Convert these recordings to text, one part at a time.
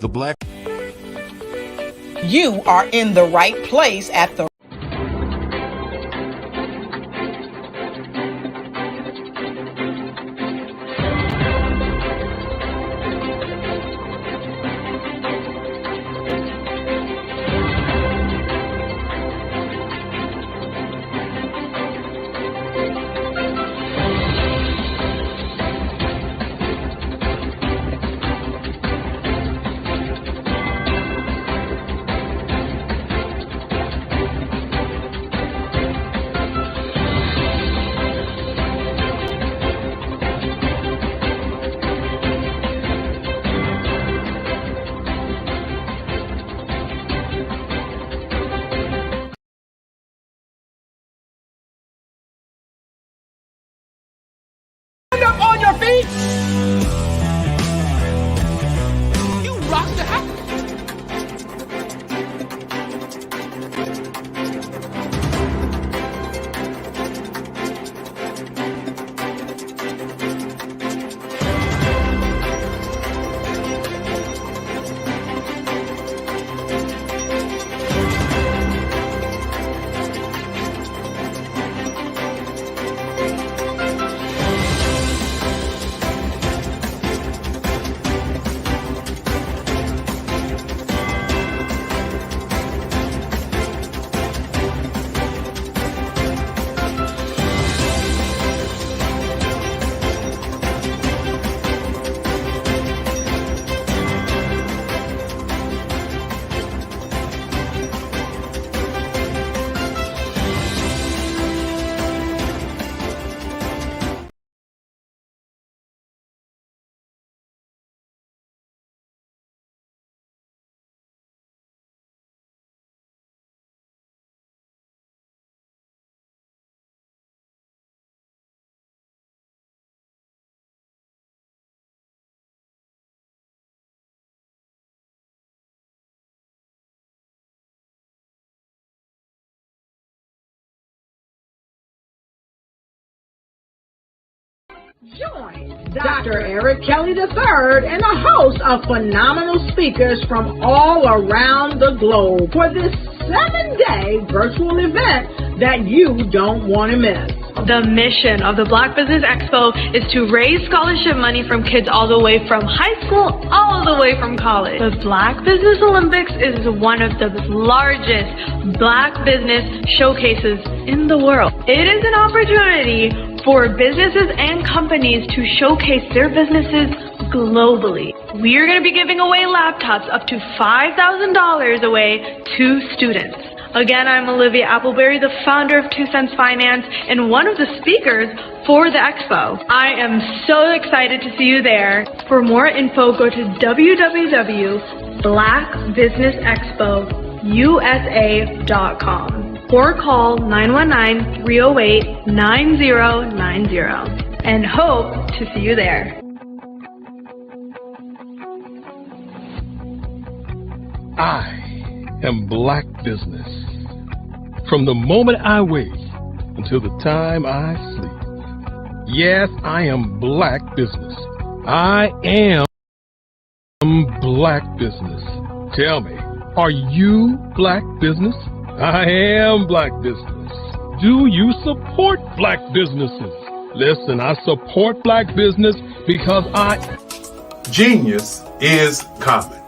The Black. You are in the right place at the up on your feet. You rock the house. Join Dr. Eric Kelly III and a host of phenomenal speakers from all around the globe for this 7-day virtual event that you don't want to miss. The mission of the Black Business Expo is to raise scholarship money from kids all the way from high school, all the way from college. The Black Business Olympics is one of the largest Black business showcases in the world. It is an opportunity for businesses and companies to showcase their businesses globally. We are going to be giving away laptops up to $5,000 away to students. Again, I'm Olivia Appleberry, the founder of 2 Cents Finance and one of the speakers for the expo. I am so excited to see you there. For more info, go to www.blackbusinessexpousa.com or call 919-308-9090 and hope to see you there. I am Black business. From the moment I wake until the time I sleep. Yes, I am Black business. I am Black business. Tell me, are you Black business? I am Black business. Do you support Black businesses? Listen, I support Black business because Genius is common.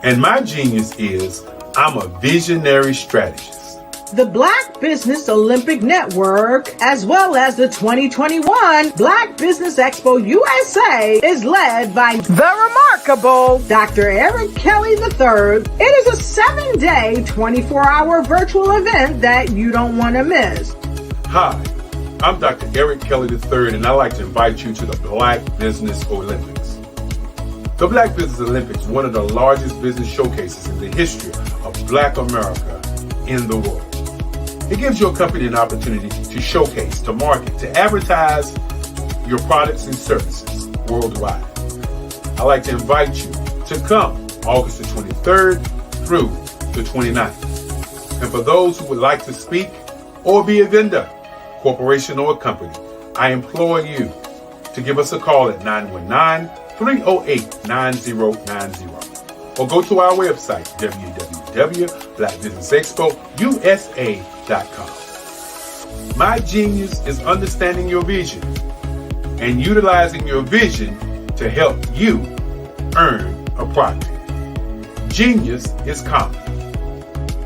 And my genius is I'm a visionary strategist. The Black Business Olympic Network, as well as the 2021 Black Business Expo USA, is led by the remarkable Dr. Eric Kelly III. It is a 7-day, 24-hour virtual event that you don't want to miss. Hi, I'm Dr. Eric Kelly III, and I'd like to invite you to the Black Business Olympics. The Black Business Olympics is one of the largest business showcases in the history of Black America in the world. It gives your company an opportunity to showcase, to market, to advertise your products and services worldwide. I'd like to invite you to come August the 23rd through the 29th. And for those who would like to speak or be a vendor, corporation or company, I implore you to give us a call at 919-308-9090. or go to our website, www.blackbusinessexpousa.com. My genius is understanding your vision and utilizing your vision to help you earn a profit. Genius is common.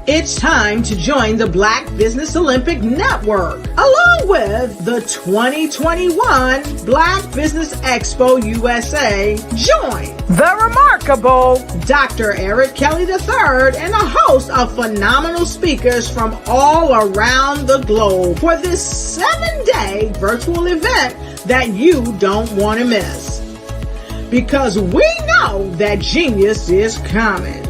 It's time to join the Black Business Olympic Network, along with the 2021 Black Business Expo USA. Join the remarkable Dr. Eric Kelly III and a host of phenomenal speakers from all around the globe for this 7-day virtual event that you don't want to miss. Because we know that genius is coming.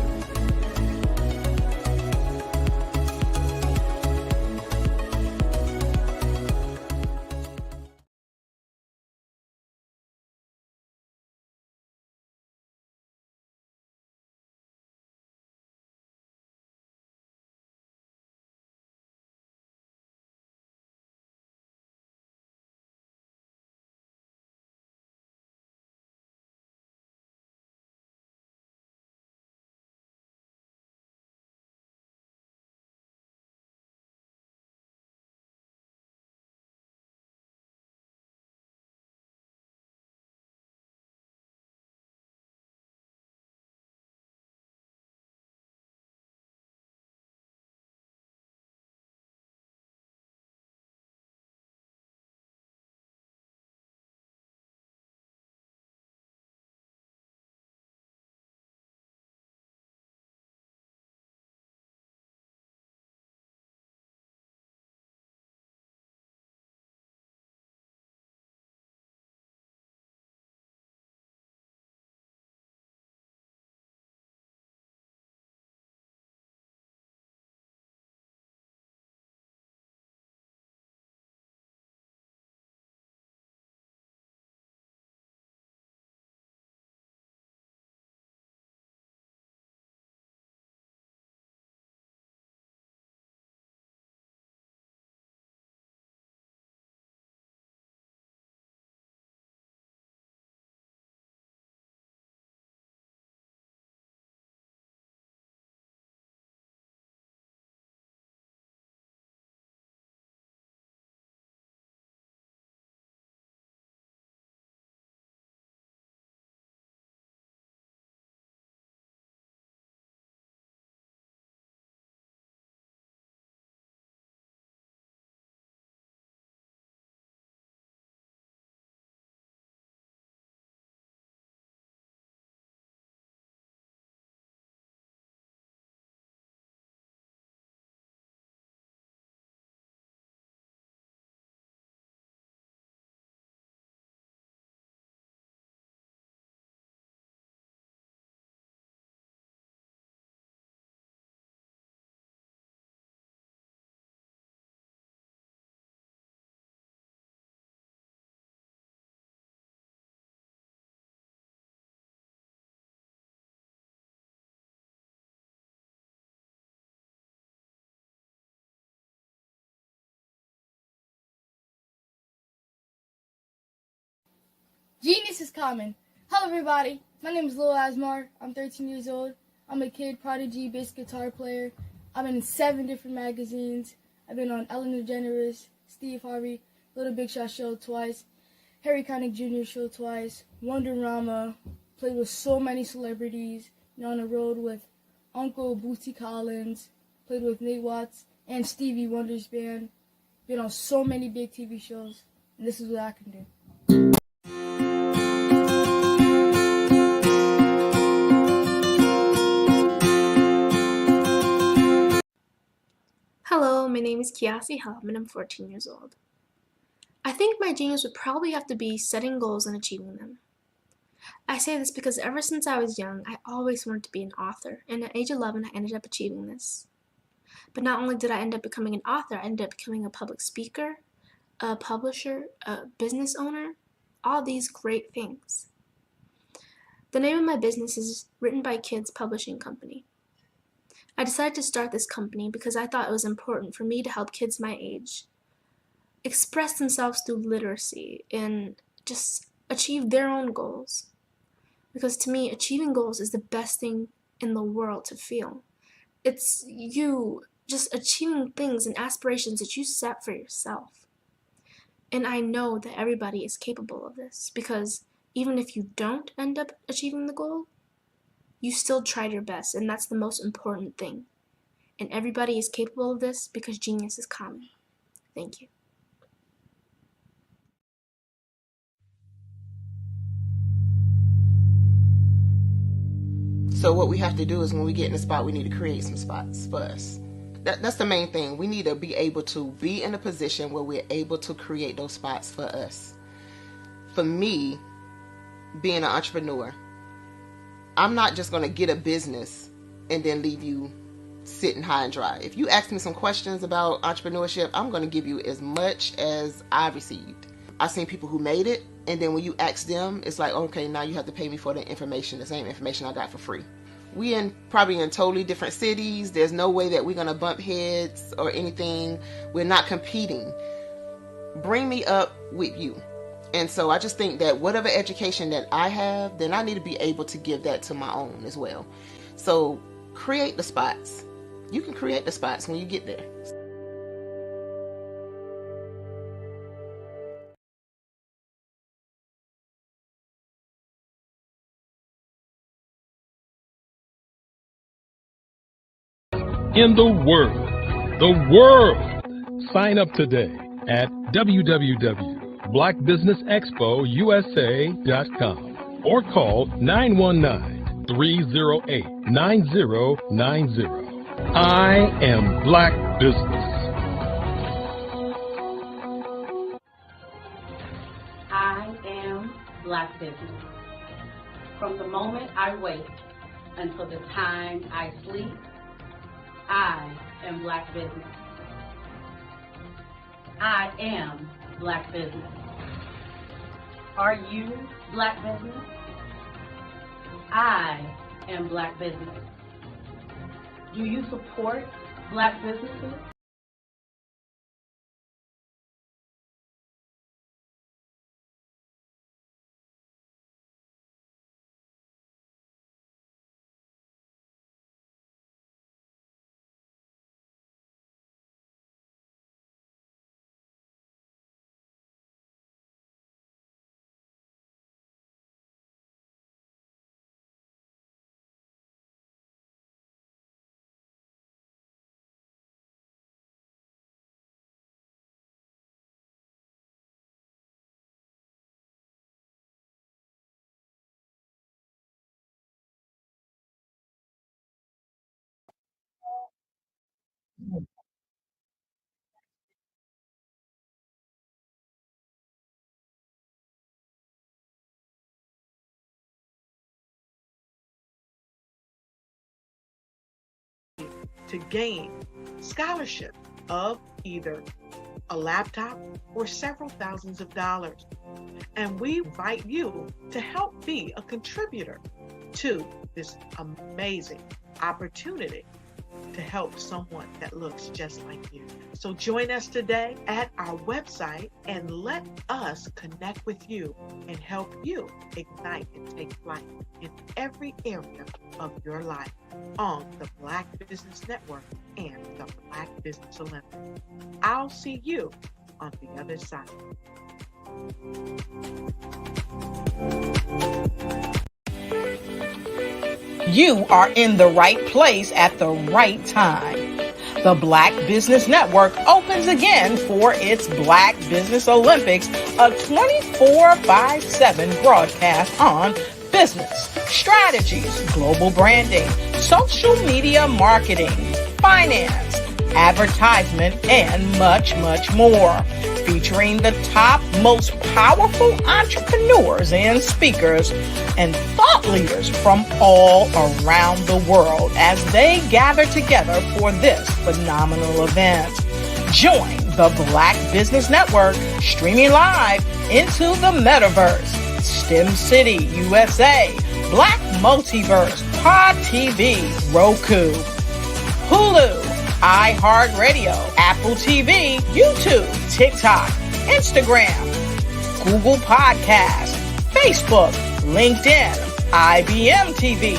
Genius is common. Hello everybody, my name is Lil Asmar. I'm 13 years old. I'm a kid prodigy, bass guitar player. I'm in 7 different magazines. I've been on Ellen DeGeneres, Steve Harvey, Little Big Shot show twice, Harry Connick Jr. show twice, Wonderama, played with so many celebrities, been on the road with Uncle Bootsy Collins, played with Nate Watts and Stevie Wonder's band, been on so many big TV shows, and this is what I can do. Hello, my name is Kiasi Helm and I'm 14 years old. I think my genius would probably have to be setting goals and achieving them. I say this because ever since I was young, I always wanted to be an author, and at age 11 I ended up achieving this. But not only did I end up becoming an author, I ended up becoming a public speaker, a publisher, a business owner, all these great things. The name of my business is Written by Kids Publishing Company. I decided to start this company because I thought it was important for me to help kids my age express themselves through literacy and just achieve their own goals. Because to me, achieving goals is the best thing in the world to feel. It's you just achieving things and aspirations that you set for yourself. And I know that everybody is capable of this, because even if you don't end up achieving the goal, you still tried your best, and that's the most important thing. And everybody is capable of this because genius is common. Thank you. So what we have to do is when we get in the spot, we need to create some spots for us. That's the main thing. We need to be able to be in a position where we're able to create those spots for us. For me, being an entrepreneur, I'm not just going to get a business and then leave you sitting high and dry. If you ask me some questions about entrepreneurship, I'm going to give you as much as I received. I've seen people who made it, and then when you ask them, it's like, okay, now you have to pay me for the information, the same information I got for free. We probably in totally different cities. There's no way that we're going to bump heads or anything. We're not competing. Bring me up with you. And so I just think that whatever education that I have, then I need to be able to give that to my own as well. So create the spots. You can create the spots when you get there. In the world. Sign up today at www.blackbusinessexpousa.com or call 919-308-9090. I am Black Business. I am Black Business. From the moment I wake until the time I sleep, I am Black Business. I am Black Business. Are you Black Business? I am Black Business. Do you support Black businesses? To gain scholarship of either a laptop or several thousands of dollars. And we invite you to help be a contributor to this amazing opportunity to help someone that looks just like you. So join us today at our website and let us connect with you and help you ignite and take flight in every area of your life on the Black Business Network and the Black Business Olympics. I'll see you on the other side. You are in the right place at the right time. The Black Business Network opens again for its Black Business Olympics, a 24/7 broadcast on business, strategies, global branding, social media marketing, finance, advertisement, and much, much more. Featuring the top, most powerful entrepreneurs and speakers and thought leaders from all around the world as they gather together for this phenomenal event. Join the Black Business Network streaming live into the metaverse, STEM City, USA, Black Multiverse, Pod TV, Roku, Hulu, iHeartRadio, Apple TV, YouTube, TikTok, Instagram, Google Podcasts, Facebook, LinkedIn, IBM TV,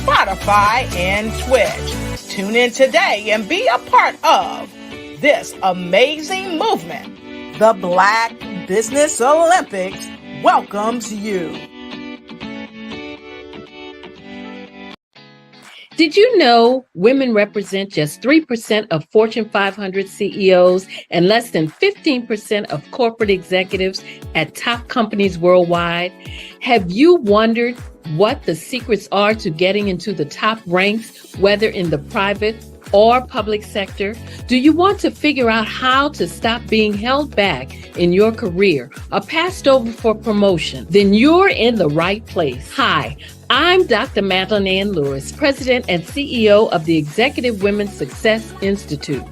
Spotify, and Twitch. Tune in today and be a part of this amazing movement. The Black Business Olympics welcomes you. Did you know women represent just 3% of Fortune 500 CEOs and less than 15% of corporate executives at top companies worldwide? Have you wondered what the secrets are to getting into the top ranks, whether in the private or public sector? Do you want to figure out how to stop being held back in your career or passed over for promotion? Then you're in the right place. Hi, I'm Dr. Madeline Ann Lewis, President and CEO of the Executive Women's Success Institute.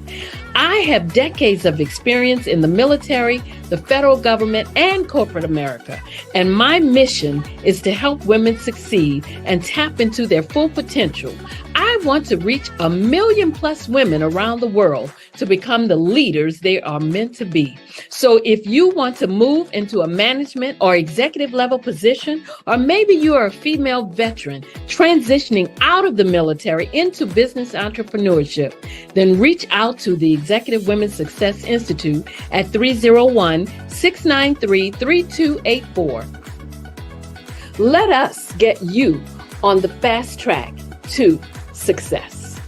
I have decades of experience in the military, the federal government, and corporate America, and my mission is to help women succeed and tap into their full potential. I want to reach 1 million plus women around the world to become the leaders they are meant to be. So if you want to move into a management or executive level position, or maybe you are a female veteran transitioning out of the military into business entrepreneurship, then reach out to the Executive Women's Success Institute at 301-693-3284. Let us get you on the fast track to success.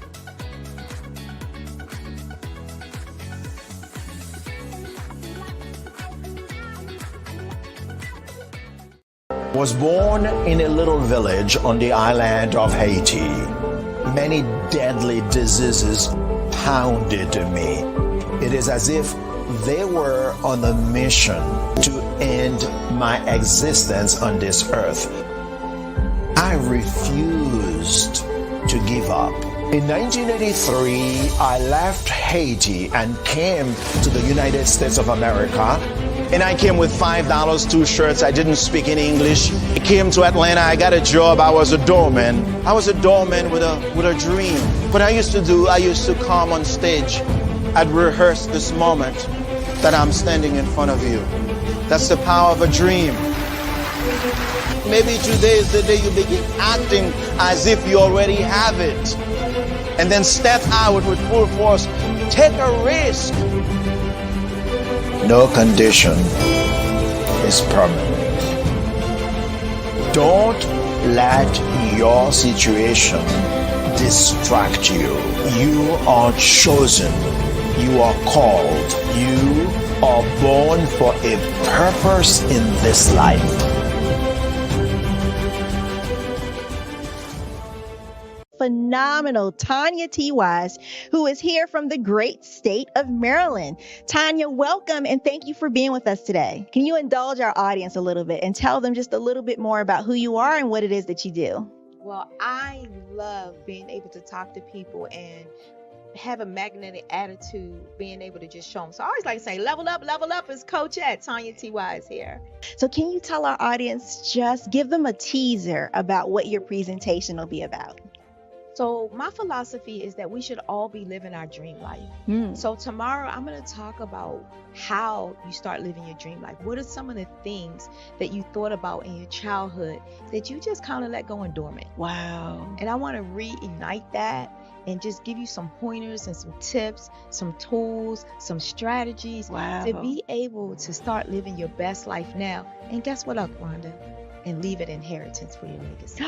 Was born in a little village on the island of Haiti. Many deadly diseases pounded me. It is as if they were on a mission to end my existence on this earth. I refused to give up. In 1983, I left Haiti and came to the United States of America. And I came with $5, 2 shirts. I didn't speak in English. I came to Atlanta. I got a job. I was a doorman. I was a doorman with a dream. What I used to come on stage. I'd rehearse this moment that I'm standing in front of you. That's the power of a dream. Maybe today is the day you begin acting as if you already have it. And then step out with full force. Take a risk. No condition is permanent. Don't let your situation distract you. You are chosen. You are called. You are born for a purpose in this life. Phenomenal Tanya T. Wise, who is here from the great state of Maryland. Tanya, welcome and thank you for being with us today. Can you indulge our audience a little bit and tell them just a little bit more about who you are and what it is that you do? Well, I love being able to talk to people and have a magnetic attitude, being able to just show them. So I always like to say, level up is Coach at Tanya T. Wise here. So can you tell our audience, just give them a teaser about what your presentation will be about? So my philosophy is that we should all be living our dream life. So tomorrow I'm going to talk about how you start living your dream life. What are some of the things that you thought about in your childhood that you just kind of let go and dormant? Wow. And I want to reignite that and just give you some pointers and some tips, some tools, some strategies to be able to start living your best life now. And guess what, Rhonda? And leave an inheritance for your legacy.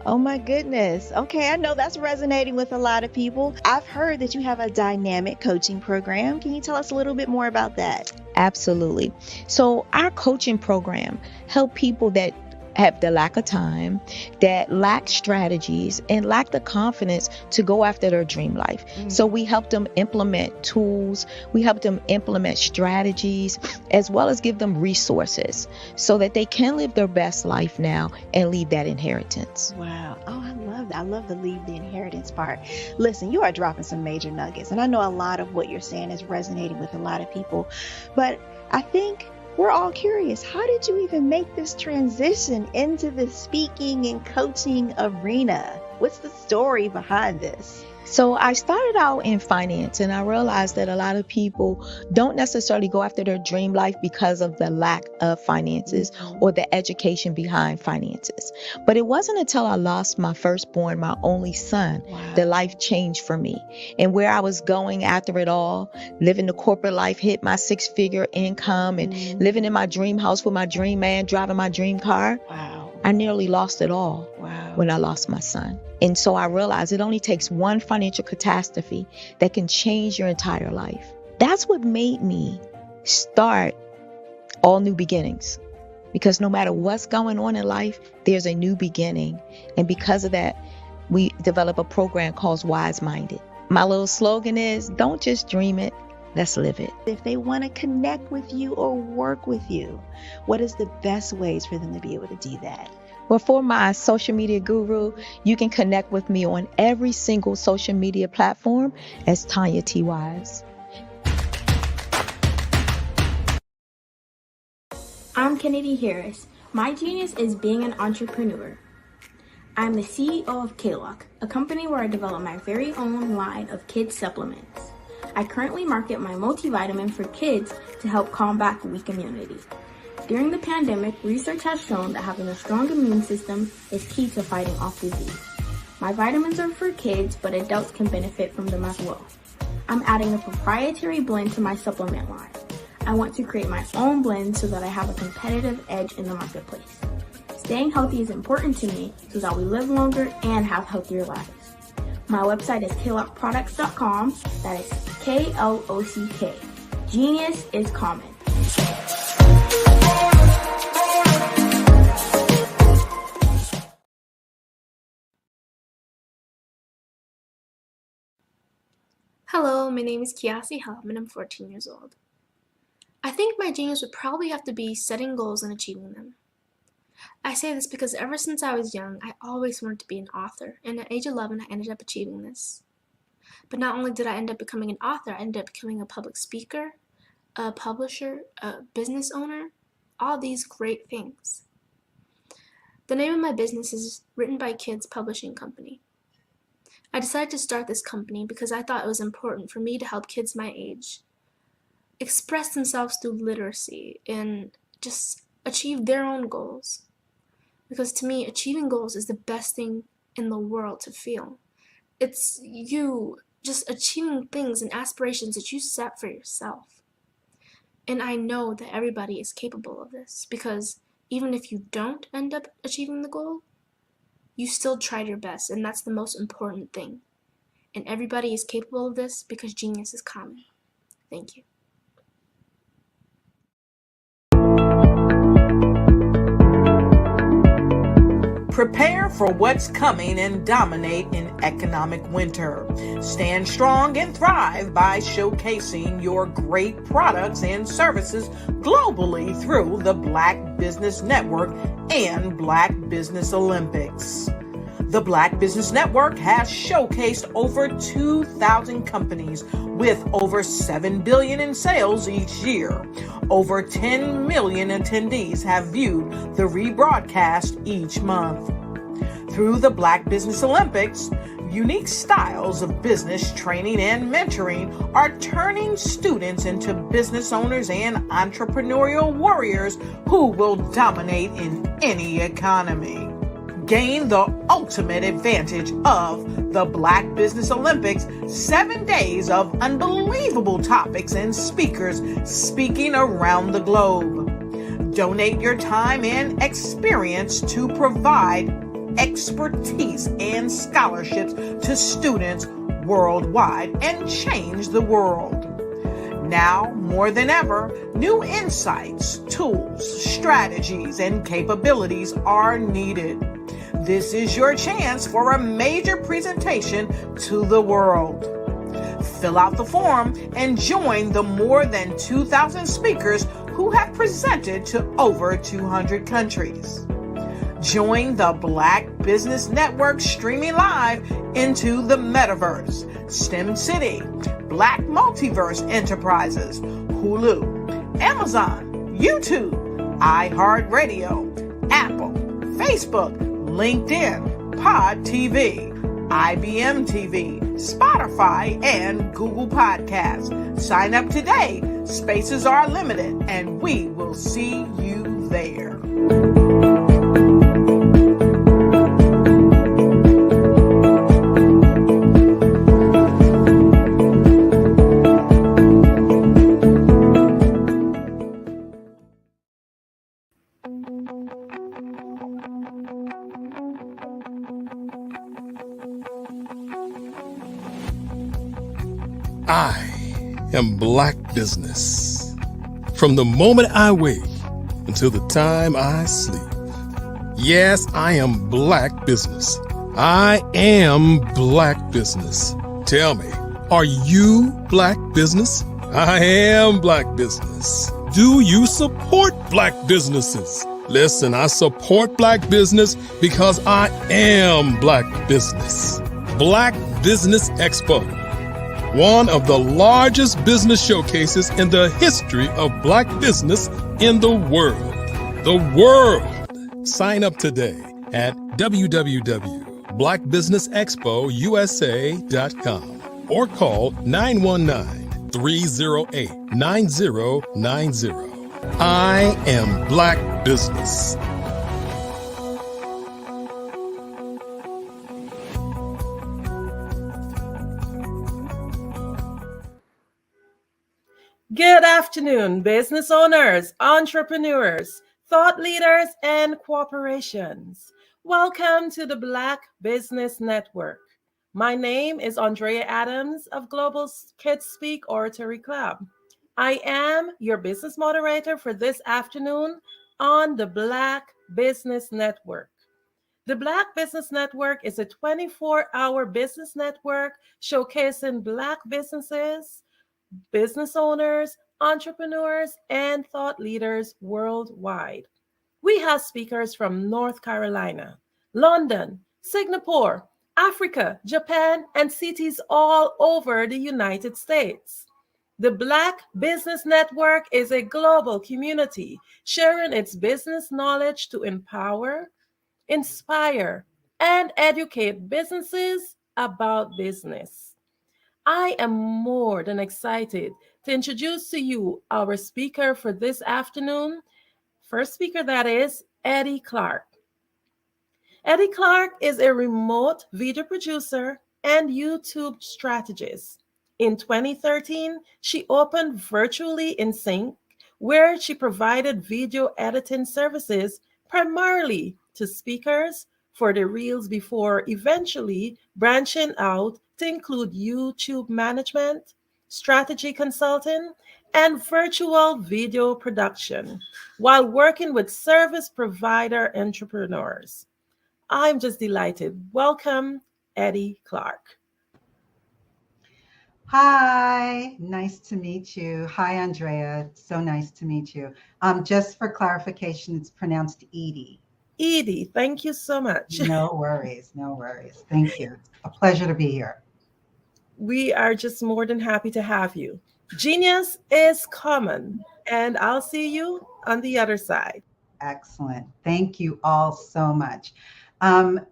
Oh my goodness. Okay, I know that's resonating with a lot of people. I've heard that you have a dynamic coaching program. Can you tell us a little bit more about that? Absolutely. So our coaching program help people that have the lack of time, that lack strategies, and lack the confidence to go after their dream life. So we help them implement tools, we help them implement strategies, as well as give them resources so that they can live their best life now and leave that inheritance. Wow. Oh, I love that. I love the leave the inheritance part. Listen, you are dropping some major nuggets, and I know a lot of what you're saying is resonating with a lot of people, but I think we're all curious, how did you even make this transition into the speaking and coaching arena? What's the story behind this? So I started out in finance, and I realized that a lot of people don't necessarily go after their dream life because of the lack of finances or the education behind finances. But it wasn't until I lost my firstborn, my only son, that life changed for me. And where I was going after it all, living the corporate life, hit my 6-figure income, and living in my dream house with my dream man, driving my dream car. I nearly lost it all when I lost my son. And so I realized it only takes one financial catastrophe that can change your entire life. That's what made me start All New Beginnings. Because no matter what's going on in life, there's a new beginning. And because of that, we develop a program called Wise Minded. My little slogan is, don't just dream it, let's live it. If they want to connect with you or work with you, what is the best ways for them to be able to do that? Well, for my social media guru, you can connect with me on every single social media platform as Tanya T. Wise. I'm Kennedy Harris. My genius is being an entrepreneur. I'm the CEO of K-Lock, a company where I develop my very own line of kids supplements. I currently market my multivitamin for kids to help combat weak immunity. During the pandemic, research has shown that having a strong immune system is key to fighting off disease. My vitamins are for kids, but adults can benefit from them as well. I'm adding a proprietary blend to my supplement line. I want to create my own blend so that I have a competitive edge in the marketplace. Staying healthy is important to me so that we live longer and have healthier lives. My website is klockproducts.com. That is K-L-O-C-K. Genius is common. Hello, my name is Kiasi Helm and I'm 14 years old. I think my genius would probably have to be setting goals and achieving them. I say this because ever since I was young, I always wanted to be an author, and at age 11, I ended up achieving this. But not only did I end up becoming an author, I ended up becoming a public speaker, a publisher, a business owner, all these great things. The name of my business is Written by Kids Publishing Company. I decided to start this company because I thought it was important for me to help kids my age express themselves through literacy and just achieve their own goals. Because to me, achieving goals is the best thing in the world to feel. It's you just achieving things and aspirations that you set for yourself. And I know that everybody is capable of this because even if you don't end up achieving the goal, you still tried your best, and that's the most important thing. And everybody is capable of this because genius is common. Thank you. Prepare for what's coming and dominate in economic winter. Stand strong and thrive by showcasing your great products and services globally through the Black Business Network and Black Business Olympics. The Black Business Network has showcased over 2,000 companies with over $7 billion in sales each year. Over 10 million attendees have viewed the rebroadcast each month. Through the Black Business Olympics, unique styles of business training and mentoring are turning students into business owners and entrepreneurial warriors who will dominate in any economy. Gain the ultimate advantage of the Black Business Olympics, 7 days of unbelievable topics and speakers speaking around the globe. Donate your time and experience to provide expertise and scholarships to students worldwide and change the world. Now, more than ever, new insights, tools, strategies, and capabilities are needed. This is your chance for a major presentation to the world. Fill out the form and join the more than 2,000 speakers who have presented to over 200 countries. Join the Black Business Network streaming live into the Metaverse, STEM City, Black Multiverse Enterprises, Hulu, Amazon, YouTube, iHeartRadio, Apple, Facebook, LinkedIn, Pod TV, IBM TV, Spotify, and Google Podcasts. Sign up today. Spaces are limited, and we will see you there. I am Black business. From the moment I wake until the time I sleep. Yes, I am Black business. I am Black business. Tell me, are you Black business? I am Black business. Do you support Black businesses? Listen, I support Black business because I am Black business. Black Business Expo, one of the largest business showcases in the history of Black business in the world. The world! Sign up today at www.blackbusinessexpousa.com or call 919-308-9090. I am Black business. Good afternoon, business owners, entrepreneurs, thought leaders, and corporations. Welcome to the Black Business Network. My name is Andrea Adams of Global Kids Speak Oratory Club. I am your business moderator for this afternoon on the Black Business Network. The Black Business Network is a 24-hour business network showcasing Black businesses, business owners, entrepreneurs, and thought leaders worldwide. We have speakers from North Carolina, London, Singapore, Africa, Japan, and cities all over the United States. The Black Business Network is a global community sharing its business knowledge to empower, inspire, and educate businesses about business. I am more than excited to introduce to you our speaker for this afternoon. First speaker, that is Eddie Clark. Eddie Clark is a remote video producer and YouTube strategist. In 2013, she opened Virtually in Sync, where she provided video editing services primarily to speakers for the reels before eventually branching out to include YouTube management, strategy consulting, and virtual video production while working with service provider entrepreneurs. I'm just delighted. Welcome, Eddie Clark. Hi, nice to meet you. Hi, Andrea. So nice to meet you. Just for clarification, it's pronounced Edie. Edie, thank you so much. No worries, no worries. Thank you. A pleasure to be here. We are just more than happy to have you. Genius is common, and I'll see you on the other side. Excellent. Thank you all so much.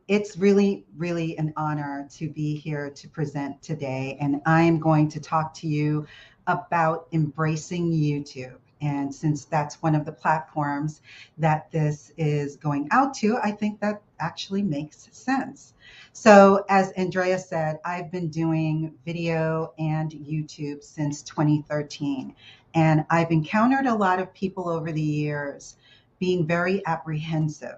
It's really, really an honor to be here to present today, and I am going to talk to you about embracing YouTube. And since that's one of the platforms that this is going out to, I think that actually makes sense. So as Andrea said, I've been doing video and YouTube since 2013, and I've encountered a lot of people over the years being very apprehensive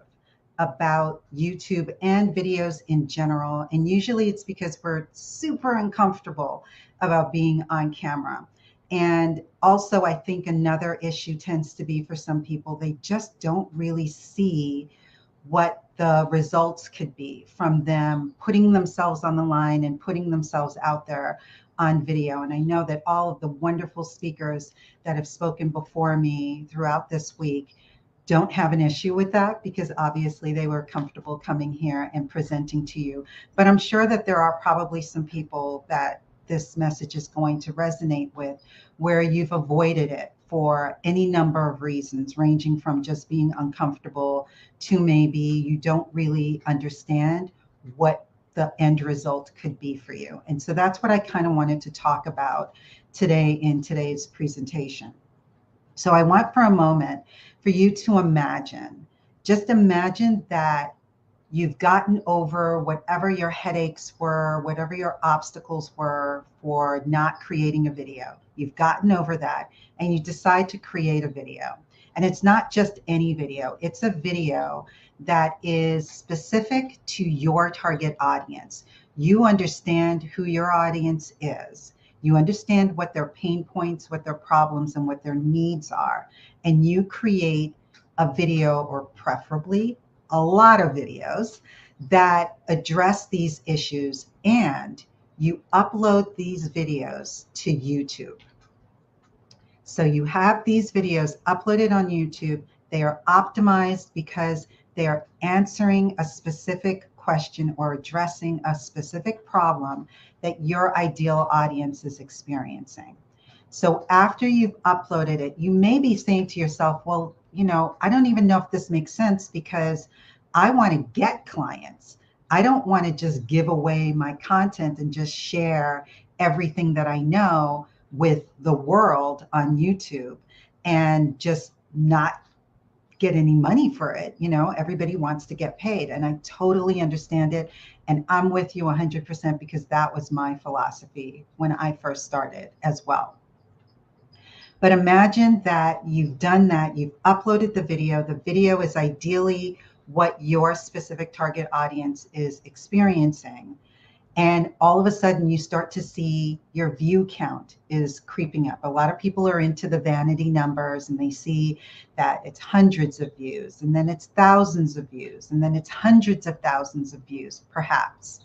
about YouTube and videos in general. And usually it's because we're super uncomfortable about being on camera. And also, I think another issue tends to be for some people, they just don't really see what the results could be from them putting themselves on the line and putting themselves out there on video. And I know that all of the wonderful speakers that have spoken before me throughout this week don't have an issue with that because obviously they were comfortable coming here and presenting to you. But I'm sure that there are probably some people that this message is going to resonate with where you've avoided it for any number of reasons, ranging from just being uncomfortable to maybe you don't really understand what the end result could be for you. And so that's what I kind of wanted to talk about today in today's presentation. So I want for a moment for you to imagine, just imagine that you've gotten over whatever your headaches were, whatever your obstacles were for not creating a video. You've gotten over that and you decide to create a video. And it's not just any video, it's a video that is specific to your target audience. You understand who your audience is. You understand what their pain points, what their problems, and what their needs are. And you create a video, or preferably a lot of videos, that address these issues, and you upload these videos to YouTube. So you have these videos uploaded on YouTube. They are optimized because they are answering a specific question or addressing a specific problem that your ideal audience is experiencing. So after you've uploaded it, you may be saying to yourself, well, I don't even know if this makes sense because I want to get clients. I don't want to just give away my content and just share everything that I know with the world on YouTube and just not get any money for it. Everybody wants to get paid, and I totally understand it. And I'm with you 100% because that was my philosophy when I first started as well. But imagine that you've done that, you've uploaded the video. The video is ideally what your specific target audience is experiencing. And all of a sudden you start to see your view count is creeping up. A lot of people are into the vanity numbers and they see that it's hundreds of views, and then it's thousands of views, and then it's hundreds of thousands of views, perhaps.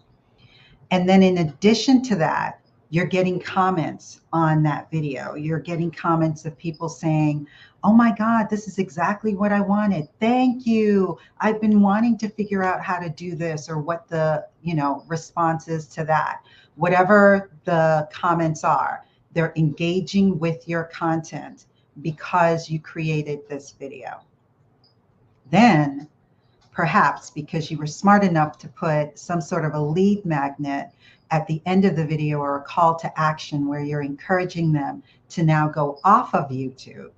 And then in addition to that, you're getting comments on that video. You're getting comments of people saying, oh my God, this is exactly what I wanted. Thank you. I've been wanting to figure out how to do this, or what the, response is to that. Whatever the comments are, they're engaging with your content because you created this video. Then, perhaps because you were smart enough to put some sort of a lead magnet at the end of the video, or a call to action where you're encouraging them to now go off of YouTube.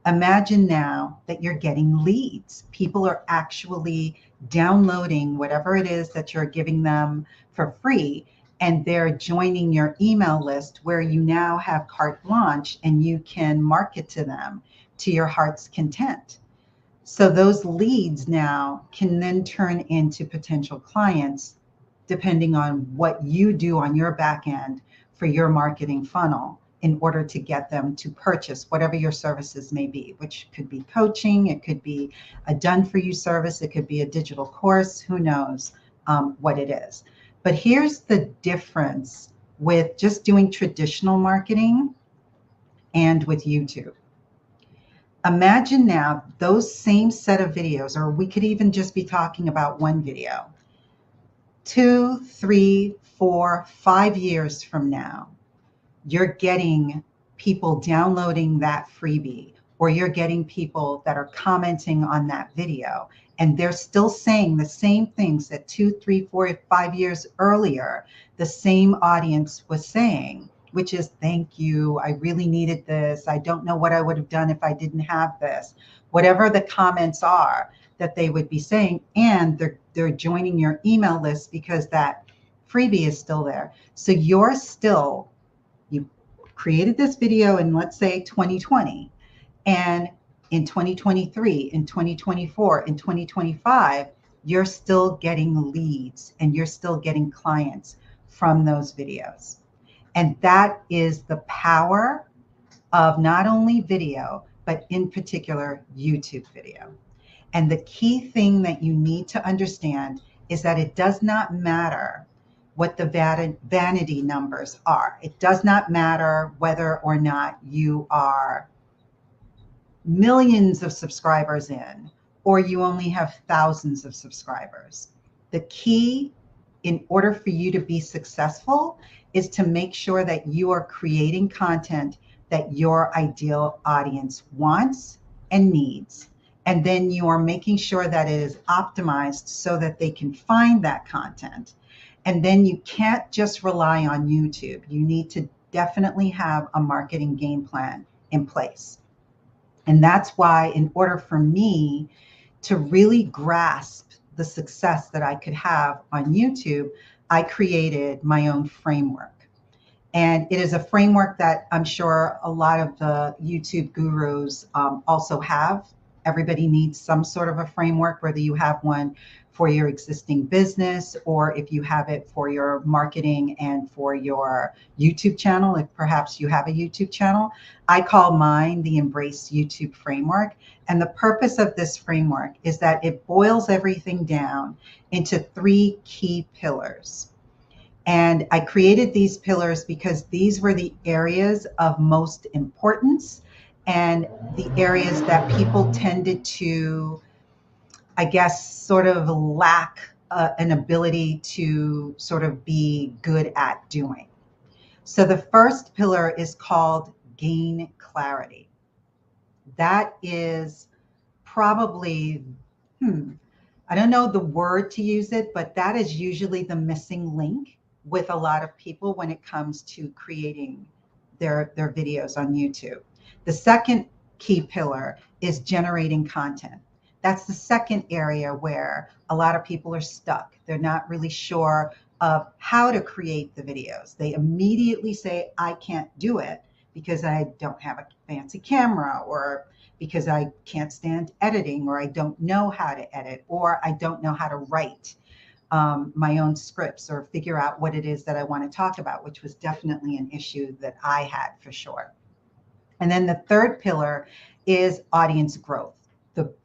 Imagine now that you're getting leads. People are actually downloading whatever it is that you're giving them for free, and they're joining your email list where you now have carte blanche and you can market to them to your heart's content. So those leads now can then turn into potential clients, depending on what you do on your back end for your marketing funnel in order to get them to purchase whatever your services may be, which could be coaching, it could be a done-for-you service, it could be a digital course, who knows what it is. But here's the difference with just doing traditional marketing and with YouTube. Imagine now those same set of videos, or we could even just be talking about one video. 2, 3, 4, 5 years from now, you're getting people downloading that freebie, or you're getting people that are commenting on that video, and they're still saying the same things that 2, 3, 4, 5 years earlier, the same audience was saying, which is, thank you, I really needed this. I don't know what I would have done if I didn't have this. Whatever the comments are that they would be saying, and they're joining your email list because that freebie is still there. So you created this video in, let's say, 2020, and in 2023, in 2024, in 2025, you're still getting leads and you're still getting clients from those videos. And that is the power of not only video, but in particular, YouTube video. And the key thing that you need to understand is that it does not matter what the vanity numbers are. It does not matter whether or not you are millions of subscribers in, or you only have thousands of subscribers. The key in order for you to be successful is to make sure that you are creating content that your ideal audience wants and needs. and then you are making sure that it is optimized so that they can find that content. And then you can't just rely on YouTube. You need to definitely have a marketing game plan in place. And that's why, in order for me to really grasp the success that I could have on YouTube, I created my own framework. And it is a framework that I'm sure a lot of the YouTube gurus also have. Everybody needs some sort of a framework, whether you have one for your existing business or if you have it for your marketing and for your YouTube channel, if perhaps you have a YouTube channel. I call mine the Embrace YouTube framework. And the purpose of this framework is that it boils everything down into 3 key pillars. And I created these pillars because these were the areas of most importance and the areas that people tended to, I guess, sort of lack an ability to sort of be good at doing. So the first pillar is called gain clarity. That is probably, I don't know the word to use it, but that is usually the missing link with a lot of people when it comes to creating their videos on YouTube. The second key pillar is generating content. That's the second area where a lot of people are stuck. They're not really sure of how to create the videos. They immediately say, I can't do it because I don't have a fancy camera, or because I can't stand editing, or I don't know how to edit, or I don't know how to write my own scripts or figure out what it is that I want to talk about, which was definitely an issue that I had for sure. And then the third pillar is audience growth,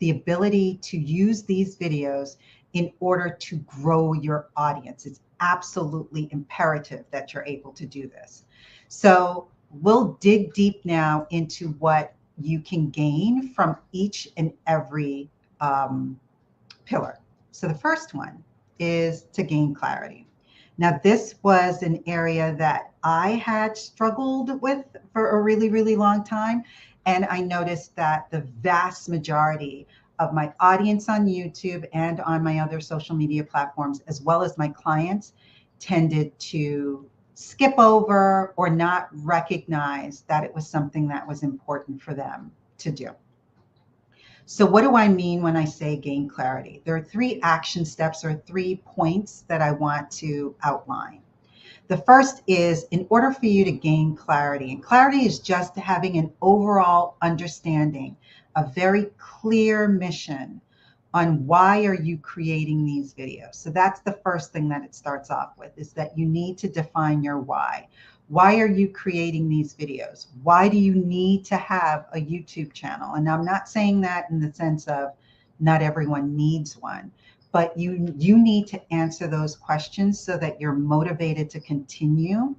the ability to use these videos in order to grow your audience. It's absolutely imperative that you're able to do this. So we'll dig deep now into what you can gain from each and every pillar. So the first one is to gain clarity. Now, this was an area that I had struggled with for a really, really long time. And I noticed that the vast majority of my audience on YouTube and on my other social media platforms, as well as my clients, tended to skip over or not recognize that it was something that was important for them to do. So what do I mean when I say gain clarity? There are 3 action steps or 3 points that I want to outline. The first is, in order for you to gain clarity, and clarity is just having an overall understanding, a very clear mission on why are you creating these videos. So that's the first thing that it starts off with, is that you need to define your why. Why are you creating these videos? Why do you need to have a YouTube channel? And I'm not saying that in the sense of not everyone needs one, but you need to answer those questions so that you're motivated to continue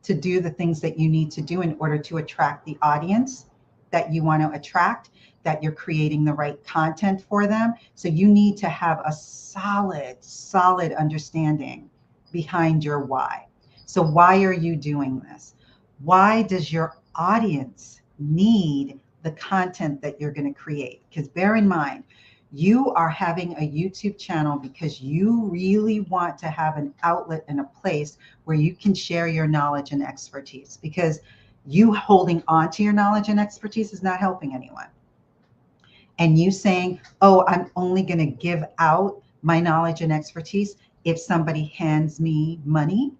to do the things that you need to do in order to attract the audience that you want to attract, that you're creating the right content for them. So you need to have a solid understanding behind your why. So why are you doing this? Why does your audience need the content that you're going to create? Because bear in mind, you are having a YouTube channel because you really want to have an outlet and a place where you can share your knowledge and expertise, because you holding on to your knowledge and expertise is not helping anyone. And you saying, oh, I'm only going to give out my knowledge and expertise if somebody hands me money,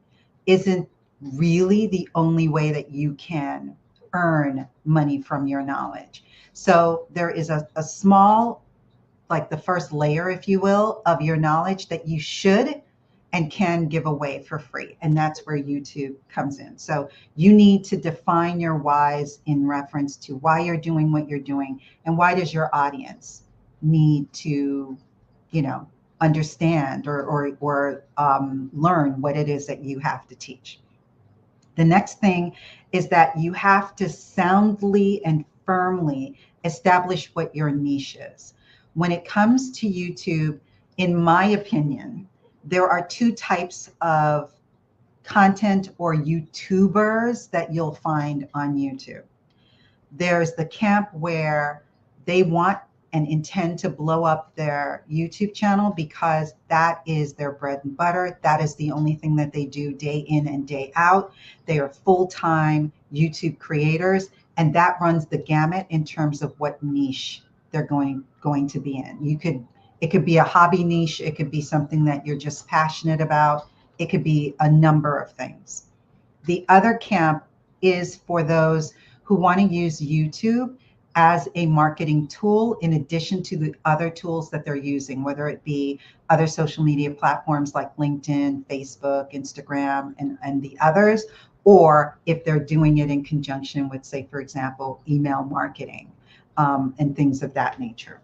isn't really the only way that you can earn money from your knowledge. So there is a small, like the first layer, if you will, of your knowledge that you should and can give away for free. And that's where YouTube comes in. So you need to define your whys in reference to why you're doing what you're doing, and why does your audience need to, understand or learn what it is that you have to teach. The next thing is that you have to soundly and firmly establish what your niche is. When it comes to YouTube, in my opinion, there are 2 types of content or YouTubers that you'll find on YouTube. There's the camp where they want and intend to blow up their YouTube channel because that is their bread and butter. That is the only thing that they do day in and day out. They are full-time YouTube creators, and that runs the gamut in terms of what niche they're going to be in. It could be a hobby niche. It could be something that you're just passionate about. It could be a number of things. The other camp is for those who want to use YouTube as a marketing tool in addition to the other tools that they're using, whether it be other social media platforms like LinkedIn, Facebook, Instagram, and the others, or if they're doing it in conjunction with, say, for example, email marketing and things of that nature.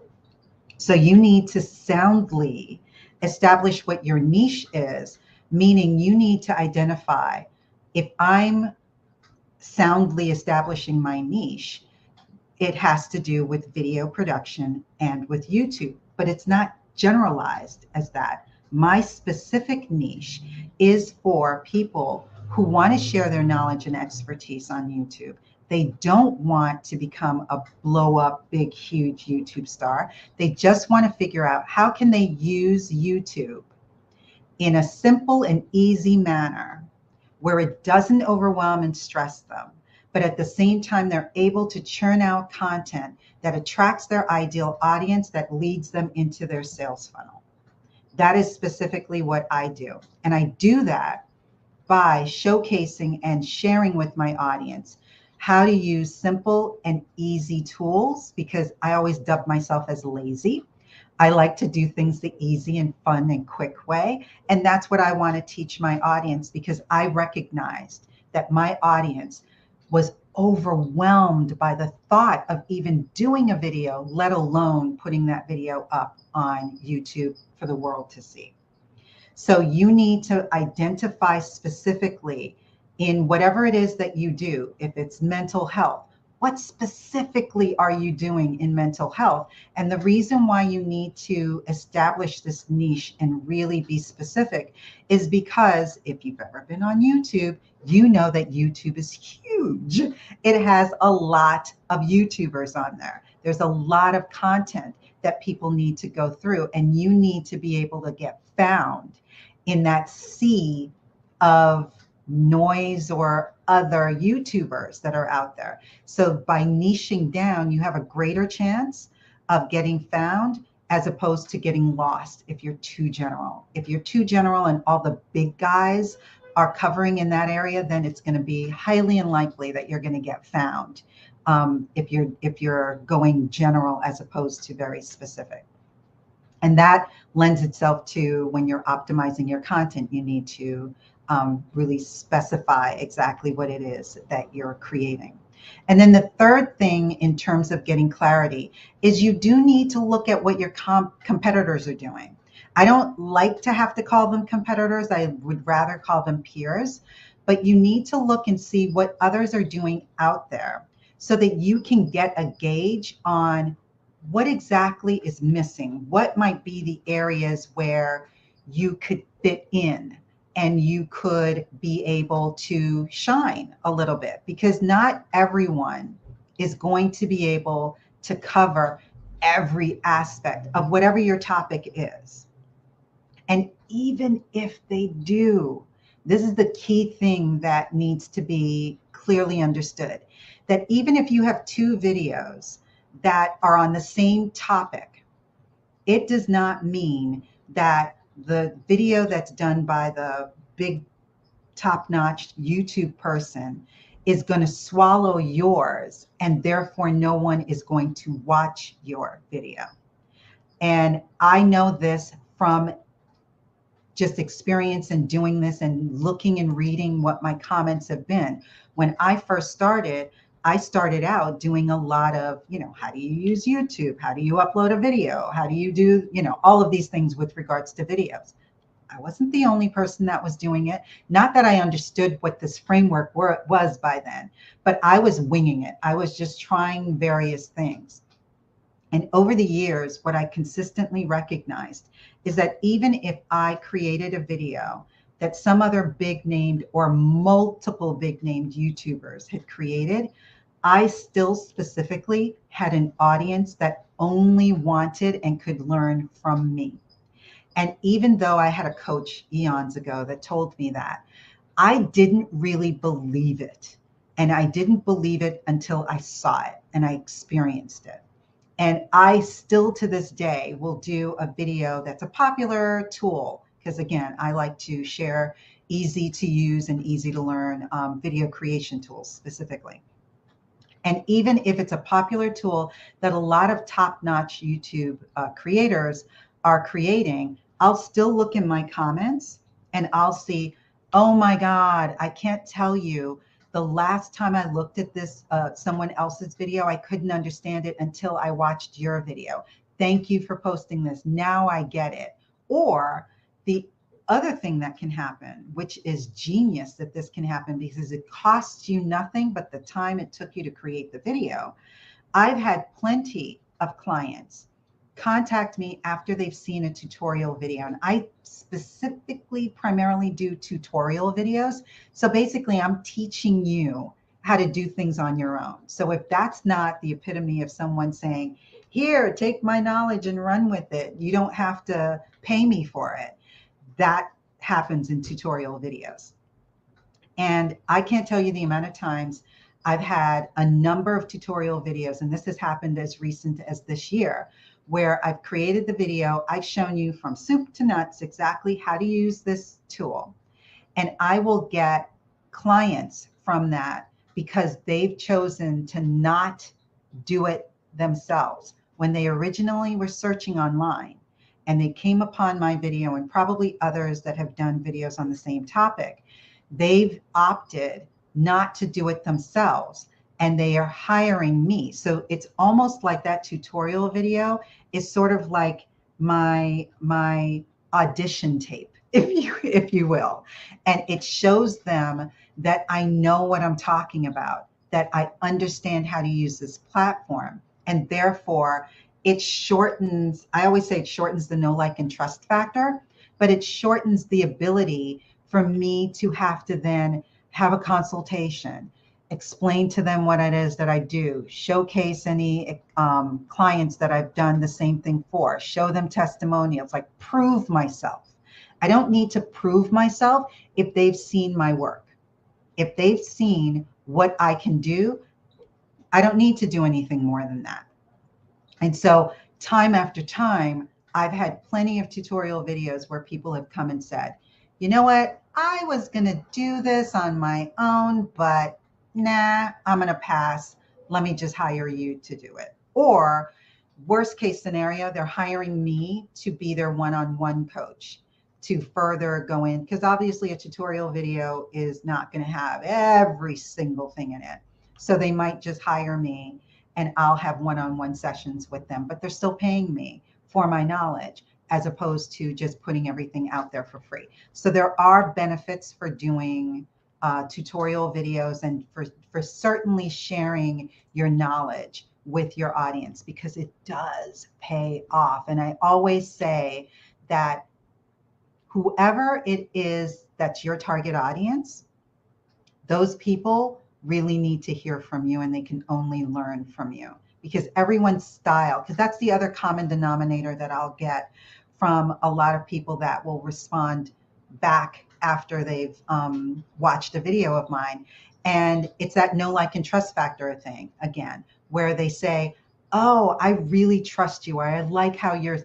So you need to soundly establish what your niche is, meaning you need to identify, if I'm soundly establishing my niche, it has to do with video production and with YouTube, but it's not generalized as that. My specific niche is for people who want to share their knowledge and expertise on YouTube. They don't want to become a blow up, big, huge YouTube star. They just want to figure out how can they use YouTube in a simple and easy manner where it doesn't overwhelm and stress them, but at the same time, they're able to churn out content that attracts their ideal audience, that leads them into their sales funnel. That is specifically what I do. And I do that by showcasing and sharing with my audience how to use simple and easy tools, because I always dub myself as lazy. I like to do things the easy and fun and quick way. And that's what I want to teach my audience, because I recognized that my audience was overwhelmed by the thought of even doing a video, let alone putting that video up on YouTube for the world to see. So you need to identify specifically in whatever it is that you do. If it's mental health, what specifically are you doing in mental health? And the reason why you need to establish this niche and really be specific is because if you've ever been on YouTube, you know that YouTube is huge. It has a lot of YouTubers on there. There's a lot of content that people need to go through, and you need to be able to get found in that sea of noise or other YouTubers that are out there. So by niching down, you have a greater chance of getting found as opposed to getting lost if you're too general. If you're too general and all the big guys are covering in that area, then it's going to be highly unlikely that you're going to get found if you're going general as opposed to very specific. And that lends itself to when you're optimizing your content, you need to really specify exactly what it is that you're creating. And then the third thing in terms of getting clarity is you do need to look at what your competitors are doing. I don't like to have to call them competitors. I would rather call them peers. But you need to look and see what others are doing out there so that you can get a gauge on what exactly is missing. What might be the areas where you could fit in and you could be able to shine a little bit, because not everyone is going to be able to cover every aspect of whatever your topic is. And even if they do, this is the key thing that needs to be clearly understood, that even if you have two videos that are on the same topic, it does not mean that the video that's done by the big top-notch YouTube person is going to swallow yours, and therefore no one is going to watch your video. And I know this from just experience and doing this and looking and reading what my comments have been. When I first started, I started out doing a lot of, how do you use YouTube? How do you upload a video? How do you do, all of these things with regards to videos. I wasn't the only person that was doing it. Not that I understood what this framework was by then, but I was winging it. I was just trying various things. And over the years, what I consistently recognized is that even if I created a video that some other big named or multiple big named YouTubers had created, I still specifically had an audience that only wanted and could learn from me. And even though I had a coach eons ago that told me that, I didn't really believe it. And I didn't believe it until I saw it and I experienced it. And I still to this day will do a video that's a popular tool, because again, I like to share easy to use and easy to learn video creation tools specifically. And even if it's a popular tool that a lot of top-notch YouTube creators are creating, I'll still look in my comments and I'll see, oh my God, I can't tell you, the last time I looked at this, someone else's video, I couldn't understand it until I watched your video. Thank you for posting this. Now I get it. Or the other thing that can happen, which is genius that this can happen because it costs you nothing but the time it took you to create the video. I've had plenty of clients contact me after they've seen a tutorial video, and I specifically primarily do tutorial videos. So basically I'm teaching you how to do things on your own. So if that's not the epitome of someone saying, here, take my knowledge and run with it, you don't have to pay me for it, that happens in tutorial videos. And I can't tell you the amount of times I've had a number of tutorial videos, and this has happened as recent as this year, where I've created the video, I've shown you from soup to nuts exactly how to use this tool. And I will get clients from that because they've chosen to not do it themselves. When they originally were searching online and they came upon my video, and probably others that have done videos on the same topic, they've opted not to do it themselves and they are hiring me. So it's almost like that tutorial video is sort of like my audition tape, if you will. And it shows them that I know what I'm talking about, that I understand how to use this platform. And therefore it shortens, I always say it shortens the know, like, and trust factor, but it shortens the ability for me to have to then have a consultation, explain to them what it is that I do, showcase any clients that I've done the same thing for, show them testimonials, like prove myself. I don't need to prove myself if they've seen my work. If they've seen what I can do, I don't need to do anything more than that. And so time after time, I've had plenty of tutorial videos where people have come and said, you know what, I was going to do this on my own, but nah, I'm going to pass. Let me just hire you to do it. Or worst case scenario, they're hiring me to be their one-on-one coach to further go in, because obviously a tutorial video is not going to have every single thing in it. So they might just hire me and I'll have one-on-one sessions with them, but they're still paying me for my knowledge as opposed to just putting everything out there for free. So there are benefits for doing tutorial videos and for certainly sharing your knowledge with your audience, because it does pay off. And I always say that whoever it is that's your target audience, those people really need to hear from you, and they can only learn from you, because everyone's style, because that's the other common denominator that I'll get from a lot of people that will respond back after they've watched a video of mine. And it's that know, like, and trust factor thing again, where they say, oh, I really trust you. Or I like how your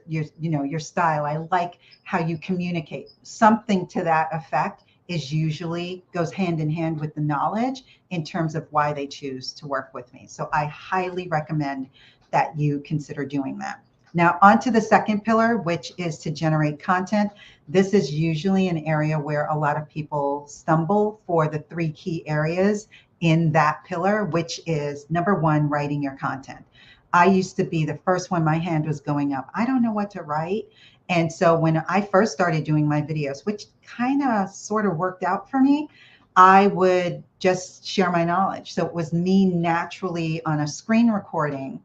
style, I like how you communicate. Something to that effect is usually goes hand in hand with the knowledge in terms of why they choose to work with me. So I highly recommend that you consider doing that. Now, on to the second pillar, which is to generate content. This is usually an area where a lot of people stumble for the three key areas in that pillar, which is number one, writing your content. I used to be the first one, my hand was going up. I don't know what to write. And so when I first started doing my videos, which kind of sort of worked out for me, I would just share my knowledge. So it was me naturally on a screen recording,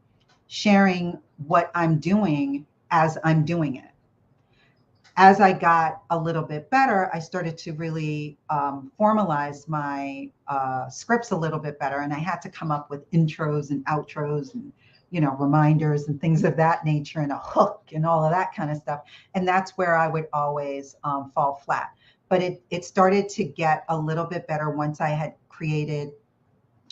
sharing what I'm doing as I'm doing it. as I got a little bit better, I started to really formalize my scripts a little bit better. And I had to come up with intros and outros and, reminders and things of that nature and a hook and all of that kind of stuff. And that's where I would always fall flat. But it started to get a little bit better once I had created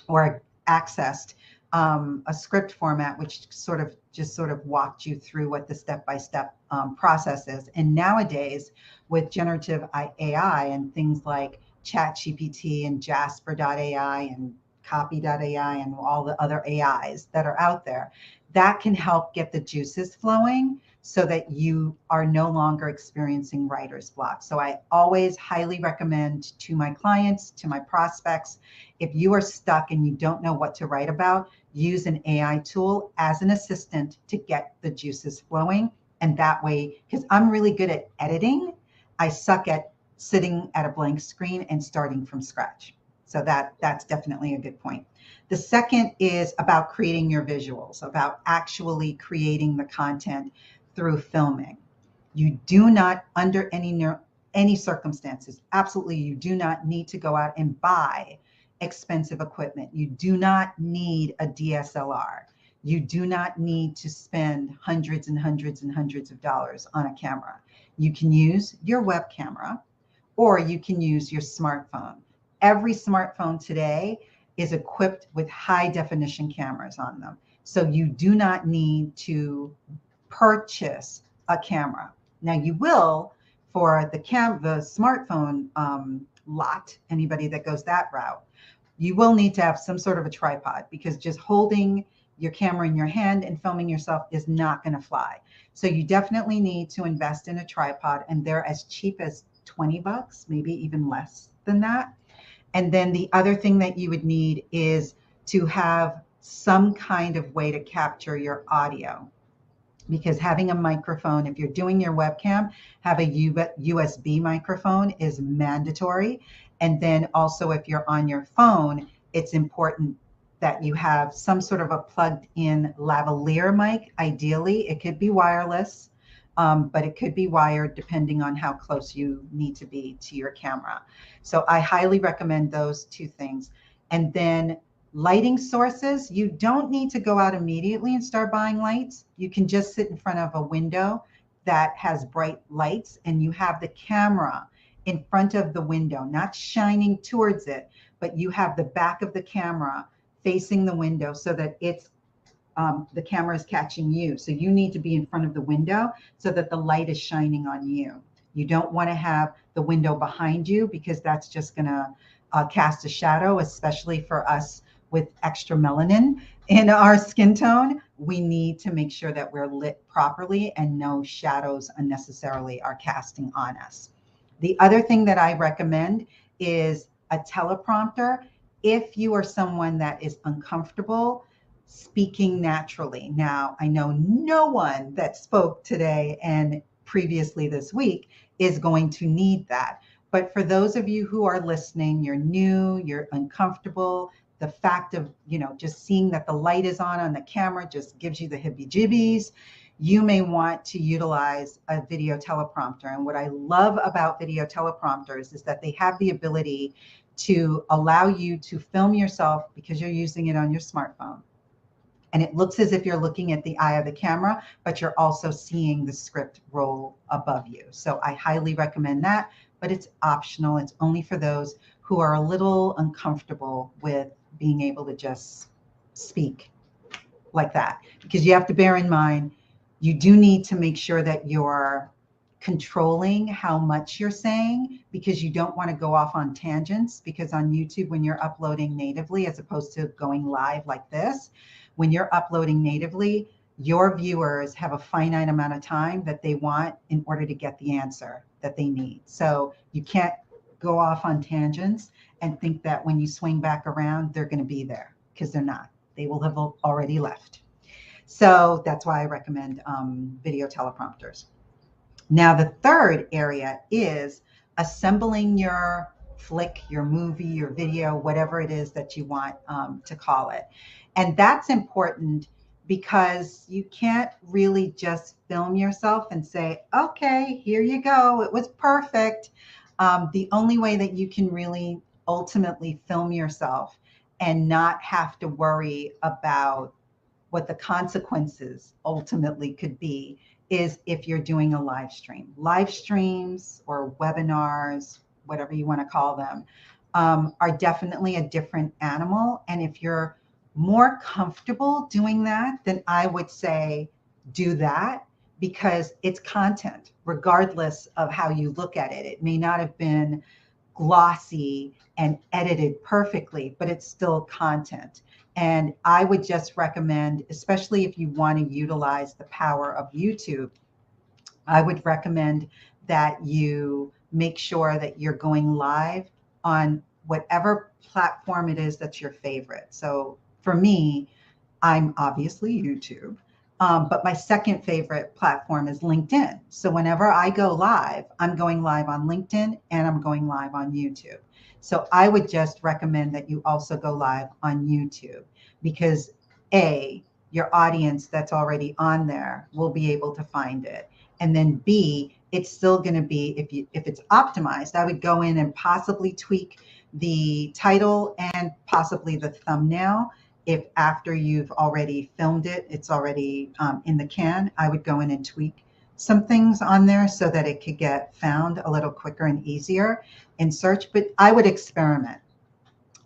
or accessed a script format, which sort of walked you through what the step-by-step process is. And nowadays, with generative AI and things like ChatGPT and Jasper.ai and Copy.ai and all the other AIs that are out there, that can help get the juices flowing so that you are no longer experiencing writer's block. So I always highly recommend to my clients, to my prospects, if you are stuck and you don't know what to write about, use an AI tool as an assistant to get the juices flowing. And that way, because I'm really good at editing, I suck at sitting at a blank screen and starting from scratch. So that's definitely a good point. The second is about creating your visuals, about actually creating the content through filming. You do not, under any circumstances, absolutely, you do not need to go out and buy expensive equipment. You do not need a DSLR. You do not need to spend hundreds and hundreds and hundreds of dollars on a camera. You can use your web camera or you can use your smartphone. Every smartphone today is equipped with high definition cameras on them. So you do not need to purchase a camera. Now you will for the smartphone lot, anybody that goes that route, you will need to have some sort of a tripod because just holding your camera in your hand and filming yourself is not going to fly. So you definitely need to invest in a tripod, and they're as cheap as $20, maybe even less than that. And then the other thing that you would need is to have some kind of way to capture your audio, because having a microphone, if you're doing your webcam, have a USB microphone is mandatory. And then also if you're on your phone, it's important that you have some sort of a plugged in lavalier mic. Ideally, it could be wireless, but it could be wired depending on how close you need to be to your camera. So I highly recommend those two things. And then lighting sources, you don't need to go out immediately and start buying lights. You can just sit in front of a window that has bright lights and you have the camera in front of the window, not shining towards it, but you have the back of the camera facing the window so that it's the camera is catching you. So you need to be in front of the window so that the light is shining on you. You don't want to have the window behind you because that's just going to cast a shadow, especially for us with extra melanin in our skin tone. We need to make sure that we're lit properly and no shadows unnecessarily are casting on us. The other thing that I recommend is a teleprompter. If you are someone that is uncomfortable speaking naturally. Now, I know no one that spoke today and previously this week is going to need that. But for those of you who are listening, you're new, you're uncomfortable, the fact of, just seeing that the light is on the camera just gives you the heebie-jeebies, you may want to utilize a video teleprompter. And what I love about video teleprompters is that they have the ability to allow you to film yourself because you're using it on your smartphone. And it looks as if you're looking at the eye of the camera, but you're also seeing the script roll above you. So I highly recommend that, but it's optional. It's only for those who are a little uncomfortable with being able to just speak like that. Because you have to bear in mind, you do need to make sure that you're controlling how much you're saying, because you don't want to go off on tangents. Because on YouTube, when you're uploading natively, as opposed to going live like this, when you're uploading natively, your viewers have a finite amount of time that they want in order to get the answer that they need. So you can't go off on tangents and think that when you swing back around, they're going to be there, because they're not. They will have already left. So that's why I recommend video teleprompters. Now, the third area is assembling your flick, your movie, your video, whatever it is that you want to call it. And that's important because you can't really just film yourself and say, okay, here you go, it was perfect. The only way that you can really ultimately film yourself and not have to worry about what the consequences ultimately could be is if you're doing a live stream. Live streams or webinars, whatever you want to call them, are definitely a different animal. And if you're more comfortable doing that, then I would say do that, because it's content, regardless of how you look at it. It may not have been glossy and edited perfectly, but it's still content. And I would just recommend, especially if you want to utilize the power of YouTube, I would recommend that you make sure that you're going live on whatever platform it is that's your favorite. So for me, I'm obviously YouTube, but my second favorite platform is LinkedIn. So whenever I go live, I'm going live on LinkedIn and I'm going live on YouTube. So I would just recommend that you also go live on YouTube, because A, your audience that's already on there will be able to find it. And then B, it's still going to be, if it's optimized, I would go in and possibly tweak the title and possibly the thumbnail. If after you've already filmed it, it's already in the can, I would go in and tweak some things on there so that it could get found a little quicker and easier in search. But I would experiment.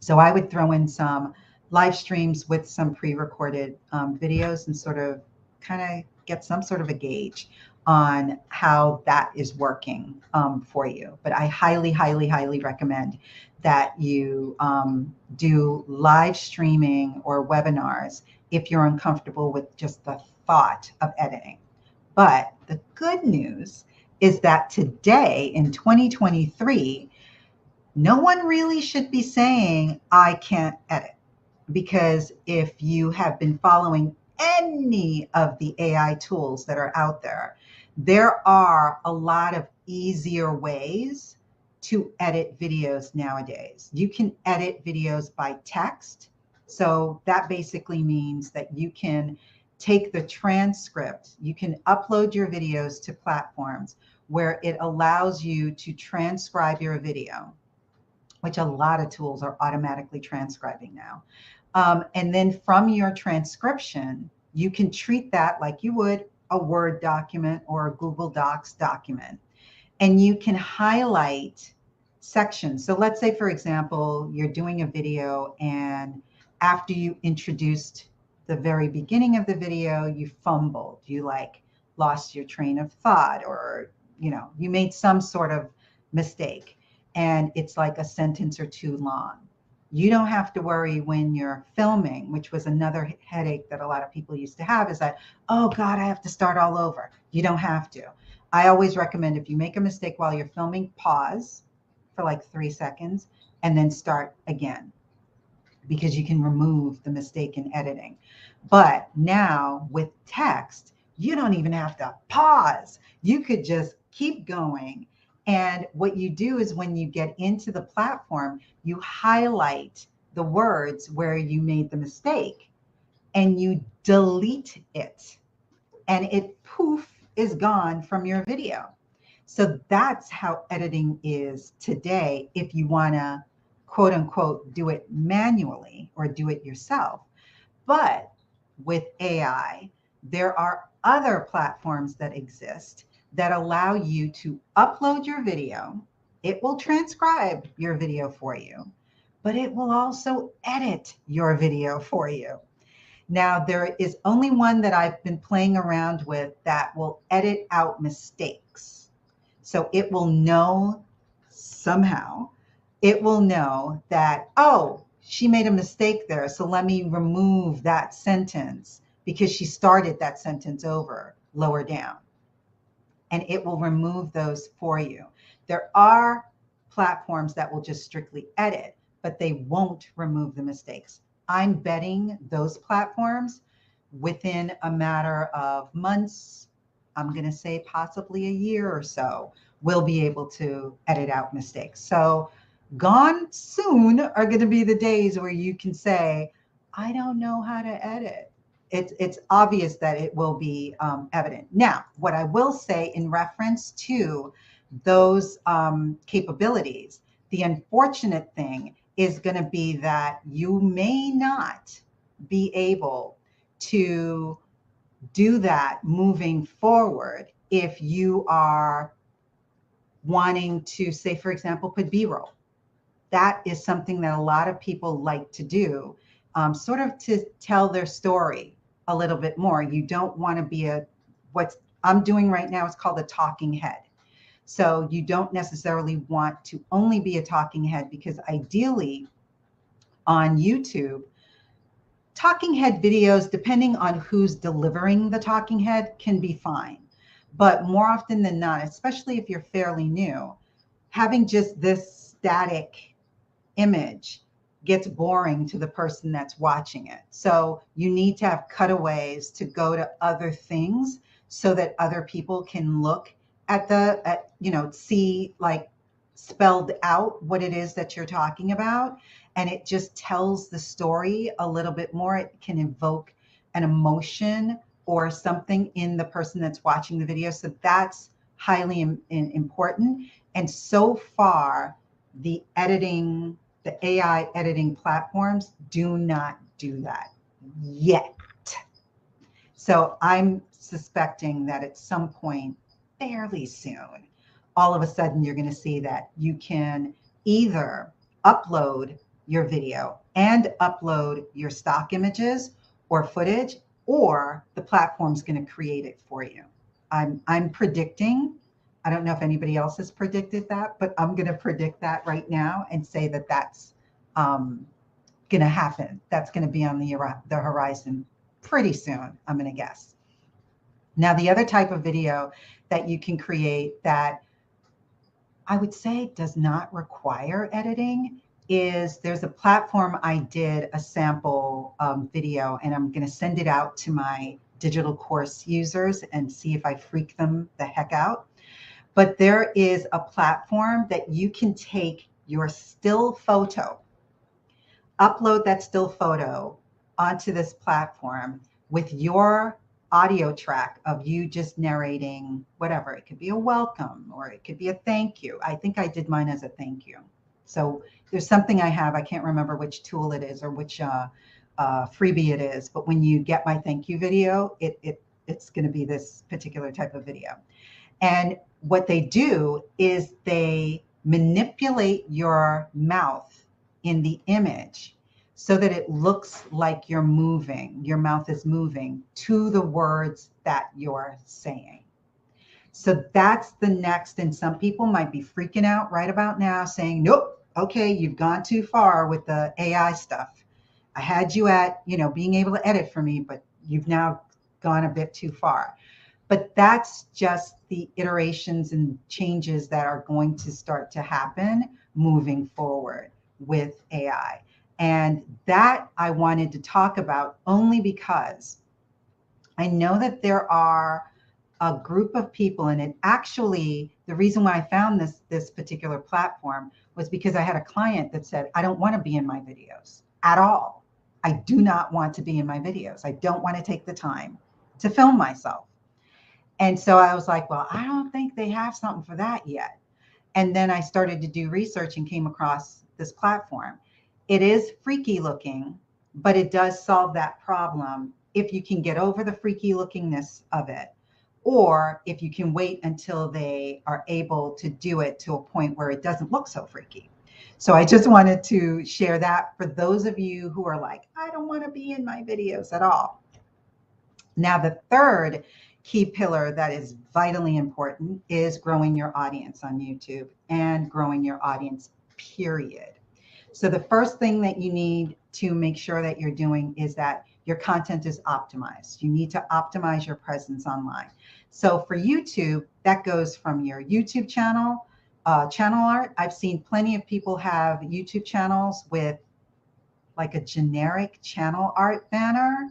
So I would throw in some live streams with some pre-recorded videos and sort of kind of get some sort of a gauge on how that is working for you. But I highly, highly, highly recommend that you do live streaming or webinars if you're uncomfortable with just the thought of editing. But the good news is that today in 2023, no one really should be saying, I can't edit. Because if you have been following any of the AI tools that are out there, there are a lot of easier ways to edit videos nowadays. You can edit videos by text. So that basically means that you can take the transcript, you can upload your videos to platforms where it allows you to transcribe your video, which a lot of tools are automatically transcribing now. And then from your transcription, you can treat that like you would a Word document or a Google Docs document. And you can highlight sections. So let's say, for example, you're doing a video and after you introduced the very beginning of the video, you fumbled, you like lost your train of thought, or, you know, you made some sort of mistake and it's like a sentence or two long. You don't have to worry when you're filming, which was another headache that a lot of people used to have, is that, oh God, I have to start all over. You don't have to. I always recommend if you make a mistake while you're filming, pause for like 3 seconds and then start again, because you can remove the mistake in editing. But now with text, you don't even have to pause. You could just keep going. And what you do is when you get into the platform, you highlight the words where you made the mistake and you delete it. And it poof is gone from your video. So that's how editing is today if you want to quote unquote do it manually or do it yourself. But with AI, there are other platforms that exist that allow you to upload your video. It will transcribe your video for you, but it will also edit your video for you. Now, there is only one that I've been playing around with that will edit out mistakes. So it will know somehow, it will know that, oh, she made a mistake there, so let me remove that sentence because she started that sentence over lower down. And it will remove those for you. There are platforms that will just strictly edit, but they won't remove the mistakes. I'm betting those platforms within a matter of months, I'm going to say possibly a year or so, will be able to edit out mistakes. So gone soon are going to be the days where you can say, I don't know how to edit. it's obvious that it will be evident. Now, what I will say in reference to those capabilities, the unfortunate thing is going to be that you may not be able to do that moving forward if you are wanting to, say, for example, put B-roll. That is something that a lot of people like to do, sort of to tell their story a little bit more. You don't want to be what I'm doing right now is called a talking head. So you don't necessarily want to only be a talking head, because ideally on YouTube, talking head videos, depending on who's delivering the talking head, can be fine. But more often than not, especially if you're fairly new, having just this static image gets boring to the person that's watching it. So you need to have cutaways to go to other things so that other people can look at see like spelled out what it is that you're talking about. And it just tells the story a little bit more. It can evoke an emotion or something in the person that's watching the video. So that's highly important. And so far, the AI editing platforms do not do that yet. So I'm suspecting that at some point fairly soon, all of a sudden you're going to see that you can either upload your video and upload your stock images or footage, or the platform's going to create it for you. I'm predicting, I don't know if anybody else has predicted that, but I'm going to predict that right now and say that that's going to happen. That's going to be on the horizon pretty soon, I'm going to guess. Now, the other type of video that you can create that I would say does not require editing is, there's a platform I did a sample video, and I'm going to send it out to my digital course users and see if I freak them the heck out. But there is a platform that you can take your still photo, upload that still photo onto this platform with your audio track of you just narrating whatever. It could be a welcome or it could be a thank you. I think I did mine as a thank you. So there's something I have, I can't remember which tool it is or which freebie it is, but when you get my thank you video, it's going to be this particular type of video. And what they do is they manipulate your mouth in the image so that it looks like you're moving, your mouth is moving to the words that you're saying. So that's the next, and some people might be freaking out right about now saying, nope, okay, you've gone too far with the AI stuff. I had you at, being able to edit for me, but you've now gone a bit too far. But that's just the iterations and changes that are going to start to happen moving forward with AI. And that I wanted to talk about only because I know that there are a group of people, and it actually, the reason why I found this particular platform was because I had a client that said, I don't want to be in my videos at all. I do not want to be in my videos. I don't want to take the time to film myself. And so I was like, well, I don't think they have something for that yet. And then I started to do research and came across this platform. It is freaky looking, but it does solve that problem if you can get over the freaky lookingness of it, or if you can wait until they are able to do it to a point where it doesn't look so freaky. So I just wanted to share that for those of you who are like, I don't want to be in my videos at all. Now, the third key pillar that is vitally important is growing your audience on YouTube and growing your audience, period. So the first thing that you need to make sure that you're doing is that your content is optimized. You need to optimize your presence online. So for YouTube, that goes from your YouTube channel, channel art. I've seen plenty of people have YouTube channels with like a generic channel art banner.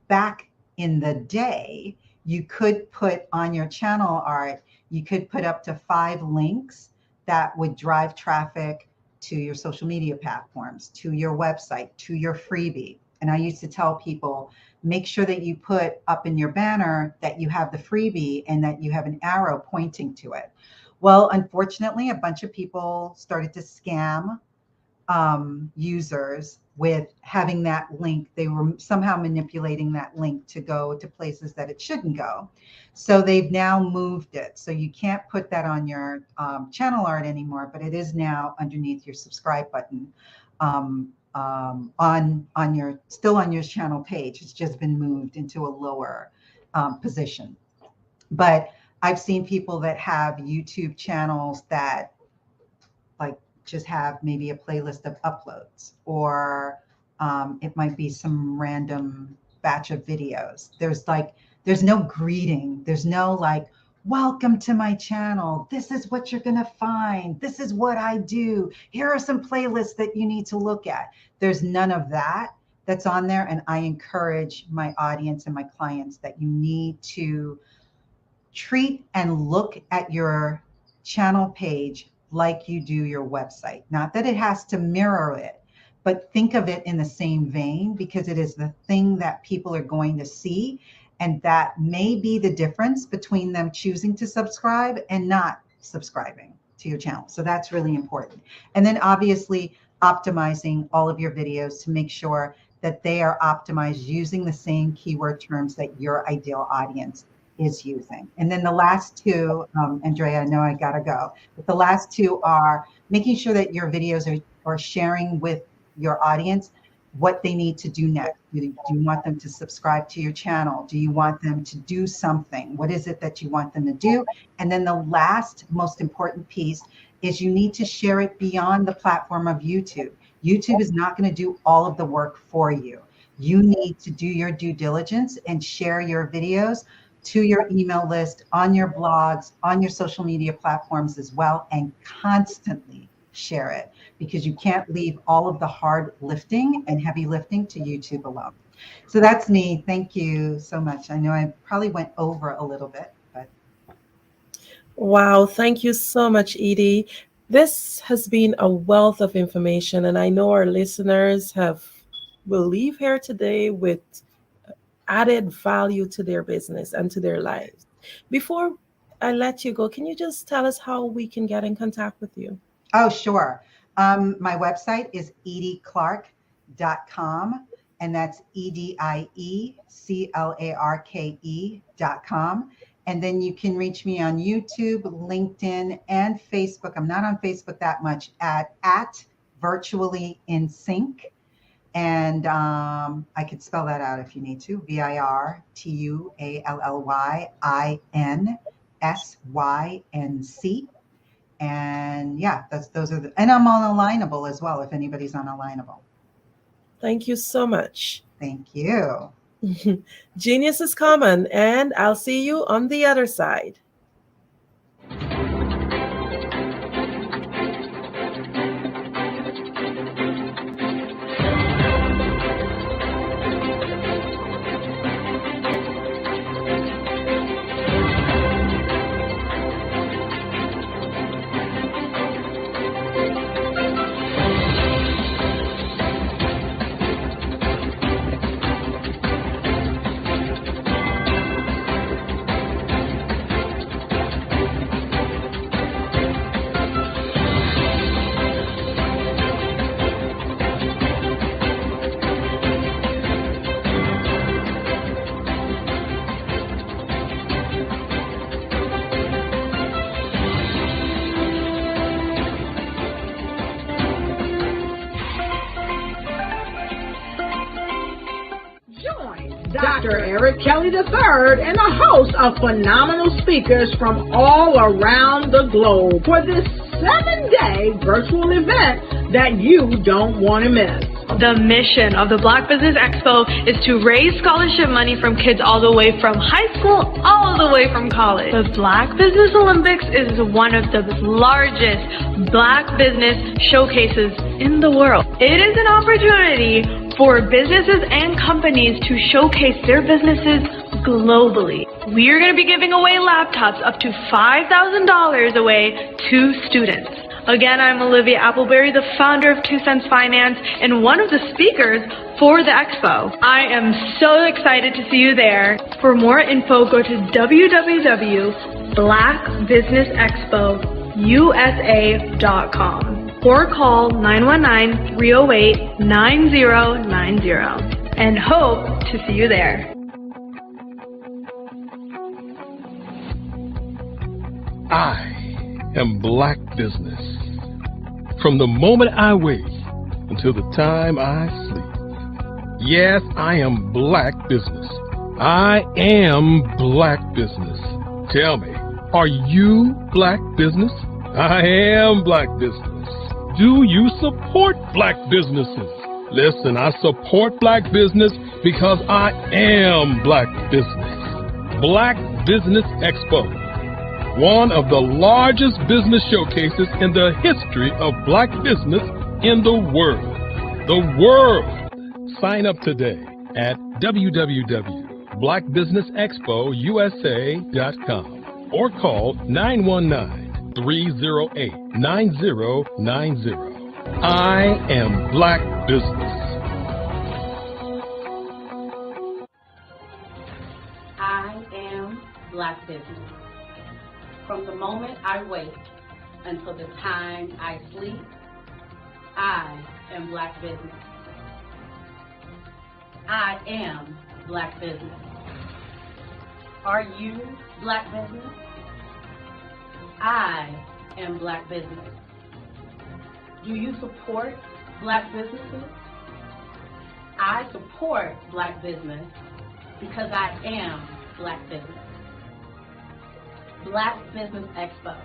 Back in the day, you could put on your channel art, you could put up to 5 links that would drive traffic to your social media platforms, to your website, to your freebie. And I used to tell people, make sure that you put up in your banner that you have the freebie and that you have an arrow pointing to it. Well, unfortunately, a bunch of people started to scam users with having that link. They were somehow manipulating that link to go to places that it shouldn't go. So they've now moved it. So you can't put that on your channel art anymore, but it is now underneath your subscribe button still on your channel page. It's just been moved into a lower position. But I've seen people that have YouTube channels that like just have maybe a playlist of uploads, or it might be some random batch of videos. There's no greeting. There's no like, welcome to my channel. This is what you're going to find. This is what I do. Here are some playlists that you need to look at. There's none of that that's on there. And I encourage my audience and my clients that you need to treat and look at your channel page like you do your website. Not that it has to mirror it, but think of it in the same vein, because it is the thing that people are going to see. And that may be the difference between them choosing to subscribe and not subscribing to your channel. So that's really important. And then obviously optimizing all of your videos to make sure that they are optimized using the same keyword terms that your ideal audience is using. And then the last two, Andrea, I know I gotta go, but the last two are making sure that your videos are sharing with your audience what they need to do next. Do you want them to subscribe to your channel? Do you want them to do something? What is it that you want them to do? And then the last most important piece is you need to share it beyond the platform of YouTube. YouTube is not going to do all of the work for you. You need to do your due diligence and share your videos to your email list, on your blogs, on your social media platforms as well, and constantly share it, because you can't leave all of the hard lifting and heavy lifting to YouTube alone. So that's me. Thank you so much. I know I probably went over a little bit, but. Wow, thank you so much, Edie. This has been a wealth of information, and I know our listeners will leave here today with added value to their business and to their lives. Before I let you go, can you just tell us how we can get in contact with you? Oh, sure. My website is edieclarke.com, and that's EDIECLARKE.com. And then you can reach me on YouTube, LinkedIn, and Facebook. I'm not on Facebook that much, at Virtually in Sync. And I could spell that out if you need to. VIRTUALLYINSYNC. And yeah, those are and I'm on Alignable as well, if anybody's on Alignable. Thank you so much. Thank you. Genius is common, and I'll see you on the other side. Dr. Eric Kelly III and a host of phenomenal speakers from all around the globe for this 7-day virtual event that you don't want to miss. The mission of the Black Business Expo is to raise scholarship money from kids all the way from high school, all the way from college. The Black Business Olympics is one of the largest Black business showcases in the world. It is an opportunity for businesses and companies to showcase their businesses globally. We are going to be giving away laptops up to $5,000 away to students. Again, I'm Olivia Appleberry, the founder of 2 Cents Finance and one of the speakers for the expo. I am so excited to see you there. For more info, go to www.blackbusinessexpousa.com or call 919-308-9090 and hope to see you there. I am Black business. From the moment I wake until the time I sleep. Yes, I am Black business. I am Black business. Tell me, are you Black business? I am Black business. Do you support Black businesses? Listen, I support Black business because I am Black business. Black Business Expo, one of the largest business showcases in the history of Black business in the world. The world! Sign up today at www.blackbusinessexpousa.com or call 919-308-9090. I am Black business. I am Black business. From the moment I wake until the time I sleep, I am Black business. I am Black business. Are you Black business? I am Black business. Do you support Black businesses? I support Black business because I am Black business. Black Business Expo,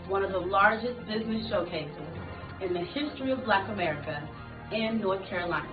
one of the largest business showcases in the history of Black America in North Carolina.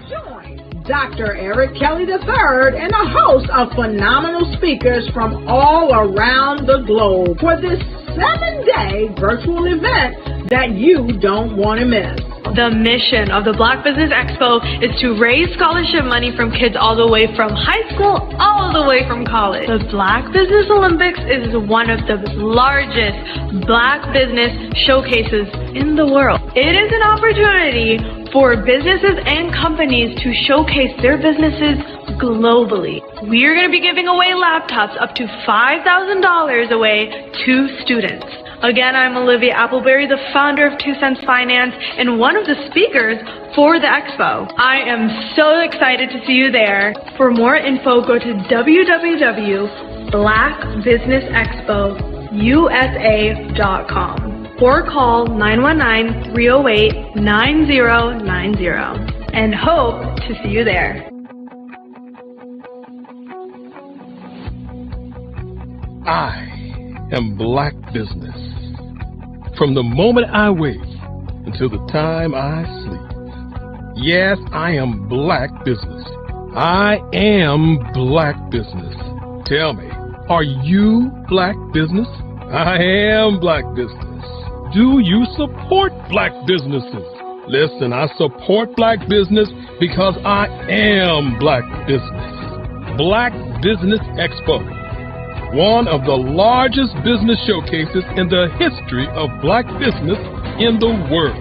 Join Dr. Eric Kelly III and a host of phenomenal speakers from all around the globe for this 7-day virtual event that you don't want to miss. The mission of the Black Business Expo is to raise scholarship money from kids all the way from high school, all the way from college. The Black Business Olympics is one of the largest Black business showcases in the world. It is an opportunity for businesses and companies to showcase their businesses globally. We are going to be giving away laptops up to $5,000 away to students. Again, I'm Olivia Appleberry, the founder of 2 Cents Finance and one of the speakers for the expo. I am so excited to see you there. For more info, go to www.blackbusinessexpousa.com or call 919-308-9090 and hope to see you there. I am Black business. From the moment I wake until the time I sleep. Yes, I am Black business. I am Black business. Tell me, are you Black business? I am Black business. Do you support Black businesses? Listen, I support Black business because I am Black business. Black Business Expo, one of the largest business showcases in the history of Black business in the world.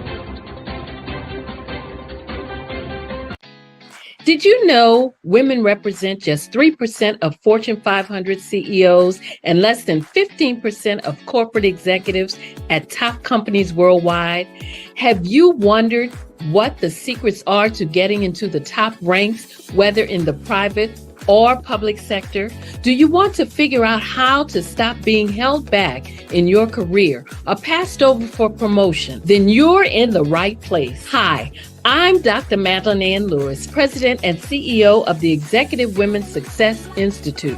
Did you know women represent just 3% of Fortune 500 CEOs and less than 15% of corporate executives at top companies worldwide? Have you wondered what the secrets are to getting into the top ranks, whether in the private or public sector? Do you want to figure out how to stop being held back in your career or passed over for promotion? Then you're in the right place. Hi, I'm Dr. Madeline Ann Lewis, President and CEO of the Executive Women's Success Institute.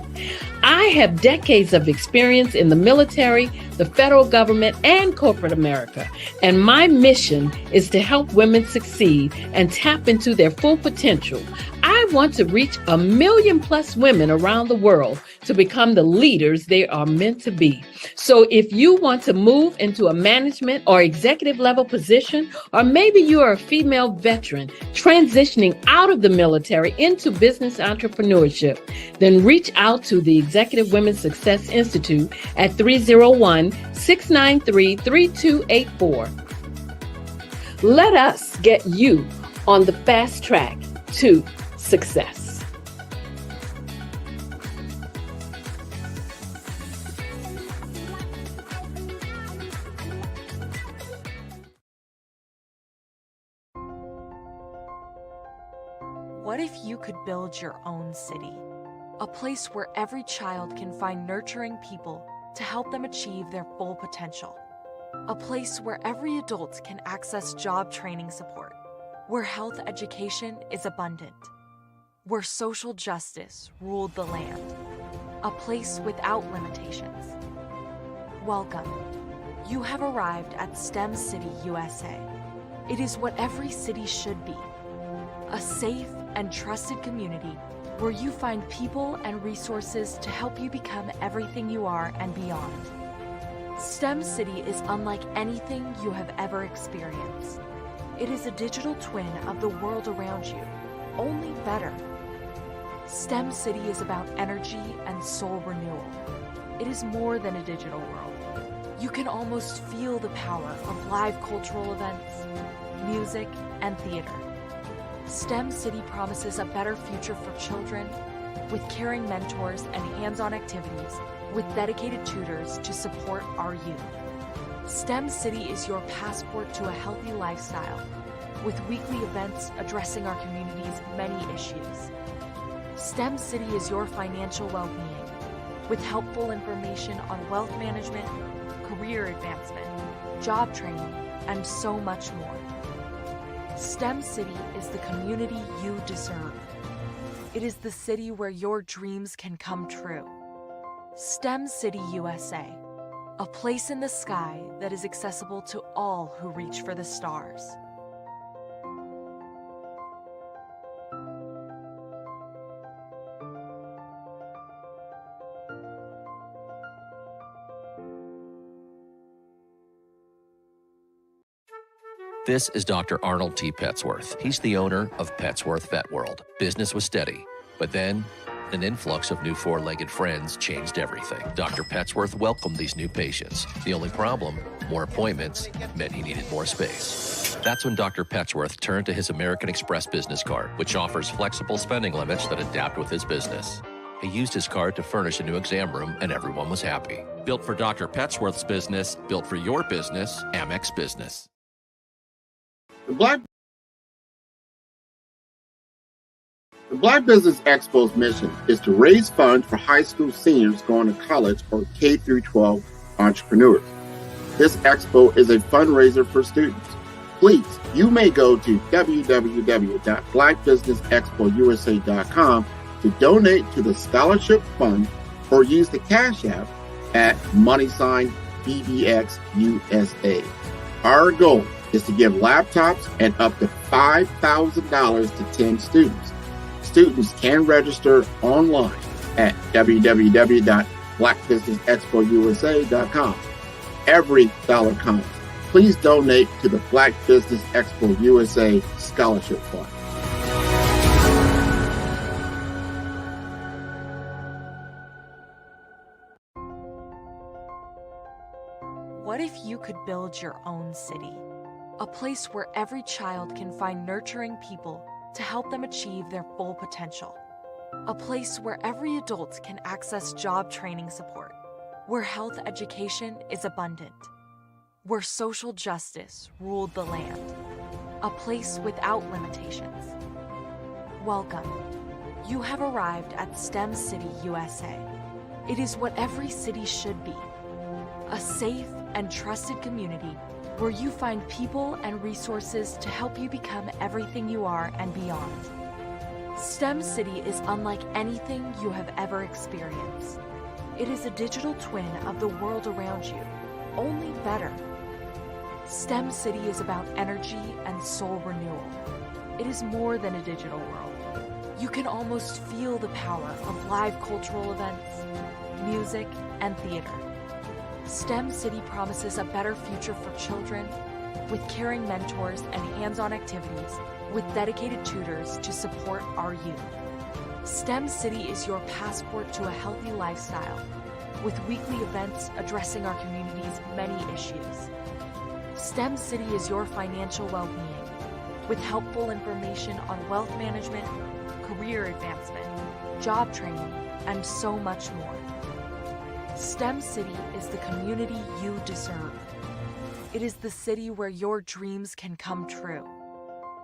I have decades of experience in the military, the federal government, and corporate America. And my mission is to help women succeed and tap into their full potential. I want to reach 1 million plus women around the world to become the leaders they are meant to be. So if you want to move into a management or executive level position, or maybe you are a female veteran transitioning out of the military into business entrepreneurship, then reach out to the Executive Women's Success Institute at 301-693-3284. Let us get you on the fast track to success. What if you could build your own city? A place where every child can find nurturing people to help them achieve their full potential. A place where every adult can access job training support, where health education is abundant, where social justice ruled the land. A place without limitations. Welcome. You have arrived at STEM City, USA. It is what every city should be. A safe and trusted community where you find people and resources to help you become everything you are and beyond. STEM City is unlike anything you have ever experienced. It is a digital twin of the world around you, only better. STEM City is about energy and soul renewal. It is more than a digital world. You can almost feel the power of live cultural events, music, and theater. STEM City promises a better future for children with caring mentors and hands-on activities with dedicated tutors to support our youth. STEM City is your passport to a healthy lifestyle with weekly events addressing our community's many issues. STEM City is your financial well-being with helpful information on wealth management, career advancement, job training, and so much more. STEM City is the community you deserve. It is the city where your dreams can come true. STEM City USA, a place in the sky that is accessible to all who reach for the stars. This is Dr. Arnold T. Petsworth. He's the owner of Petsworth Vet World. Business was steady, but then an influx of new four-legged friends changed everything. Dr. Petsworth welcomed these new patients. The only problem, more appointments, meant he needed more space. That's when Dr. Petsworth turned to his American Express business card, which offers flexible spending limits that adapt with his business. He used his card to furnish a new exam room, and everyone was happy. Built for Dr. Petsworth's business, built for your business, Amex Business. The Black Business Expo's mission is to raise funds for high school seniors going to college or K through 12 entrepreneurs. This expo is a fundraiser for students. Please, you may go to www.blackbusinessexpousa.com to donate to the scholarship fund or use the Cash App at $BBXUSA. Our goal is to give laptops and up to $5,000 to 10 students. Students can register online at www.blackbusinessexpousa.com. Every dollar counts. Please donate to the Black Business Expo USA Scholarship Fund. What if you could build your own city? A place where every child can find nurturing people to help them achieve their full potential. A place where every adult can access job training support, where health education is abundant, where social justice ruled the land. A place without limitations. Welcome. You have arrived at STEM City, USA. It is what every city should be. A safe and trusted community where you find people and resources to help you become everything you are and beyond. STEM City is unlike anything you have ever experienced. It is a digital twin of the world around you, only better. STEM City is about energy and soul renewal. It is more than a digital world. You can almost feel the power of live cultural events, music, and theater. STEM City promises a better future for children with caring mentors and hands-on activities with dedicated tutors to support our youth. STEM City is your passport to a healthy lifestyle with weekly events addressing our community's many issues. STEM City is your financial well-being with helpful information on wealth management, career advancement, job training, and so much more. STEM City is the community you deserve. It is the city where your dreams can come true.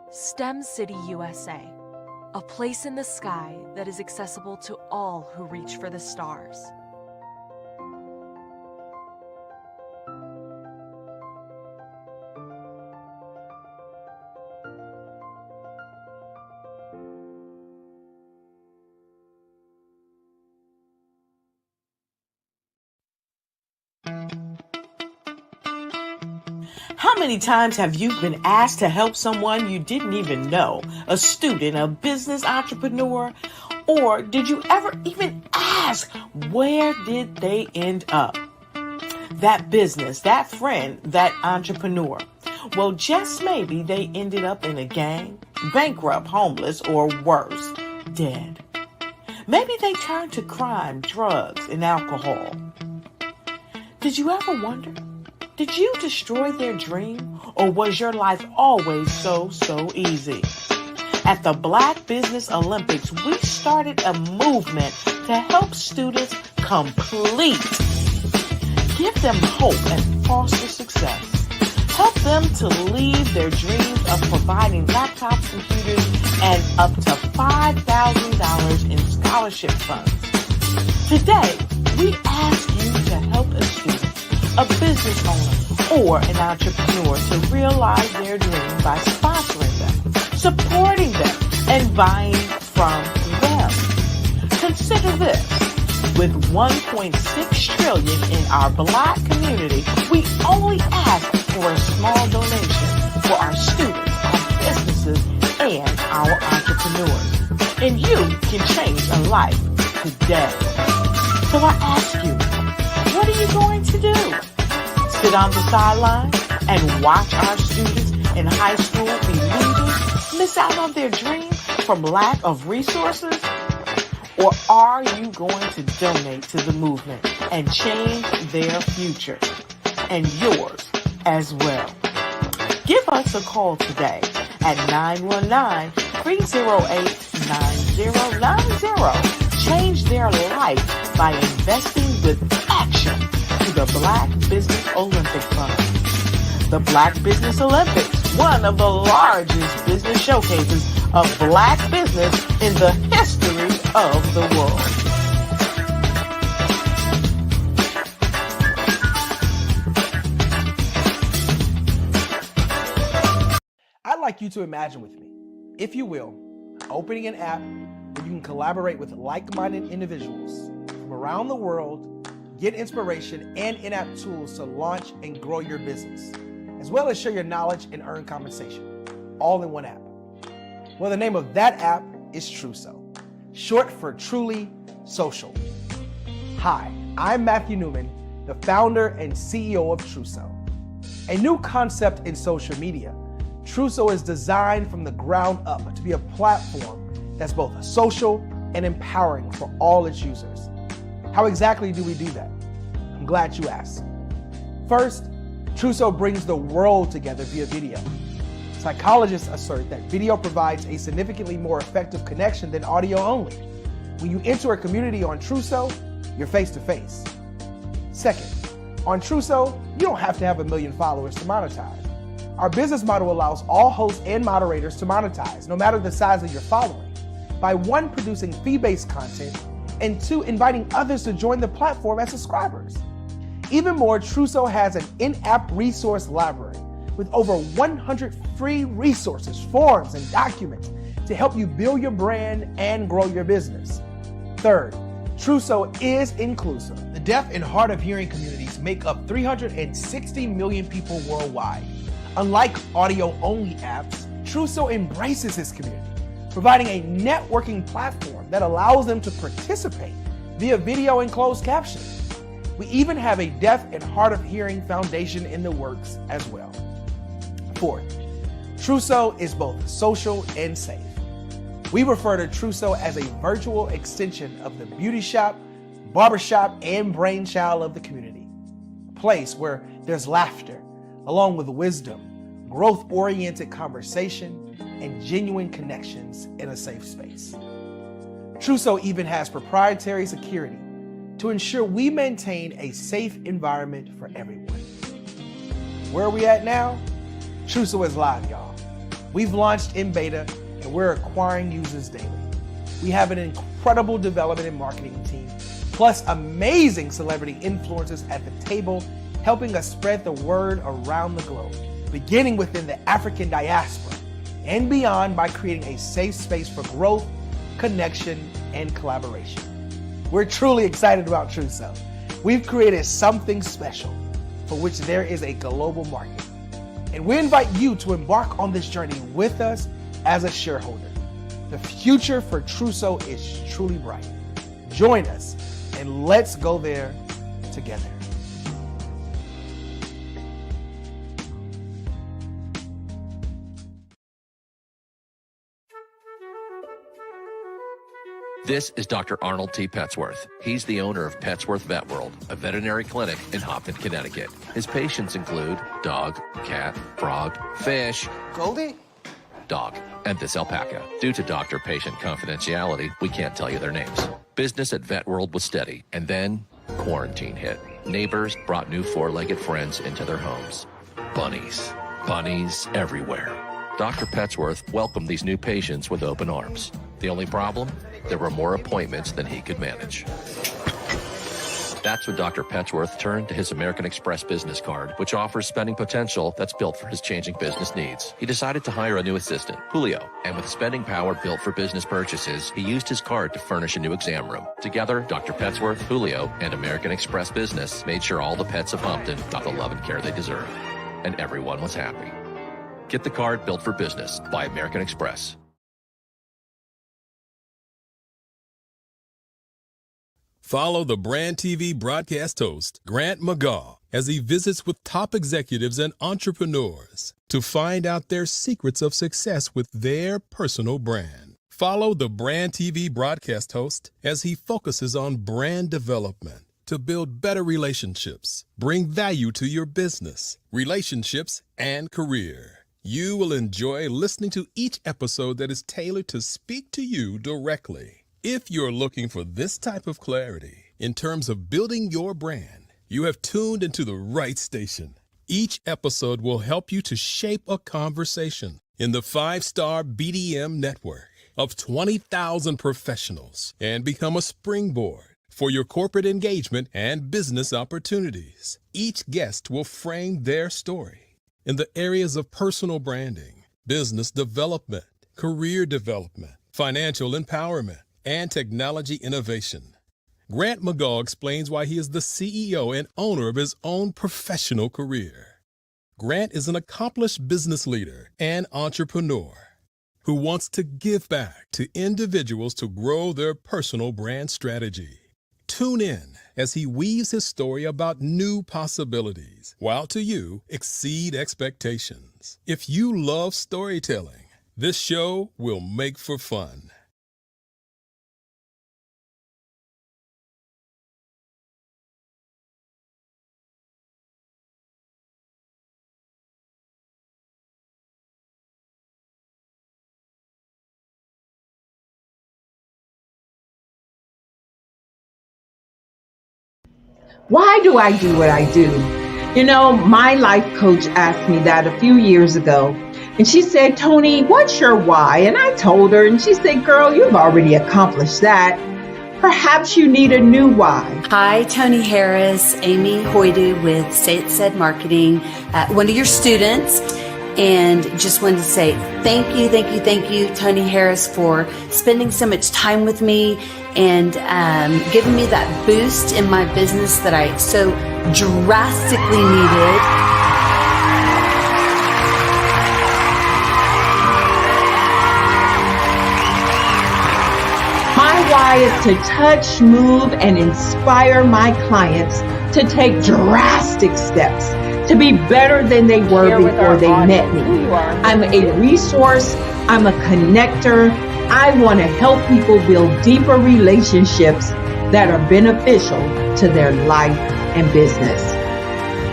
STEM City USA, a place in the sky that is accessible to all who reach for the stars. How many times have you been asked to help someone you didn't even know, a student, a business entrepreneur? Or did you ever even ask, where did they end up? That business, that friend, that entrepreneur. Well, just maybe they ended up in a gang, bankrupt, homeless, or worse, dead. Maybe they turned to crime, drugs, and alcohol. Did you ever wonder? Did you destroy their dream, or was your life always so easy? At the Black Business Olympics, we started a movement to help students complete. Give them hope and foster success. Help them to leave their dreams of providing laptops, computers, and up to $5,000 in scholarship funds. Today, we ask you to help a student, a business owner, or an entrepreneur to realize their dream by sponsoring them, supporting them, and buying from them. Consider this. With $1.6 trillion in our Black community, we only ask for a small donation for our students, our businesses, and our entrepreneurs. And you can change a life today. So I ask you, what are you going to do? Sit on the sideline and watch our students in high school be leaders, miss out on their dream from lack of resources? Or are you going to donate to the movement and change their future and yours as well? Give us a call today at 919-308-9090. Change their life by investing with action to the Black Business Olympic Fund. The Black Business Olympics, one of the largest business showcases of Black business in the history of the world. I'd like you to imagine with me, if you will, opening an app where you can collaborate with like-minded individuals from around the world, get inspiration and in-app tools to launch and grow your business, as well as share your knowledge and earn compensation, all in one app. Well, the name of that app is Truso, short for Truly Social. Hi, I'm Matthew Newman, the founder and CEO of Truso. A new concept in social media, Truso is designed from the ground up to be a platform that's both social and empowering for all its users. How exactly do we do that? I'm glad you asked. First, Truso brings the world together via video. Psychologists assert that video provides a significantly more effective connection than audio only. When you enter a community on Truso, you're face-to-face. Second, on Truso, you don't have to have 1 million followers to monetize. Our business model allows all hosts and moderators to monetize, no matter the size of your following, by 1, producing fee-based content, and 2, inviting others to join the platform as subscribers. Even more, Truso has an in-app resource library with over 100 free resources, forms, and documents to help you build your brand and grow your business. Third, Truso is inclusive. The deaf and hard of hearing communities make up 360 million people worldwide. Unlike audio-only apps, Truso embraces its community, providing a networking platform that allows them to participate via video and closed captioning. We even have a deaf and hard of hearing foundation in the works as well. Fourth, Truso is both social and safe. We refer to Truso as a virtual extension of the beauty shop, barbershop, and brainchild of the community. A place where there's laughter, along with wisdom, growth-oriented conversation, and genuine connections in a safe space. Trousseau even has proprietary security to ensure we maintain a safe environment for everyone. Where are we at now? Trousseau is live, y'all. We've launched in beta and we're acquiring users daily. We have an incredible development and marketing team, plus amazing celebrity influencers at the table, helping us spread the word around the globe, beginning within the African diaspora and beyond by creating a safe space for growth, connection, and collaboration. We're truly excited about Trousseau. We've created something special for which there is a global market. And we invite you to embark on this journey with us as a shareholder. The future for Trousseau is truly bright. Join us and let's go there together. This is Dr. Arnold T. Petsworth. He's the owner of Petsworth Vet World, a veterinary clinic in Hopton, Connecticut. His patients include dog, cat, frog, fish, Goldie, dog, and this alpaca. Due to doctor-patient confidentiality, we can't tell you their names. Business at Vet World was steady, and then quarantine hit. Neighbors brought new four-legged friends into their homes. Bunnies. Bunnies everywhere. Dr. Petsworth welcomed these new patients with open arms. The only problem? There were more appointments than he could manage. That's when Dr. Petsworth turned to his American Express business card, which offers spending potential that's built for his changing business needs. He decided to hire a new assistant, Julio, and with spending power built for business purchases, he used his card to furnish a new exam room. Together, Dr. Petsworth, Julio, and American Express Business made sure all the pets of Hopton got the love and care they deserved. And everyone was happy. Get the card built for business by American Express. Follow the Brand TV broadcast host, Grant McGaw, as he visits with top executives and entrepreneurs to find out their secrets of success with their personal brand. Follow the Brand TV broadcast host as he focuses on brand development to build better relationships, bring value to your business, relationships, and career. You will enjoy listening to each episode that is tailored to speak to you directly. If you're looking for this type of clarity in terms of building your brand, you have tuned into the right station. Each episode will help you to shape a conversation in the 5-star BDM network of 20,000 professionals and become a springboard for your corporate engagement and business opportunities. Each guest will frame their story in the areas of personal branding, business development, career development, financial empowerment, and technology innovation. Grant McGaw explains why he is the CEO and owner of his own professional career. Grant is an accomplished business leader and entrepreneur who wants to give back to individuals to grow their personal brand strategy. Tune in as he weaves his story about new possibilities, while to you exceed expectations. If you love storytelling, this show will make for fun. Why do I do what I do? You know, my life coach asked me that a few years ago. And she said, Tony, what's your why? And I told her, and she said, girl, you've already accomplished that. Perhaps you need a new why. Hi, Tony Harris, Amy Hoydu with Say It Said Marketing, one of your students. And just wanted to say thank you, Tony Harris, for spending so much time with me and giving me that boost in my business that I so drastically needed. My why is to touch, move, and inspire my clients to take drastic steps to be better than they were before they met me. I'm a resource. I'm a connector. I want to help people build deeper relationships that are beneficial to their life and business.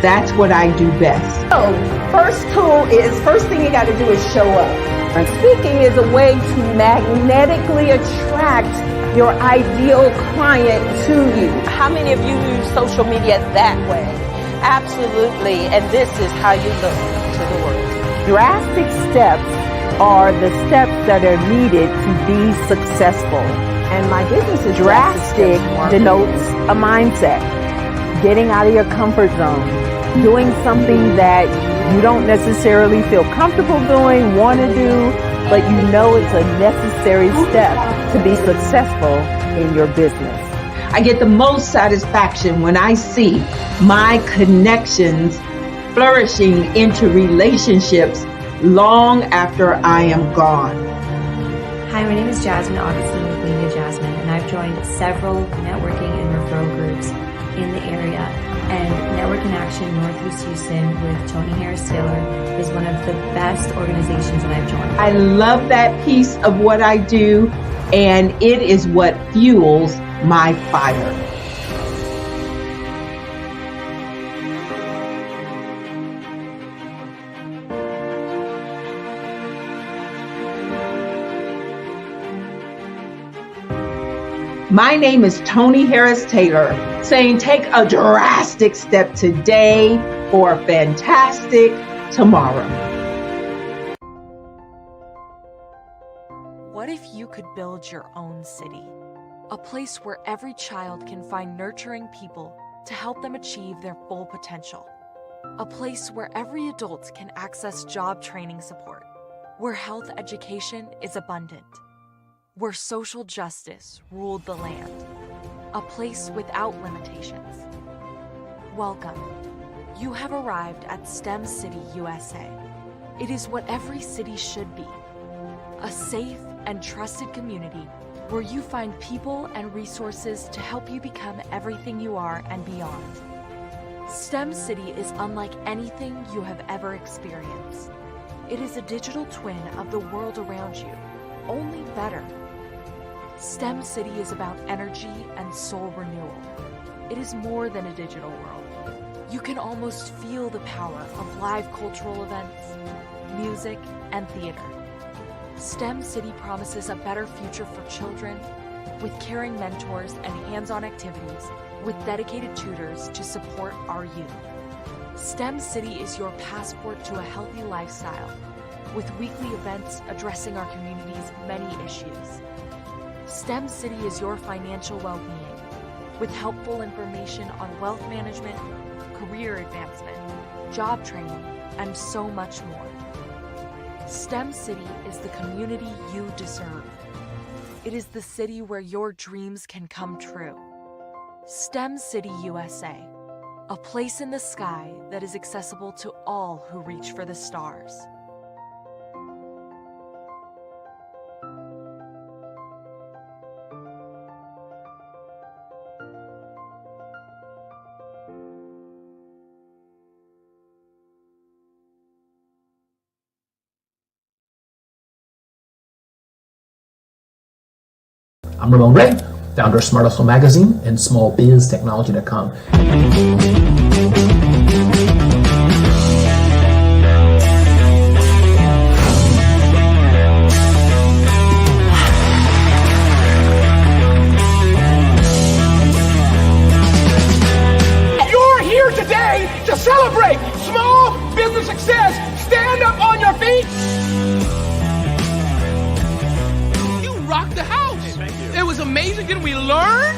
That's what I do best. So, first thing you got to do is show up. And speaking is a way to magnetically attract your ideal client to you. How many of you use social media that way? Absolutely, and this is how you look to the world. Drastic steps are the steps that are needed to be successful. And my business is drastic denotes a mindset. Getting out of your comfort zone. Doing something that you don't necessarily feel comfortable doing, want to do, but you know it's a necessary step to be successful in your business. I get the most satisfaction when I see my connections flourishing into relationships long after I am gone. Hi, my name is Jasmine Augustine with Media Jasmine, and I've joined several networking and referral groups in the area. And Network in Action Northeast Houston with Tony Harris Taylor is one of the best organizations that I've joined. I love that piece of what I do, and it is what fuels my fire. My name is Tony Harris Taylor, saying take a drastic step today for a fantastic tomorrow. What if you could build your own city? A place where every child can find nurturing people to help them achieve their full potential. A place where every adult can access job training support, where health education is abundant, where social justice ruled the land. A place without limitations. Welcome. You have arrived at STEM City, USA. It is what every city should be. A safe and trusted community where you find people and resources to help you become everything you are and beyond. STEM City is unlike anything you have ever experienced. It is a digital twin of the world around you, only better. STEM City is about energy and soul renewal. It is more than a digital world. You can almost feel the power of live cultural events, music, and theater. STEM City promises a better future for children with caring mentors and hands-on activities with dedicated tutors to support our youth. STEM City is your passport to a healthy lifestyle with weekly events addressing our community's many issues. STEM City is your financial well-being with helpful information on wealth management, career advancement, job training, and so much more. STEM City is the community you deserve. It is the city where your dreams can come true. STEM City USA, a place in the sky that is accessible to all who reach for the stars. I'm Ramon Ray, founder of Smart Hustle Magazine and smallbiztechnology.com. You're here today to celebrate small business success. Stand up on your feet. You rocked the house. It was amazing. Didn't we learn?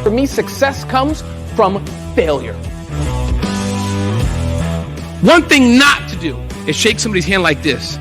For me, success comes from failure. One thing not to do is shake somebody's hand like this.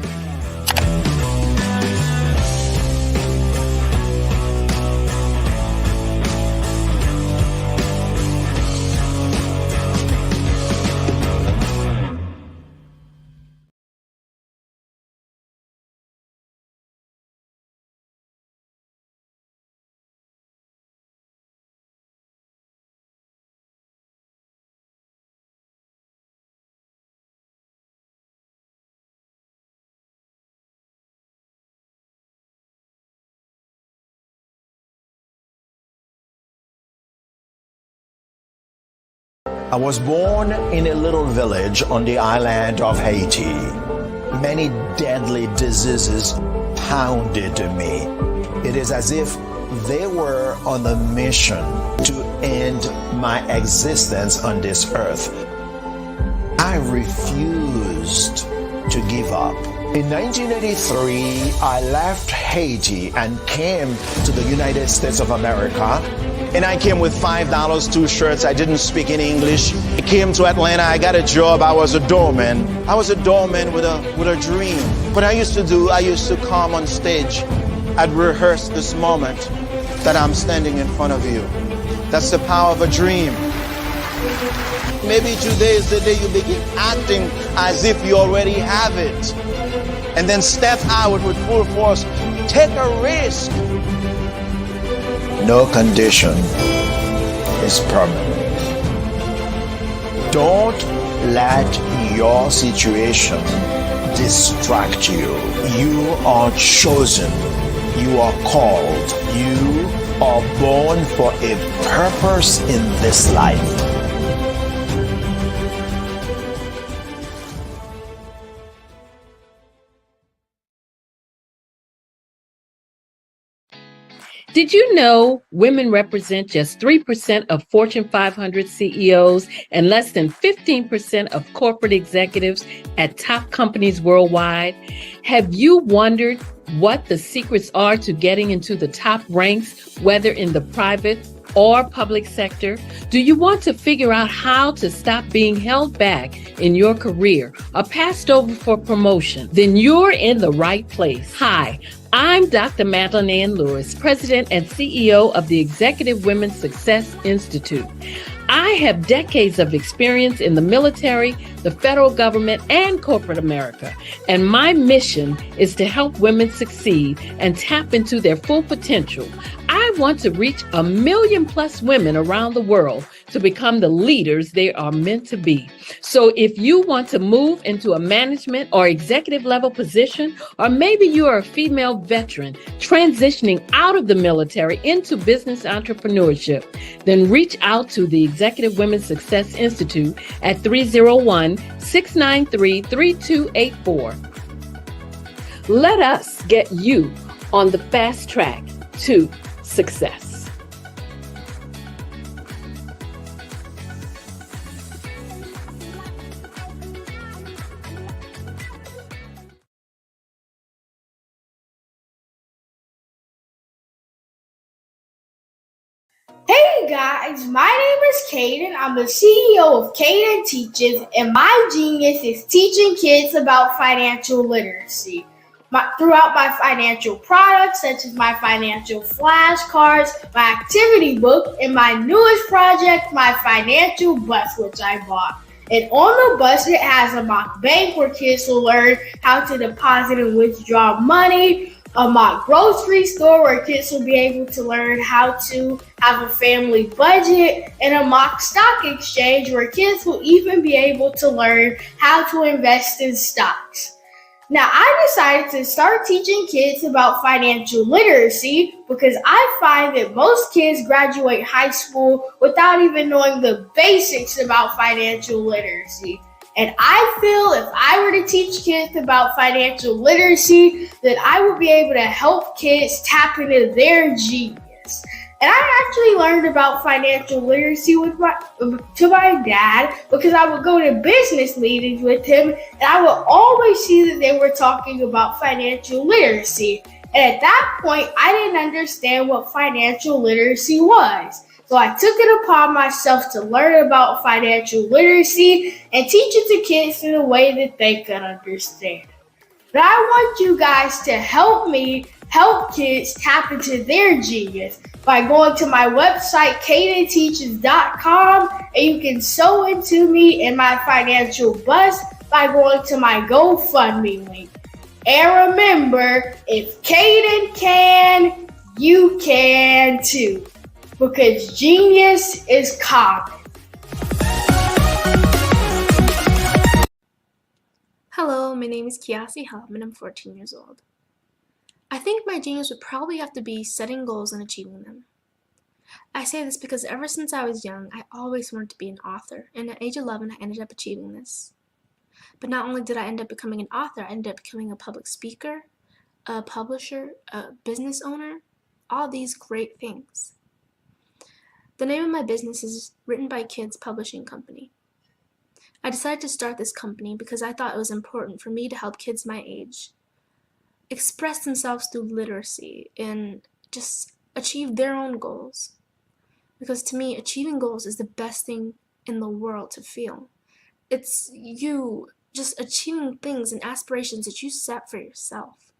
I was born in a little village on the island of Haiti. Many deadly diseases pounded me. It is as if they were on a mission to end my existence on this earth. I refused to give up. In 1983, I left Haiti and came to the United States of America. And I came with $5, 2 shirts. I didn't speak any English. I came to Atlanta. I got a job. I was a doorman. I was a doorman with a dream. What I used to come on stage. I'd rehearse this moment that I'm standing in front of you. That's the power of a dream. Maybe today is the day you begin acting as if you already have it. And then step out with full force. Take a risk. No condition is permanent. Don't let your situation distract you. You are chosen. You are called. You are born for a purpose in this life. Did you know women represent just 3% of Fortune 500 CEOs and less than 15% of corporate executives at top companies worldwide? Have you wondered what the secrets are to getting into the top ranks, whether in the private or public sector? Do you want to figure out how to stop being held back in your career or passed over for promotion? Then you're in the right place. Hi, I'm Dr. Madeline Ann Lewis, President and CEO of the Executive Women's Success Institute. I have decades of experience in the military, the federal government, and corporate America, and my mission is to help women succeed and tap into their full potential. I want to reach 1 million plus women around the world to become the leaders they are meant to be. So if you want to move into a management or executive level position, or maybe you are a female veteran transitioning out of the military into business entrepreneurship, then reach out to the Executive Women's Success Institute at 301-693-3284. Let us get you on the fast track to success. Hey guys, my name is Caden. I'm the CEO of Caden Teaches, and my genius is teaching kids about financial literacy. Throughout my financial products, such as my financial flashcards, my activity book, and my newest project, my financial bus, which I bought. And on the bus, it has a mock bank where kids will learn how to deposit and withdraw money, a mock grocery store where kids will be able to learn how to have a family budget, and a mock stock exchange where kids will even be able to learn how to invest in stocks. Now, I decided to start teaching kids about financial literacy because I find that most kids graduate high school without even knowing the basics about financial literacy. And I feel if I were to teach kids about financial literacy, that I would be able to help kids tap into their genius. And I actually learned about financial literacy to my dad because I would go to business meetings with him, and I would always see that they were talking about financial literacy. And at that point, I didn't understand what financial literacy was. So I took it upon myself to learn about financial literacy and teach it to kids in a way that they could understand. But I want you guys to help me help kids tap into their genius by going to my website, cadenteaches.com, and you can sew into me in my financial bus by going to my GoFundMe link. And remember, if Caden can, you can too. Because genius is common. Hello, my name is Kiasi Hellman. I'm 14 years old. I think my genius would probably have to be setting goals and achieving them. I say this because ever since I was young, I always wanted to be an author, and at age 11, I ended up achieving this. But not only did I end up becoming an author, I ended up becoming a public speaker, a publisher, a business owner, all these great things. The name of my business is Written by Kids Publishing Company. I decided to start this company because I thought it was important for me to help kids my age express themselves through literacy and just achieve their own goals. Because to me, achieving goals is the best thing in the world to feel. It's you just achieving things and aspirations that you set for yourself.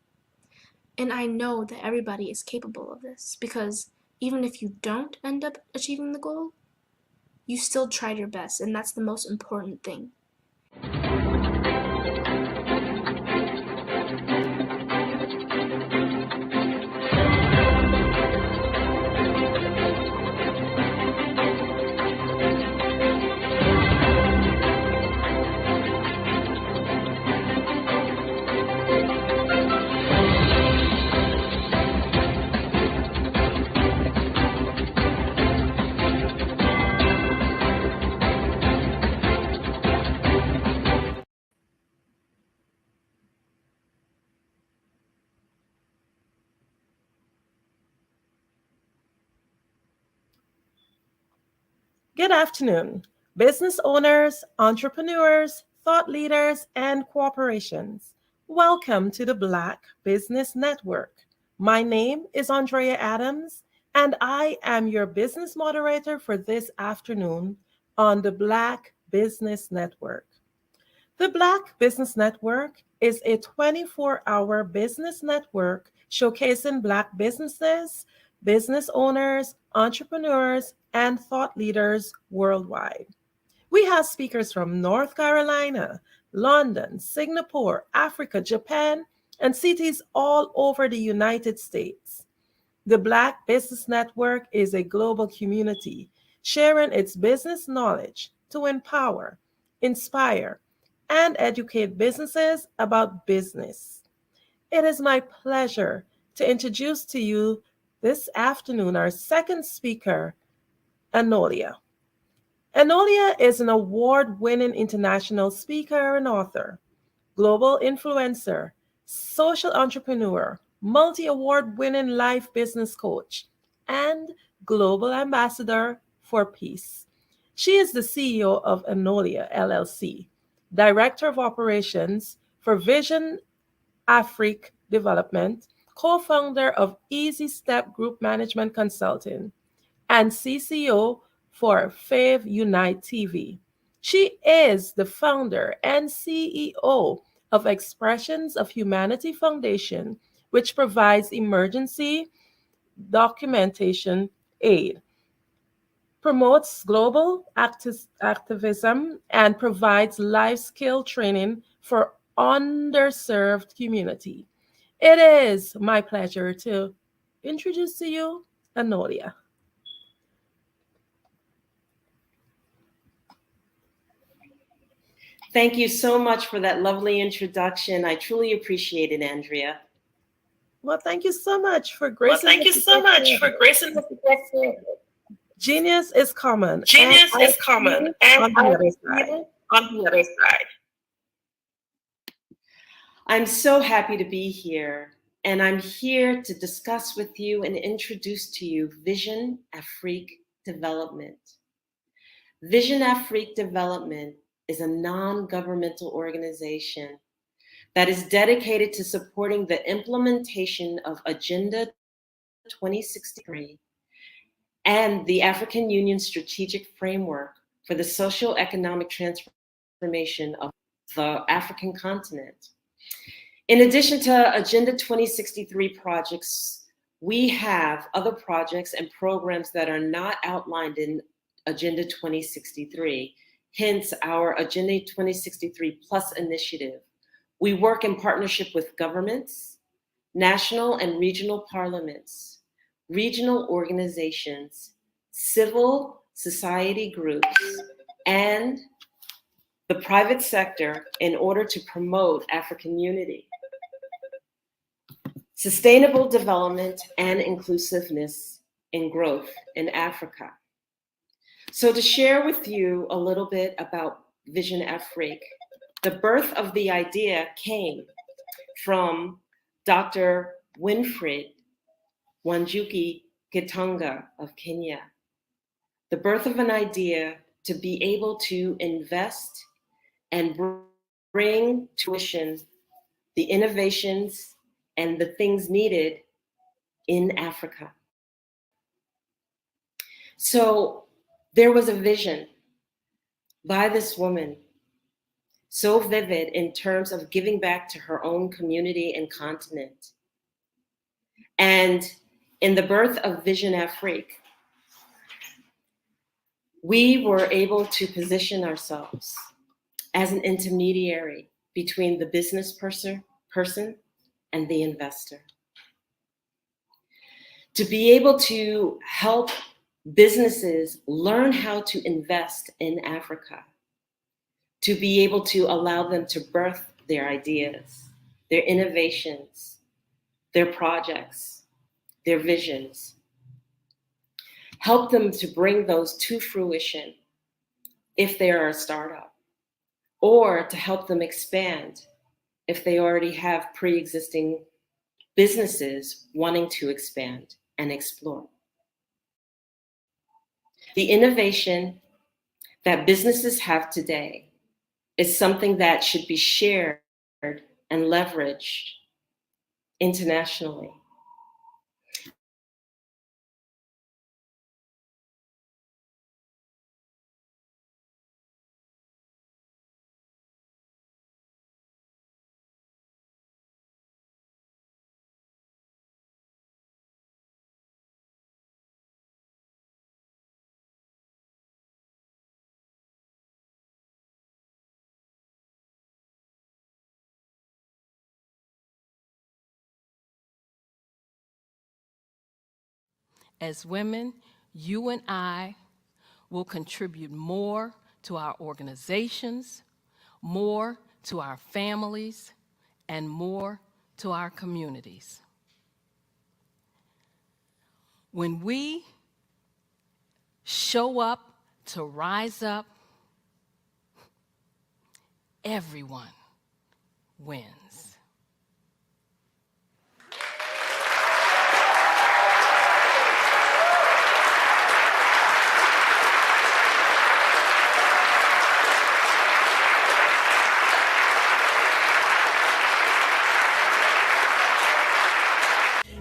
And I know that everybody is capable of this because even if you don't end up achieving the goal, you still tried your best, and that's the most important thing. Good afternoon, business owners, entrepreneurs, thought leaders, and corporations. Welcome to the Black Business Network. My name is Andrea Adams, and I am your business moderator for this afternoon on the Black Business Network. The Black Business Network is a 24-hour business network showcasing Black businesses, business owners, entrepreneurs, and thought leaders worldwide. We have speakers from North Carolina, London, Singapore, Africa, Japan, and cities all over the United States. The Black Business Network is a global community sharing its business knowledge to empower, inspire, and educate businesses about business. It is my pleasure to introduce to you this afternoon our second speaker, Enolia. Enolia is an award-winning international speaker and author, global influencer, social entrepreneur, multi-award-winning life business coach, and global ambassador for peace. She is the CEO of Enolia LLC, Director of Operations for Vision Afrique Development, co-founder of Easy Step Group Management Consulting, and CCO for Fave Unite TV. She is the founder and CEO of Expressions of Humanity Foundation, which provides emergency documentation aid, promotes global activism, and provides life skill training for underserved community. It is my pleasure to introduce to you Enolia. Thank you so much for that lovely introduction. I truly appreciate it, Andrea. Well, thank you so much for gracing Genius is common. Genius is common, and on the other side. On the other side. I'm so happy to be here, and I'm here to discuss with you and introduce to you Vision Afrique Development. Vision Afrique Development is a non-governmental organization that is dedicated to supporting the implementation of Agenda 2063 and the African Union Strategic Framework for the Socio-Economic Transformation of the African continent. In addition to Agenda 2063 projects, we have other projects and programs that are not outlined in Agenda 2063, hence our Agenda 2063 Plus initiative. We work in partnership with governments, national and regional parliaments, regional organizations, civil society groups, and the private sector in order to promote African unity, sustainable development, and inclusiveness and growth in Africa. So to share with you a little bit about Vision Afrique, The birth of the idea came from Dr. Winfred Wanjuki Gitonga of Kenya. The birth of an idea to be able to invest and bring to fruition the innovations and the things needed in Africa. So there was a vision by this woman, so vivid in terms of giving back to her own community and continent. And in the birth of Vision Afrique, we were able to position ourselves as an intermediary between the business person and the investor. To be able to help businesses learn how to invest in Africa, to be able to allow them to birth their ideas, their innovations, their projects, their visions, help them to bring those to fruition if they are a startup, or to help them expand if they already have pre-existing businesses wanting to expand and explore. The innovation that businesses have today is something that should be shared and leveraged internationally. As women, you and I will contribute more to our organizations, more to our families, and more to our communities. When we show up to rise up, everyone wins.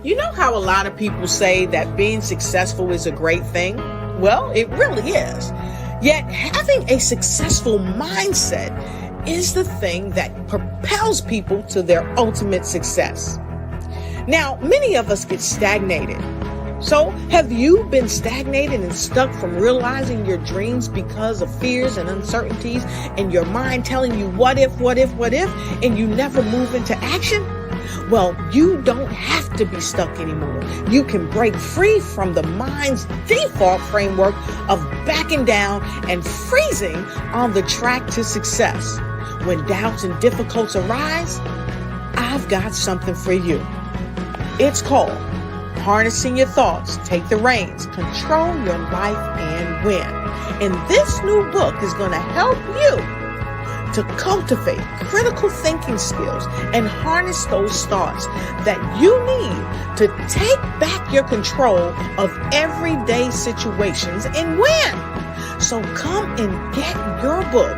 You know how a lot of people say that being successful is a great thing? Well, it really is. Yet having a successful mindset is the thing that propels people to their ultimate success. Now, many of us get stagnated. So, have you been stagnated and stuck from realizing your dreams because of fears and uncertainties and your mind telling you what if, and you never move into action? Well, you don't have to be stuck anymore. You can break free from the mind's default framework of backing down and freezing on the track to success. When doubts and difficulties arise, I've got something for you. It's called Harnessing Your Thoughts, Take the Reins, Control Your Life and Win. And this new book is going to help you to cultivate critical thinking skills and harness those thoughts that you need to take back your control of everyday situations and win. So come and get your book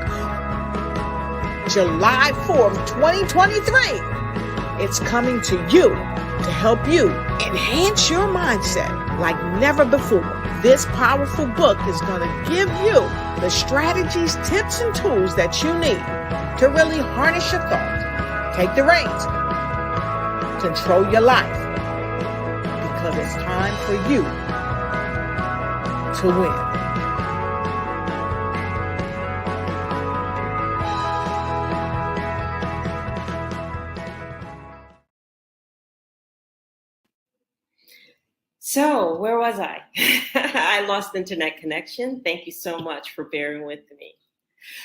July 4th, 2023. It's coming to you to help you enhance your mindset like never before. This powerful book is going to give you the strategies, tips, and tools that you need to really harness your thoughts, take the reins, control your life, because it's time for you to win. So where was I? I lost internet connection. Thank you so much for bearing with me.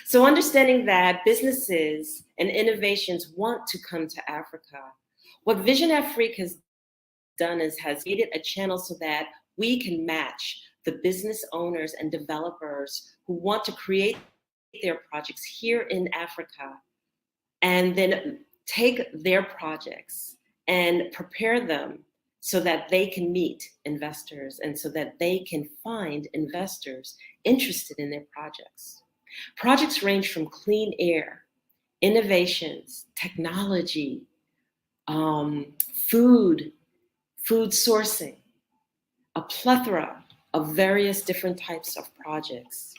So understanding that businesses and innovations want to come to Africa, what Vision Afrique has done is has created a channel so that we can match the business owners and developers who want to create their projects here in Africa and then take their projects and prepare them so that they can meet investors and so that they can find investors interested in their projects. Projects range from clean air, innovations, technology, food sourcing, a plethora of various different types of projects.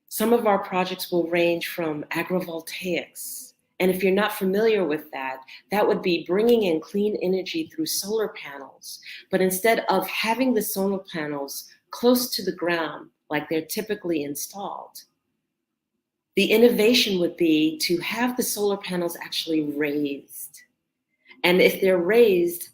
Some of our projects will range from agrivoltaics. And if you're not familiar with that, that would be bringing in clean energy through solar panels. But instead of having the solar panels close to the ground, like they're typically installed, the innovation would be to have the solar panels actually raised. And if they're raised,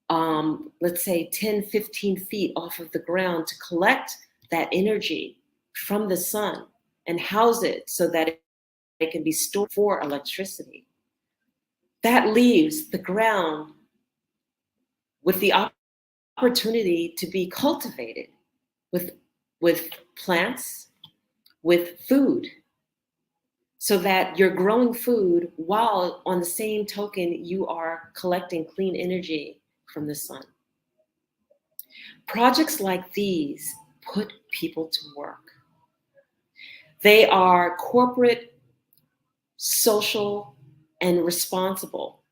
let's say 10, 15 feet off of the ground, to collect that energy from the sun and house it so that it can be stored for electricity. That leaves the ground with the opportunity to be cultivated with plants, with food, so that you're growing food while on the same token you are collecting clean energy from the sun. Projects like these put people to work. They are corporate, social, and responsible,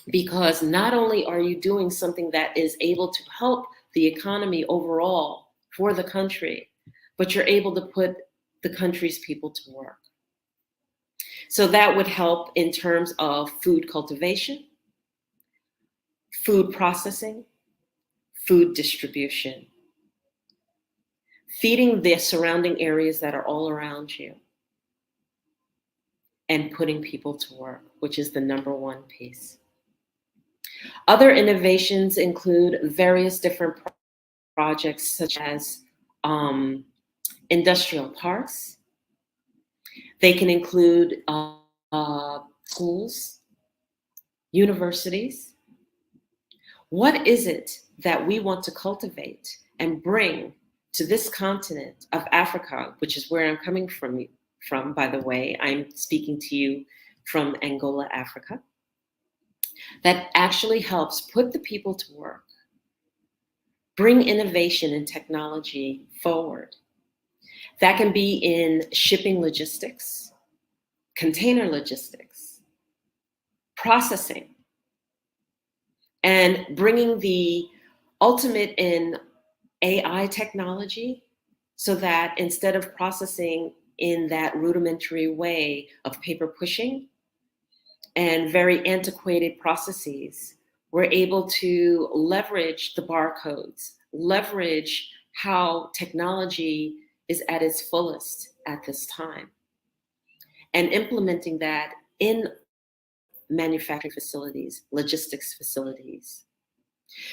because not only are you doing something that is able to help the economy overall for the country, but you're able to put the country's people to work. So that would help in terms of food cultivation, food processing, food distribution, feeding the surrounding areas that are all around you, and putting people to work, which is the number one piece. Other innovations include various different projects such as industrial parks. They can include schools, universities. What is it that we want to cultivate and bring to this continent of Africa, which is where I'm coming from, by the way? I'm speaking to you from Angola, Africa, that actually helps put the people to work, bring innovation and technology forward. That can be in shipping logistics, container logistics, processing, and bringing the ultimate in AI technology, so that instead of processing in that rudimentary way of paper pushing and very antiquated processes, we're able to leverage the barcodes, leverage how technology is at its fullest at this time, and implementing that in manufacturing facilities, logistics facilities.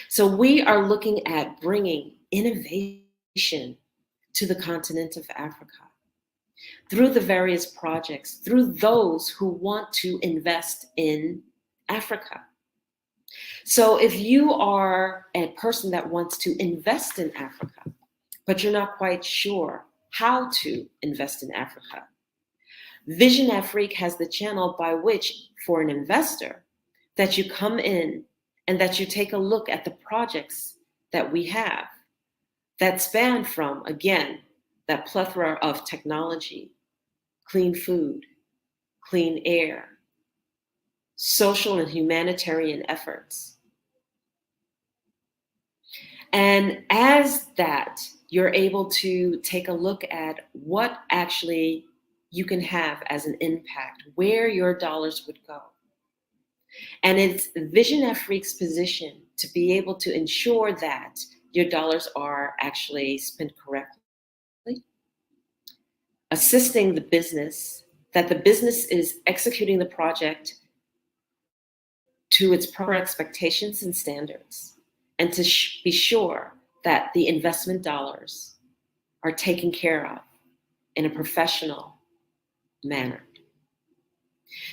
So we are looking at bringing innovation to the continent of Africa through the various projects, through those who want to invest in Africa. So if you are a person that wants to invest in Africa, but you're not quite sure how to invest in Africa, Vision Afrique has the channel by which, for an investor, that you come in and that you take a look at the projects that we have that span from, again, that plethora of technology, clean food, clean air, social and humanitarian efforts. And as that, you're able to take a look at what actually you can have as an impact, where your dollars would go. And it's Vision Afrique's position to be able to ensure that your dollars are actually spent correctly, assisting the business, that the business is executing the project to its proper expectations and standards, and to be sure that the investment dollars are taken care of in a professional manner.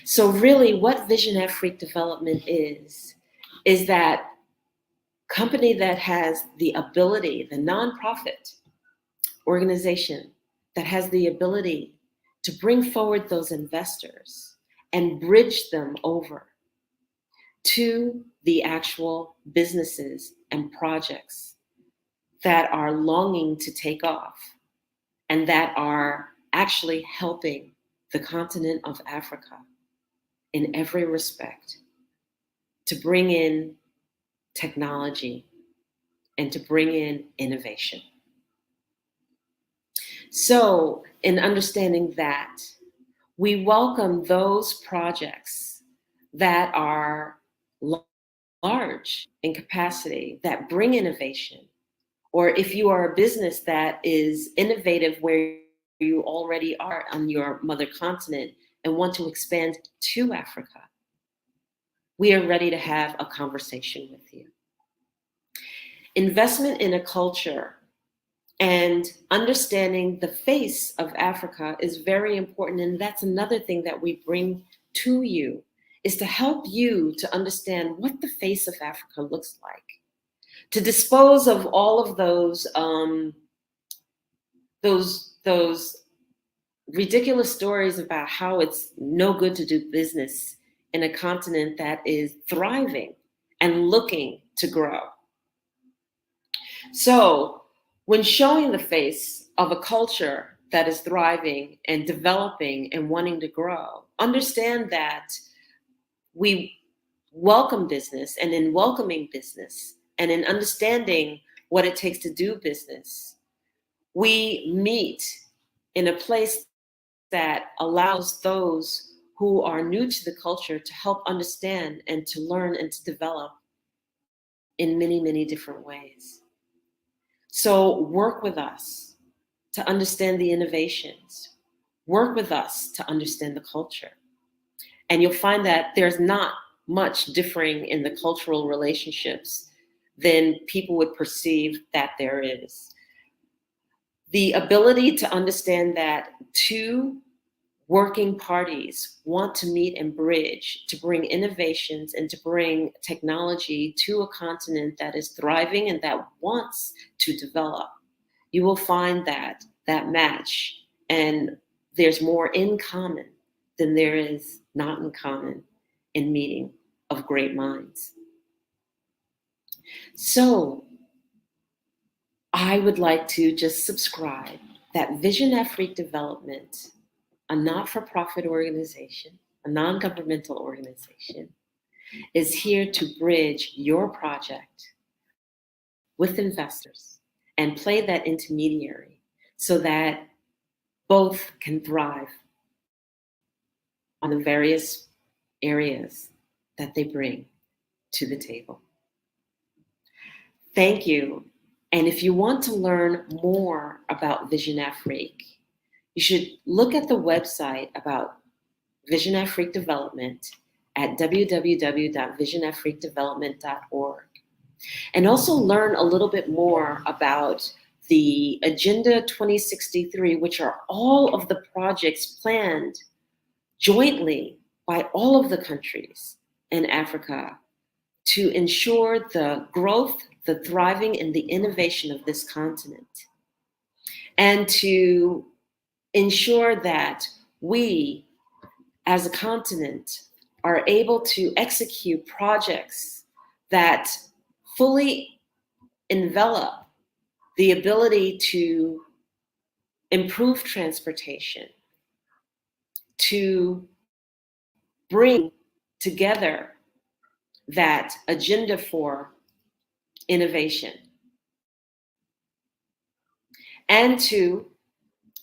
So really what Vision Afrique Development is that company that has the ability, the nonprofit organization that has the ability to bring forward those investors and bridge them over to the actual businesses and projects that are longing to take off and that are actually helping the continent of Africa in every respect to bring in technology and to bring in innovation. So, in understanding that, we welcome those projects that are large in capacity, that bring innovation, or if you are a business that is innovative where you already are on your mother continent and want to expand to Africa, we are ready to have a conversation with you. Investment in a culture and understanding the face of Africa is very important, and that's another thing that we bring to you, is to help you to understand what the face of Africa looks like, to dispose of all of those ridiculous stories about how it's no good to do business in a continent that is thriving and looking to grow. So, when showing the face of a culture that is thriving and developing and wanting to grow, understand that we welcome business, and in welcoming business and in understanding what it takes to do business, we meet in a place that allows those who are new to the culture to help understand and to learn and to develop in many, many different ways. So work with us to understand the innovations. Work with us to understand the culture. And you'll find that there's not much differing in the cultural relationships than people would perceive that there is. The ability to understand that two working parties want to meet and bridge to bring innovations and to bring technology to a continent that is thriving and that wants to develop, you will find that match, and there's more in common than there is not in common in meeting of great minds. So I would like to just subscribe that Vision Afrique Development, a not-for-profit organization, a non-governmental organization, is here to bridge your project with investors and play that intermediary so that both can thrive on the various areas that they bring to the table. Thank you. And if you want to learn more about Vision Afrique, you should look at the website about Vision Afrique Development at www.visionafriquedevelopment.org. And also learn a little bit more about the Agenda 2063, which are all of the projects planned jointly by all of the countries in Africa to ensure the growth, the thriving, and the innovation of this continent, and to ensure that we, as a continent, are able to execute projects that fully envelop the ability to improve transportation, to bring together that agenda for innovation, and to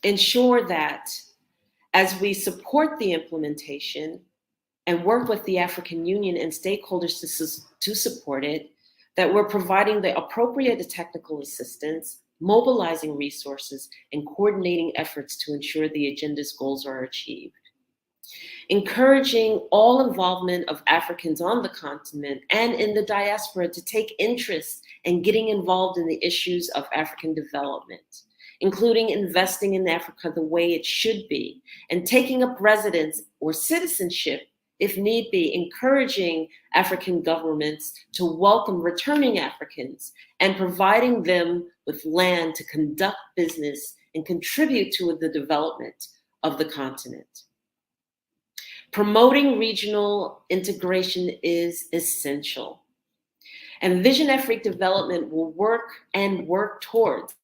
ensure that as we support the implementation and work with the African Union and stakeholders to support it, that we're providing the appropriate technical assistance, mobilizing resources, and coordinating efforts to ensure the agenda's goals are achieved. Encouraging all involvement of Africans on the continent and in the diaspora to take interest in getting involved in the issues of African development, including investing in Africa the way it should be, and taking up residence or citizenship if need be, encouraging African governments to welcome returning Africans and providing them with land to conduct business and contribute to the development of the continent. Promoting regional integration is essential. And Vision Afrique Development will work towards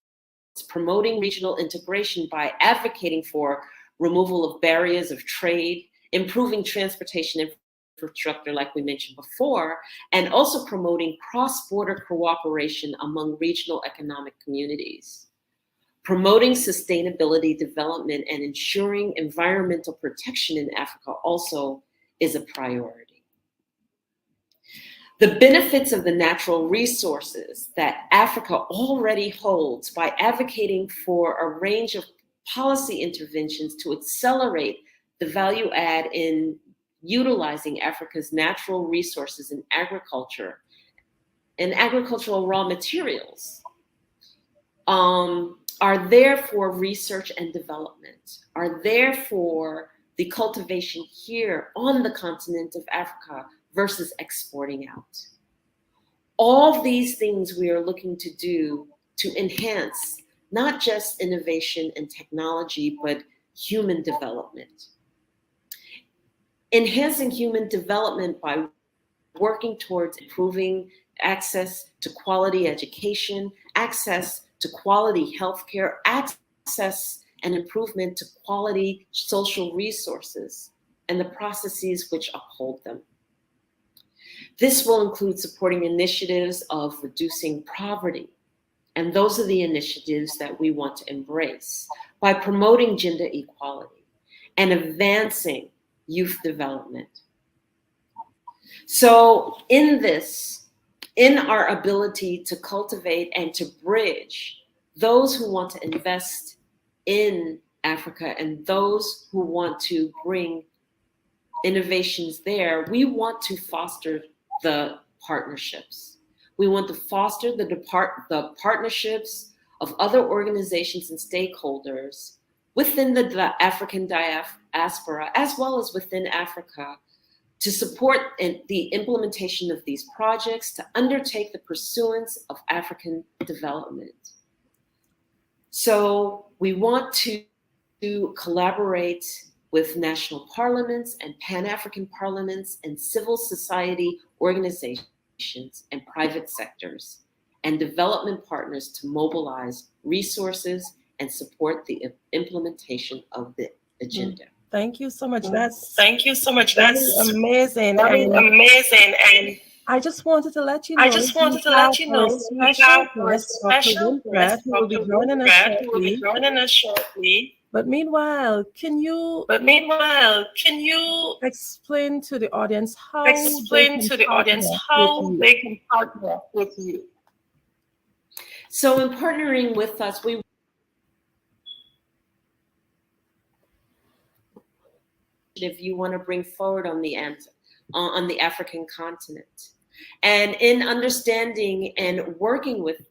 promoting regional integration by advocating for removal of barriers of trade, improving transportation infrastructure like we mentioned before, and also promoting cross-border cooperation among regional economic communities. Promoting sustainability development and ensuring environmental protection in Africa also is a priority. The benefits of the natural resources that Africa already holds by advocating for a range of policy interventions to accelerate the value add in utilizing Africa's natural resources in agriculture and agricultural raw materials are there for research and development, are there for the cultivation here on the continent of Africa versus exporting out. All these things we are looking to do to enhance not just innovation and technology, but human development. Enhancing human development by working towards improving access to quality education, access to quality healthcare, access and improvement to quality social resources, and the processes which uphold them. This will include supporting initiatives of reducing poverty, and those are the initiatives that we want to embrace by promoting gender equality and advancing youth development. So in our ability to cultivate and to bridge those who want to invest in Africa and those who want to bring innovations there, we want to foster the partnerships. We want to foster the partnerships of other organizations and stakeholders within the African diaspora, as well as within Africa, to support the implementation of these projects, to undertake the pursuance of African development. So we want to collaborate with national parliaments and Pan-African parliaments and civil society organizations and private sectors and development partners to mobilize resources and support the implementation of the agenda. Thank you so much. That's amazing. amazing. And I just wanted to let you know. I just wanted to let you know we have a special guest who will be joining us shortly. But meanwhile, can you explain to the audience how they can partner with you? So in partnering with us, we if you want to bring forward on the African continent, and in understanding and working with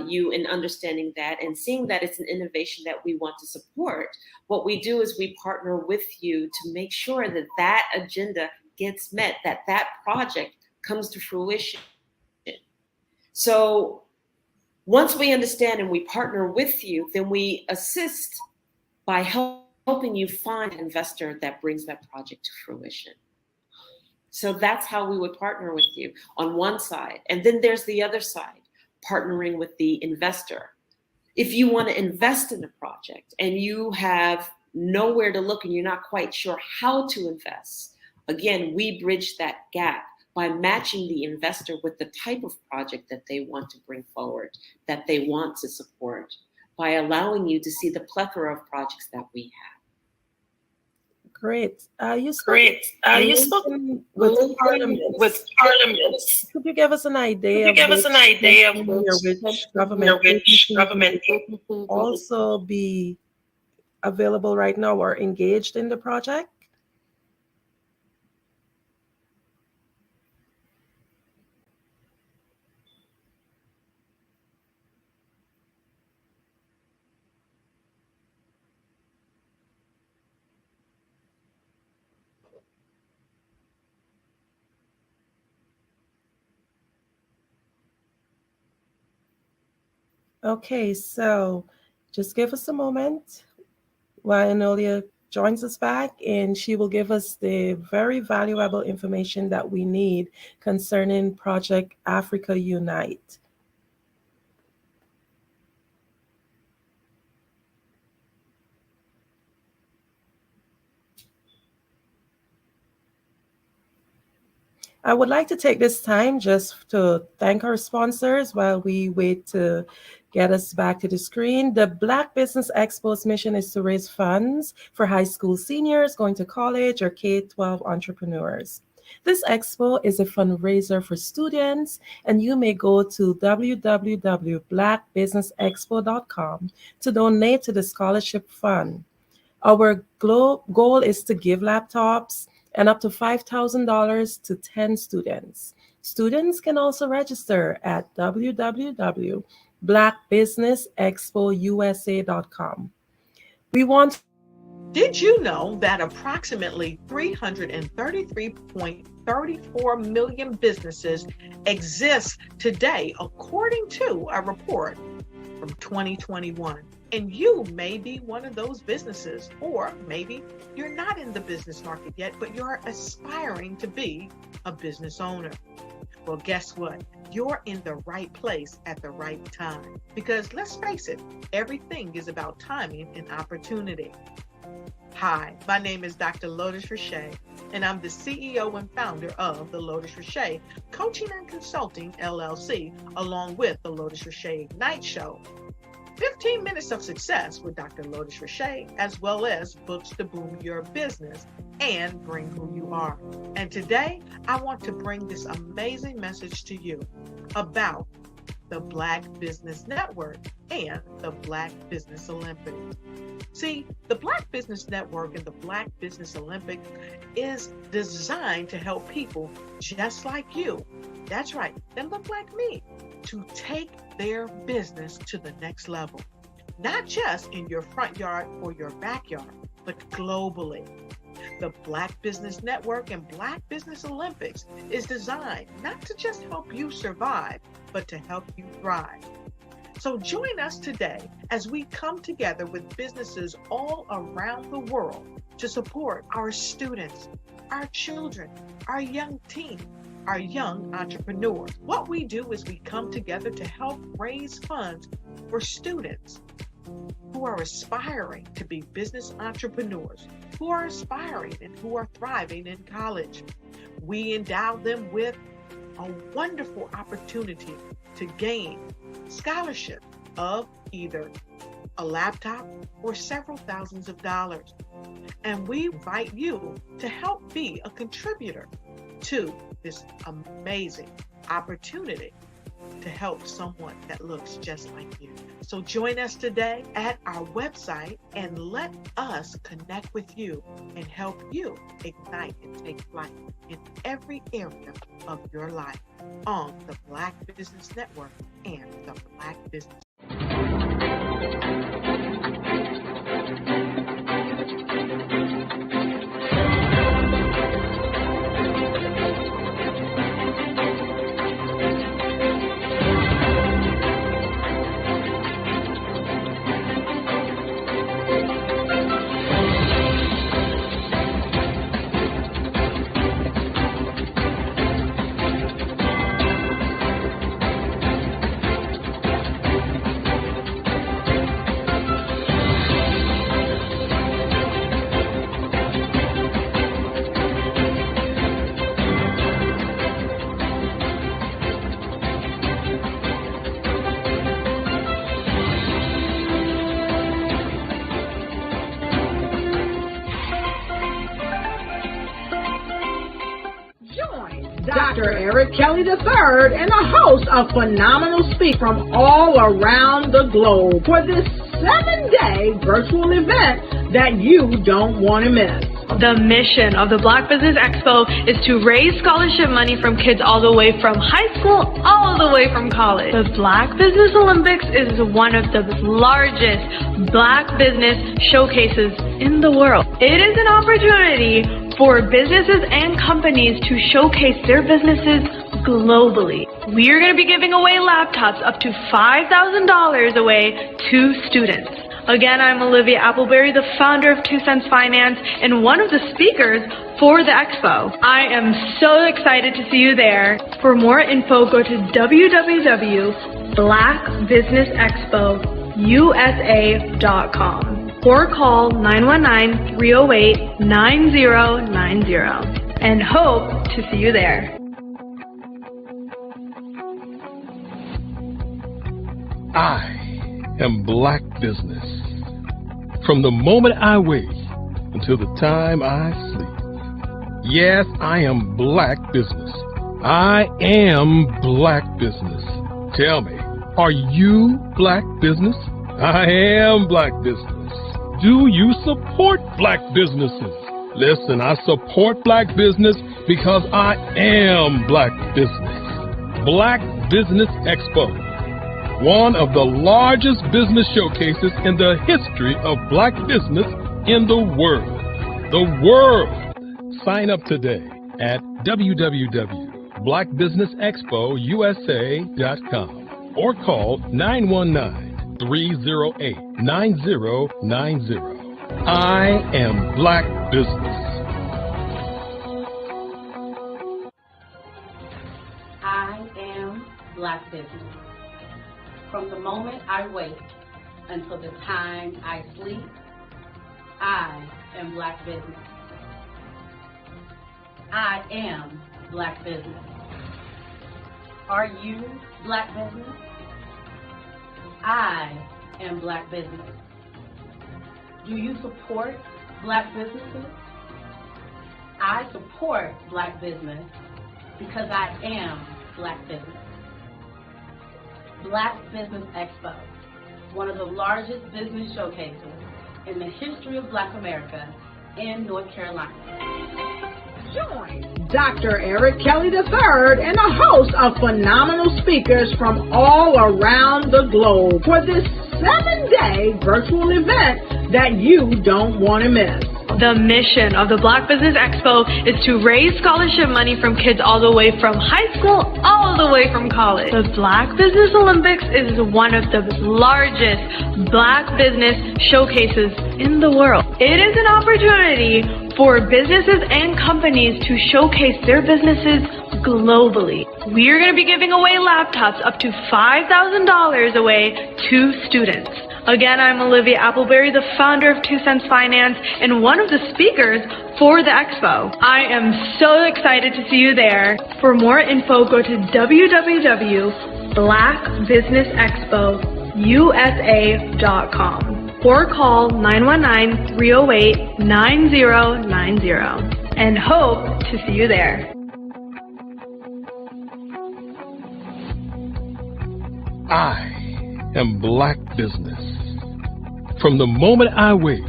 you in understanding that and seeing that it's an innovation that we want to support, what we do is we partner with you to make sure that that agenda gets met, that that project comes to fruition. So once we understand and we partner with you, then we assist by helping you find an investor that brings that project to fruition. So that's how we would partner with you on one side. And then there's the other side, partnering with the investor. If you want to invest in a project and you have nowhere to look and you're not quite sure how to invest, again, we bridge that gap by matching the investor with the type of project that they want to bring forward, that they want to support, by allowing you to see the plethora of projects that we have. Great. You spoke with parliaments. Could you give us an idea of which government agencies also be available right now or engaged in the project? Okay, so just give us a moment while Enolia joins us back, and she will give us the very valuable information that we need concerning Project Africa Unite. I would like to take this time just to thank our sponsors while we wait to get us back to the screen. The Black Business Expo's mission is to raise funds for high school seniors going to college or K-12 entrepreneurs. This expo is a fundraiser for students, and you may go to www.blackbusinessexpo.com to donate to the scholarship fund. Our goal is to give laptops and up to $5,000 to 10 students. Students can also register at www.blackbusinessexpousa.com. Did you know that approximately 333.34 million businesses exist today, according to a report from 2021? And you may be one of those businesses, or maybe you're not in the business market yet, but you're aspiring to be a business owner. Well, guess what? You're in the right place at the right time. Because let's face it, everything is about timing and opportunity. Hi, my name is Dr. Lotus Richey, and I'm the CEO and founder of the Lotus Richey Coaching and Consulting LLC, along with the Lotus Richey Ignite Show. 15 minutes of success with Dr. Lotus Richey, as well as books to boom your business and bring who you are. And today, I want to bring this amazing message to you about the Black Business Network and the Black Business Olympics. See, the Black Business Network and the Black Business Olympics is designed to help people just like you, that's right, that look like me, to take their business to the next level. Not just in your front yard or your backyard, but globally. The Black Business Network and Black Business Olympics is designed not to just help you survive, but to help you thrive. So join us today as we come together with businesses all around the world to support our students, our children, our young teens, our young entrepreneurs. What we do is we come together to help raise funds for students who are aspiring to be business entrepreneurs, who are aspiring and who are thriving in college. We endow them with a wonderful opportunity to gain scholarship of either a laptop or several thousands of dollars. And we invite you to help be a contributor to this amazing opportunity to help someone that looks just like you. So join us today at our website and let us connect with you and help you ignite and take flight in every area of your life on the Black Business Network and the Black Business. Dr. Eric Kelly III and a host of phenomenal speakers from all around the globe for this 7-day virtual event that you don't want to miss. The mission of the Black Business Expo is to raise scholarship money from kids all the way from high school, all the way from college. The Black Business Olympics is one of the largest Black business showcases in the world. It is an opportunity for businesses and companies to showcase their businesses globally. We are going to be giving away laptops up to $5,000 away to students. Again, I'm Olivia Appleberry, the founder of 2 Cents Finance and one of the speakers for the expo. I am so excited to see you there. For more info, go to www.blackbusinessexpousa.com or call 919-308-9090 and hope to see you there. I am Black business. From the moment I wake until the time I sleep. Yes, I am Black business. I am Black business. Tell me, are you Black business? I am Black business. Do you support Black businesses? Listen, I support Black business because I am Black business. Black Business Expo, one of the largest business showcases in the history of Black business in the world. The world! Sign up today at www.blackbusinessexpousa.com or call 919-308-9090. I am Black business. I am Black business. From the moment I wake until the time I sleep, I am Black business. I am Black business. Are you Black business? I am Black business. Do you support Black businesses? I support Black business because I am Black business. Black Business Expo, one of the largest business showcases in the history of Black America in North Carolina. Join Dr. Eric Kelly III and a host of phenomenal speakers from all around the globe for this 7-day virtual event that you don't want to miss. The mission of the Black Business Expo is to raise scholarship money from kids all the way from high school, all the way from college. The Black Business Olympics is one of the largest Black business showcases in the world. It is an opportunity for businesses and companies to showcase their businesses globally. We are going to be giving away laptops up to $5,000 away to students. Again, I'm Olivia Appleberry, the founder of 2 Cents Finance and one of the speakers for the expo. I am so excited to see you there. For more info, go to www.blackbusinessexpousa.com or call 919-308-9090 and hope to see you there. I am Black business. From the moment I wake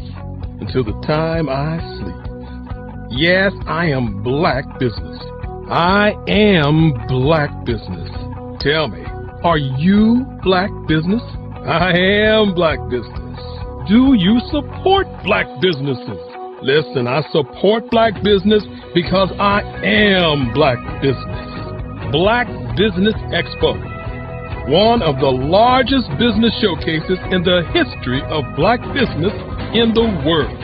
until the time I sleep. Yes, I am Black business. I am Black business. Tell me, are you Black business? I am Black business. Do you support Black businesses? Listen, I support Black business because I am Black business. Black Business Expo, one of the largest business showcases in the history of Black business in the world.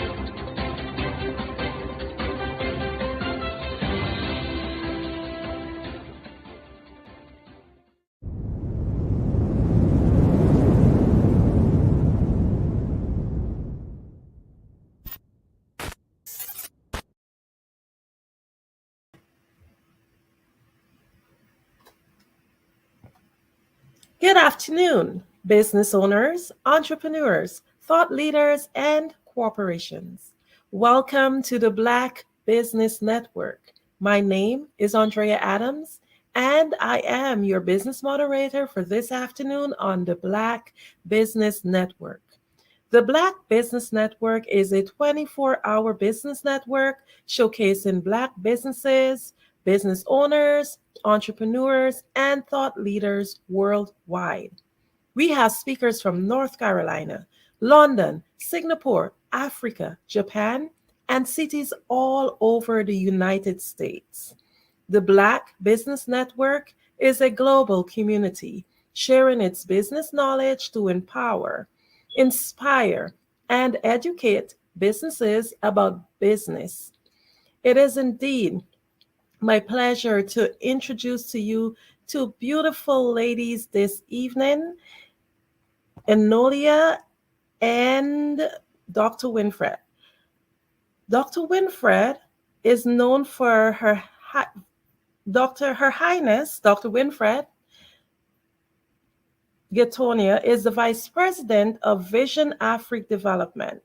Good afternoon, business owners, entrepreneurs, thought leaders, and corporations. Welcome to the Black Business Network. My name is Andrea Adams, and I am your business moderator for this afternoon on the Black Business Network. The Black Business Network is a 24-hour business network showcasing Black businesses, business owners, entrepreneurs, and thought leaders worldwide. We have speakers from North Carolina, London, Singapore, Africa, Japan, and cities all over the United States. The Black Business Network is a global community sharing its business knowledge to empower, inspire, and educate businesses about business. It is indeed my pleasure to introduce to you two beautiful ladies this evening, Enolia and Dr. Winfred. Dr. Winfred is known for her Her Highness, Dr. Winfred Getonia is the Vice President of Vision Afrique Development.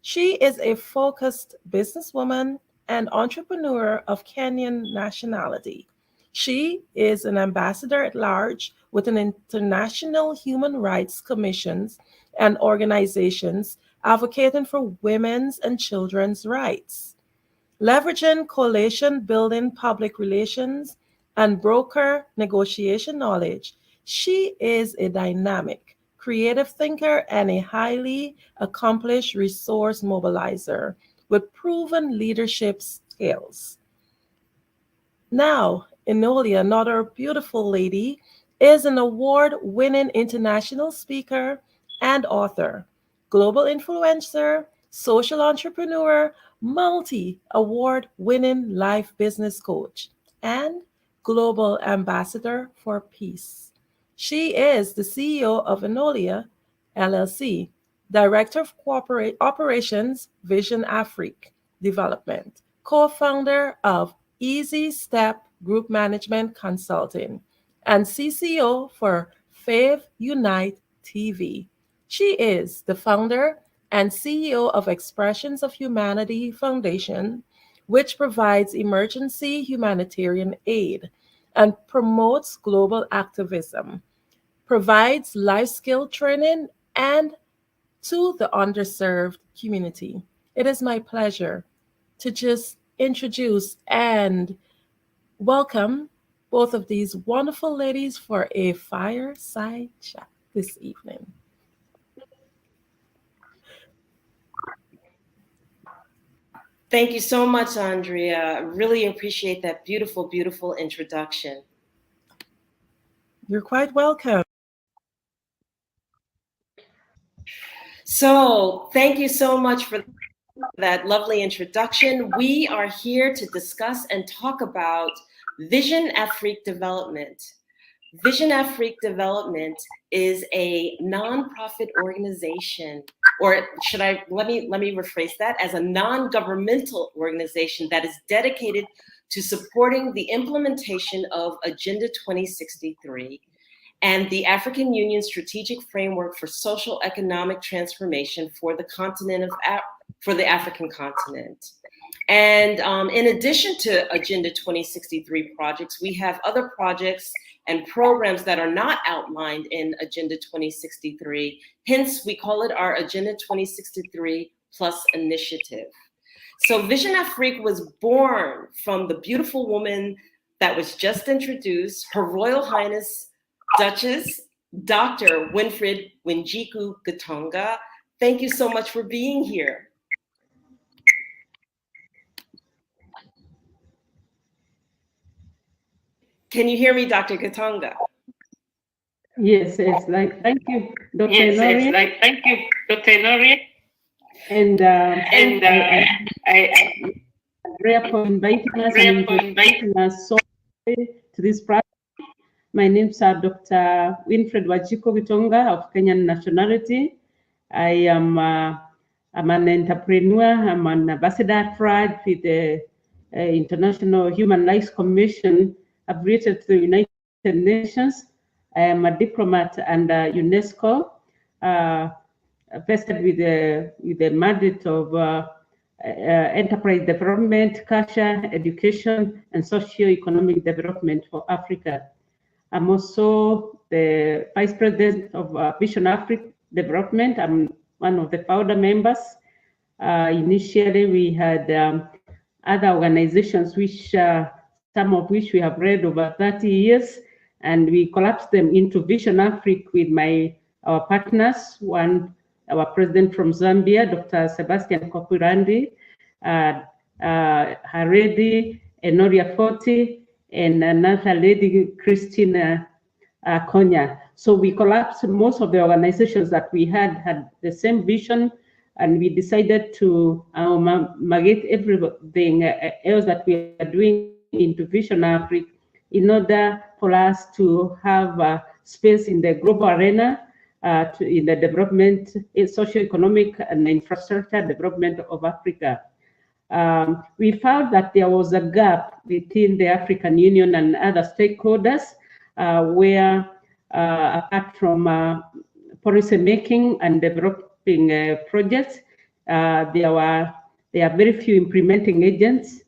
She is a focused businesswoman and entrepreneur of Kenyan nationality. She is an ambassador at large with an international human rights commissions and organizations advocating for women's and children's rights. Leveraging coalition building public relations and broker negotiation knowledge, she is a dynamic, creative thinker and a highly accomplished resource mobilizer with proven leadership skills. Now, Enolia, another beautiful lady, is an award-winning international speaker and author, global influencer, social entrepreneur, multi-award-winning life business coach, and global ambassador for peace. She is the CEO of Enolia LLC, Director of Corporate Operations, Vision Afrique Development, co-founder of Easy Step Group Management Consulting, and CCO for Fave Unite TV. She is the founder and CEO of Expressions of Humanity Foundation, which provides emergency humanitarian aid and promotes global activism, provides life skill training, and to the underserved community. It is my pleasure to just introduce and welcome both of these wonderful ladies for a fireside chat this evening. Thank you so much, Andrea. Really appreciate that beautiful, beautiful introduction. You're quite welcome. So thank you so much for that lovely introduction. We are here to discuss and talk about Vision Afrique Development. Vision Afrique Development is a nonprofit organization, or should I, let me rephrase that, as a non-governmental organization that is dedicated to supporting the implementation of Agenda 2063 and the African Union Strategic Framework for Social Economic Transformation for the continent of for the African continent. And in addition to Agenda 2063 projects, we have other projects and programs that are not outlined in Agenda 2063. Hence, we call it our Agenda 2063 Plus initiative. So Vision Afrique was born from the beautiful woman that was just introduced, Her Royal Highness Duchess, Dr. Winfred Winjiku Gatonga. Thank you so much for being here. Can you hear me, Dr. Gatonga? Yes, thank you, Dr. Noria. Thank you, Dr. Noria. And Andrea for inviting us and inviting us so to this project. My name is Dr. Winfred Wajiko Gitonga of Kenyan nationality. I am I'm an entrepreneur. I'm an ambassador at FRAD with the International Human Rights Commission affiliated to the United Nations. I am a diplomat under UNESCO, vested with the mandate of enterprise development, culture, education, and socio-economic development for Africa. I'm also the Vice President of Vision Afrique Development. I'm one of the founder members. Initially, we had other organizations, which some of which we have read over 30 years, and we collapsed them into Vision Afrique with our partners. One, our president from Zambia, Dr. Sebastian Kopirandi, Haredi, Enoria Forti, and another lady, Christina Konya. So we collapsed most of the organizations that we had the same vision, and we decided to amalgamate everything else that we are doing into Vision Africa in order for us to have space in the global arena in the development, socio-economic and infrastructure development of Africa. We found that there was a gap within the African Union and other stakeholders where, apart from policy making and developing projects, there are very few implementing agents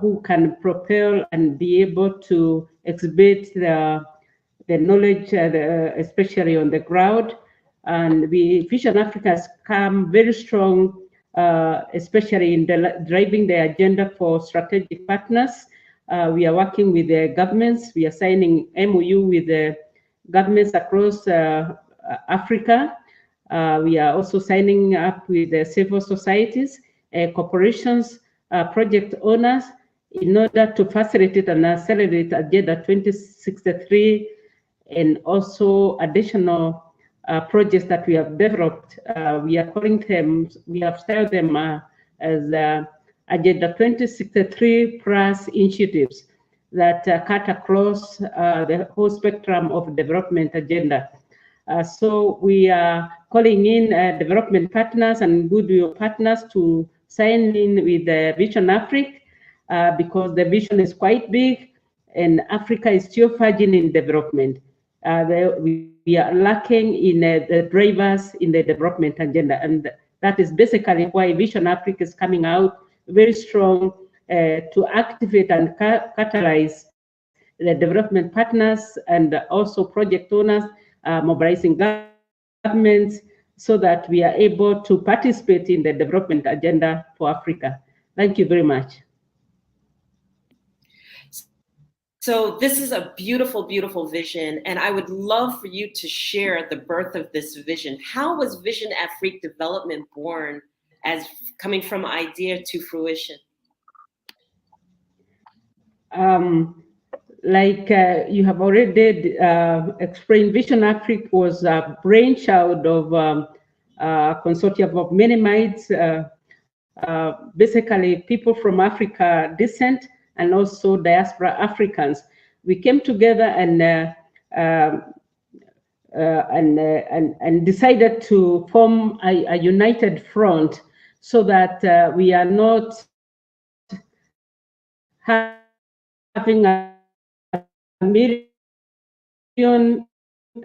who can propel and be able to exhibit the knowledge, especially on the ground. And Vision Africa has come very strong, especially in driving the agenda for strategic partners. We are working with the governments. We are signing MOU with the governments across Africa. We are also signing up with the civil societies, corporations, project owners, in order to facilitate and accelerate Agenda 2063 and also additional projects that we have developed. We are calling them, we have styled them as Agenda 2063 plus initiatives that cut across the whole spectrum of development agenda. So we are calling in development partners and goodwill partners to sign in with the Vision Africa because the vision is quite big and Africa is still fudging in development. We are lacking in the drivers in the development agenda, and that is basically why Vision Africa is coming out very strong to activate and catalyze the development partners and also project owners, mobilizing governments so that we are able to participate in the development agenda for Africa. Thank you very much. So this is a beautiful, beautiful vision, and I would love for you to share the birth of this vision. How was Vision Afrique Development born as coming from idea to fruition? Like you have already explained, Vision Afrique was a brainchild of a consortium of many minds, basically people from Africa descent and also diaspora Africans. We came together and decided to form a united front so that we are not having a million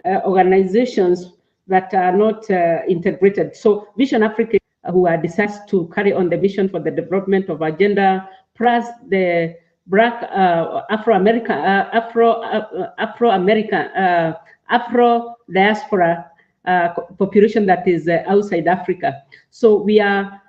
organizations that are not integrated. So Vision Africa, who are decided to carry on the mission for the development of agenda, plus the Black Afro-American, Afro diaspora population that is outside Africa. So we are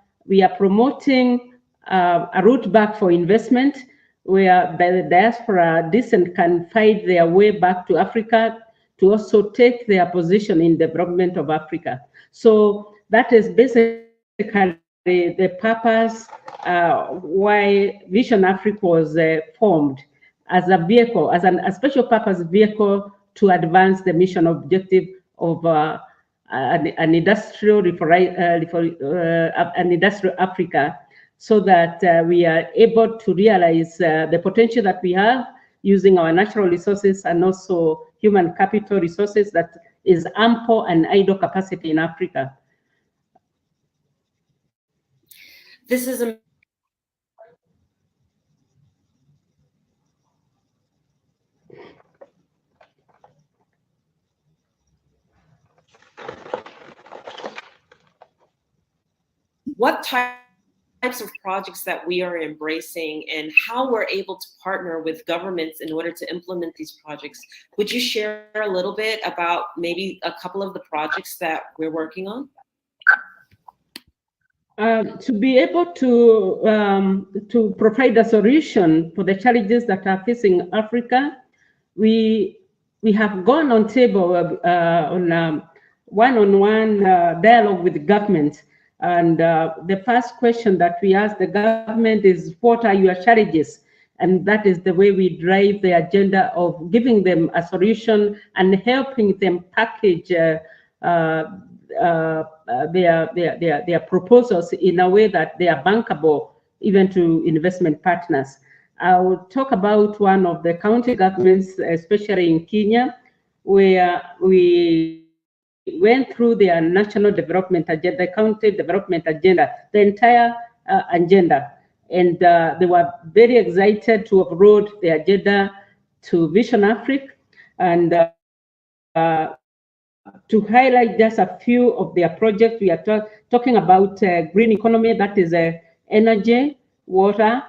promoting a route back for investment, where the diaspora descent can find their way back to Africa to also take their position in development of Africa. So that is basically the purpose why Vision Africa was formed as a vehicle, as a special purpose vehicle to advance the mission objective of an industrial Africa, so that we are able to realize the potential that we have using our natural resources and also human capital resources that is ample and idle capacity in Africa. This is a what types of projects that we are embracing and how we're able to partner with governments in order to implement these projects. Would you share a little bit about maybe a couple of the projects that we're working on? To be able to provide a solution for the challenges that are facing Africa, we have gone on table on one-on-one dialogue with the government. And the first question that we ask the government is, what are your challenges? And that is the way we drive the agenda of giving them a solution and helping them package their proposals in a way that they are bankable even to investment partners. I will talk about one of the county governments, especially in Kenya, where we went through their national development agenda, county development agenda, the entire agenda. And they were very excited to upload the agenda to Vision Africa and to highlight just a few of their projects. We are talking about green economy, that is energy, water,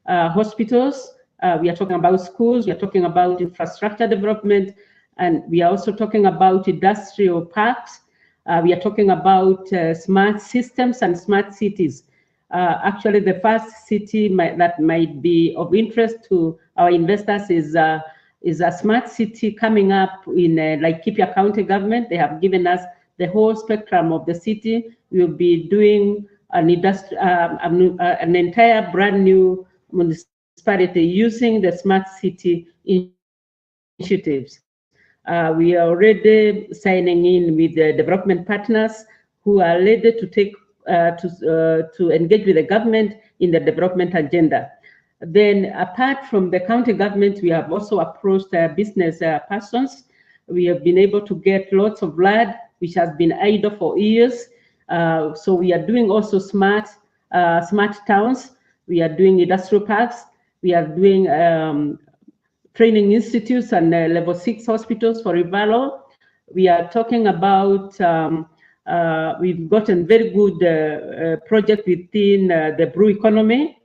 hospitals. We are talking about schools. We are talking about infrastructure development. And we are also talking about industrial parks. We are talking about smart systems and smart cities. Actually, the first city that might be of interest to our investors is a smart city coming up in Laikipia County government. They have given us the whole spectrum of the city. We'll be doing an entire brand new municipality using the smart city initiatives. We are already signing in with the development partners who are ready to take to engage with the government in the development agenda. Then, apart from the county government, we have also approached business persons. We have been able to get lots of land, which has been idle for years. So we are doing also smart towns. We are doing industrial parks. We are doing training institutes and level 6 hospitals for Ivalo. We are talking about, we've gotten very good project within the brew economy.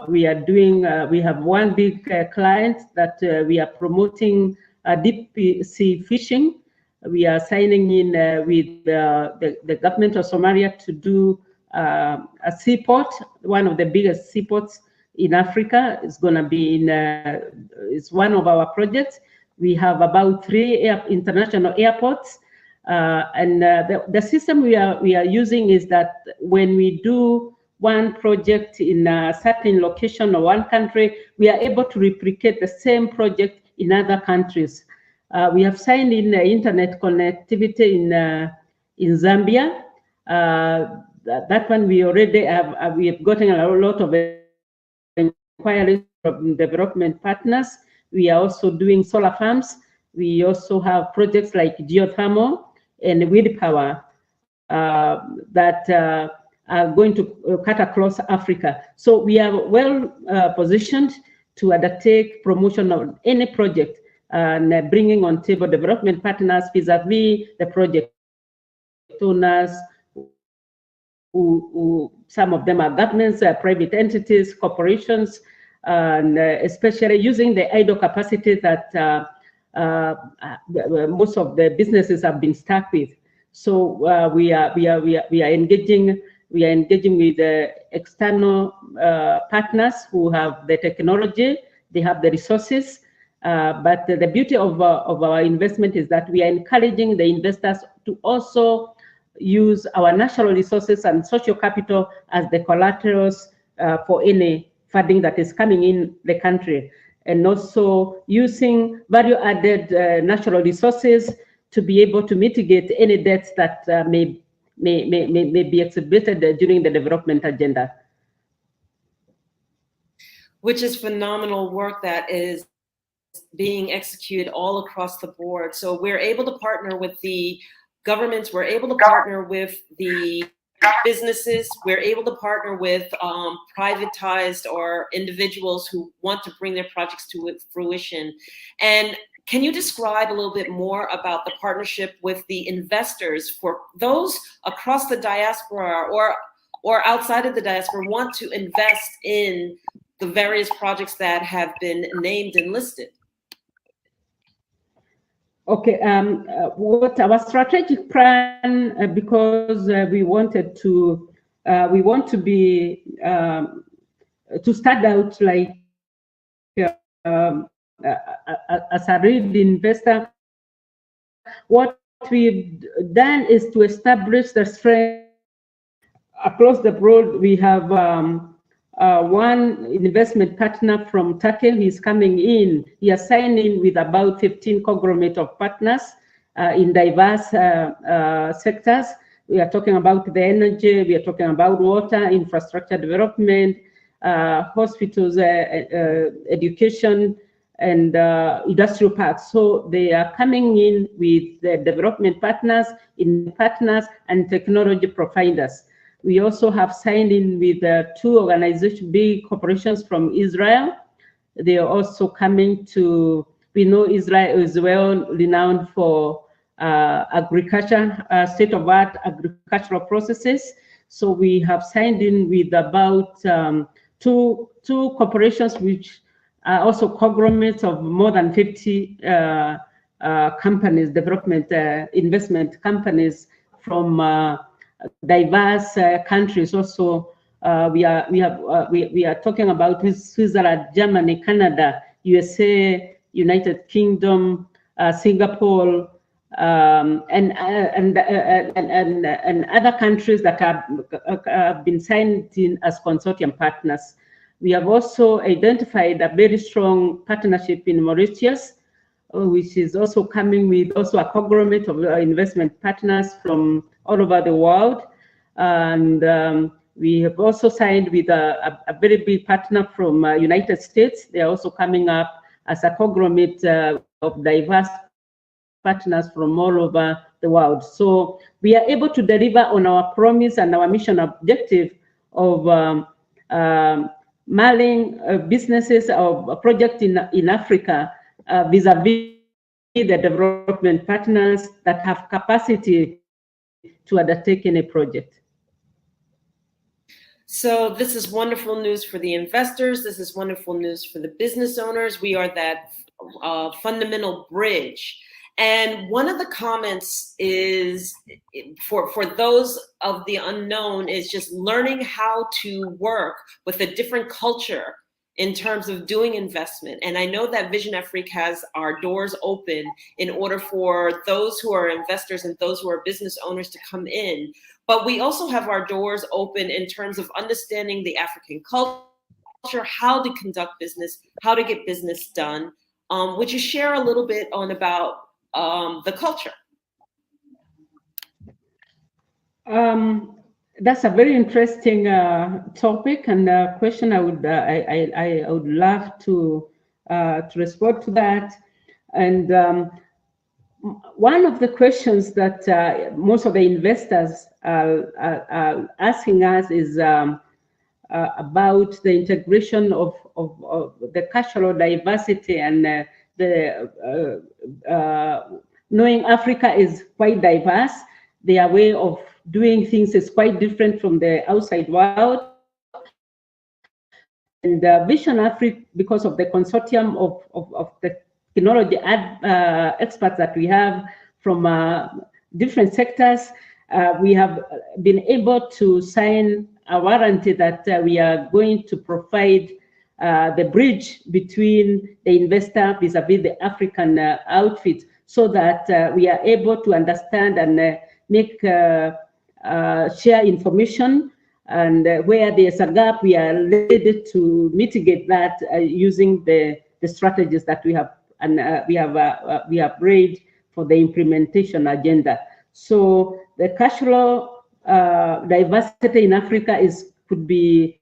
We are doing, we have one big client that we are promoting deep sea fishing. We are signing in with the government of Somalia to do a seaport, one of the biggest seaports in Africa. It's going to be in, it's one of our projects. We have about 3 international airports. And the system we are using is that when we do one project in a certain location or one country, we are able to replicate the same project in other countries. We have signed in internet connectivity in Zambia. That one we already have, we have gotten a lot of inquiries from development partners. We are also doing solar farms. We also have projects like geothermal and wind power that are going to cut across Africa. So we are well positioned to undertake promotion of any project and bringing on table development partners vis-a-vis the project owners, who some of them are governments, private entities, corporations, and especially using the idle capacity that most of the businesses have been stuck with. So we are engaging with external partners who have the technology, they have the resources. But the beauty of our investment is that we are encouraging the investors to also use our natural resources and social capital as the collaterals for any funding that is coming in the country, and also using value-added natural resources to be able to mitigate any debts that may be exhibited during the development agenda. Which is phenomenal work that is being executed all across the board. So we're able to partner with the governments, we're able to partner with the businesses, we're able to partner with privatized or individuals who want to bring their projects to fruition. And can you describe a little bit more about the partnership with the investors for those across the diaspora or outside of the diaspora want to invest in the various projects that have been named and listed? Okay, what our strategic plan, because we want to be to start out like as a real investor. What we've done is to establish the strength across the board. We have one investment partner from Turkey. He's coming in. He has signed in with about 15 conglomerate of partners in diverse sectors. We are talking about the energy, we are talking about water, infrastructure development, hospitals, education, and industrial parks. So they are coming in with the development partners, and technology providers. We also have signed in with 2 organizations, big corporations from Israel. They are also coming to, we know Israel is well renowned for agriculture, state-of-art agricultural processes. So we have signed in with about two corporations which are also conglomerates of more than 50 companies, development investment companies from diverse countries. Also, we are talking about Switzerland, Germany, Canada, USA, United Kingdom, Singapore, and other countries that have been signed in as consortium partners. We have also identified a very strong partnership in Mauritius, which is also coming with also a conglomerate of investment partners from all over the world. And we have also signed with a very big partner from United States. They are also coming up as a conglomerate of diverse partners from all over the world. So we are able to deliver on our promise and our mission objective of marrying businesses of projects in Africa vis-a-vis the development partners that have capacity to undertake any project. So this is wonderful news for the investors. This is wonderful news for the business owners. We are that fundamental bridge. And one of the comments is, for those of the unknown, is just learning how to work with a different culture in terms of doing investment. And I know that Vision Afrique has our doors open in order for those who are investors and those who are business owners to come in. But we also have our doors open in terms of understanding the African culture, how to conduct business, how to get business done. Would you share a little bit on about the culture? That's a very interesting topic and question. I would love to respond to that. And one of the questions that most of the investors are asking us is about the integration of the cultural diversity and knowing Africa is quite diverse. Their way of doing things is quite different from the outside world. And Vision Afrique, because of the consortium of the technology experts that we have from different sectors, we have been able to sign a warranty that we are going to provide the bridge between the investor vis-a-vis the African outfit, so that we are able to understand and make share information, and where there's a gap, we are ready to mitigate that using the strategies that we have and we have laid for the implementation agenda. So the cultural diversity in Africa could be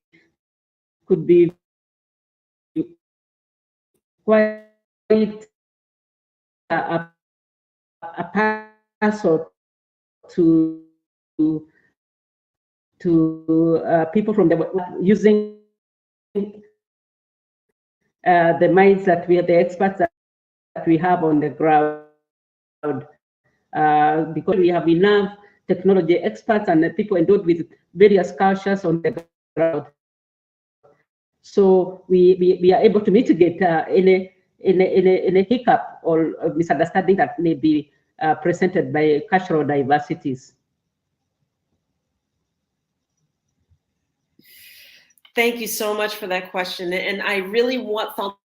quite a parcel to people from the using the minds that we are, the experts that we have on the ground, because we have enough technology experts and people endowed with various cultures on the ground. So we are able to mitigate any hiccup or misunderstanding that may be presented by cultural diversities. Thank you so much for that question. And I really felt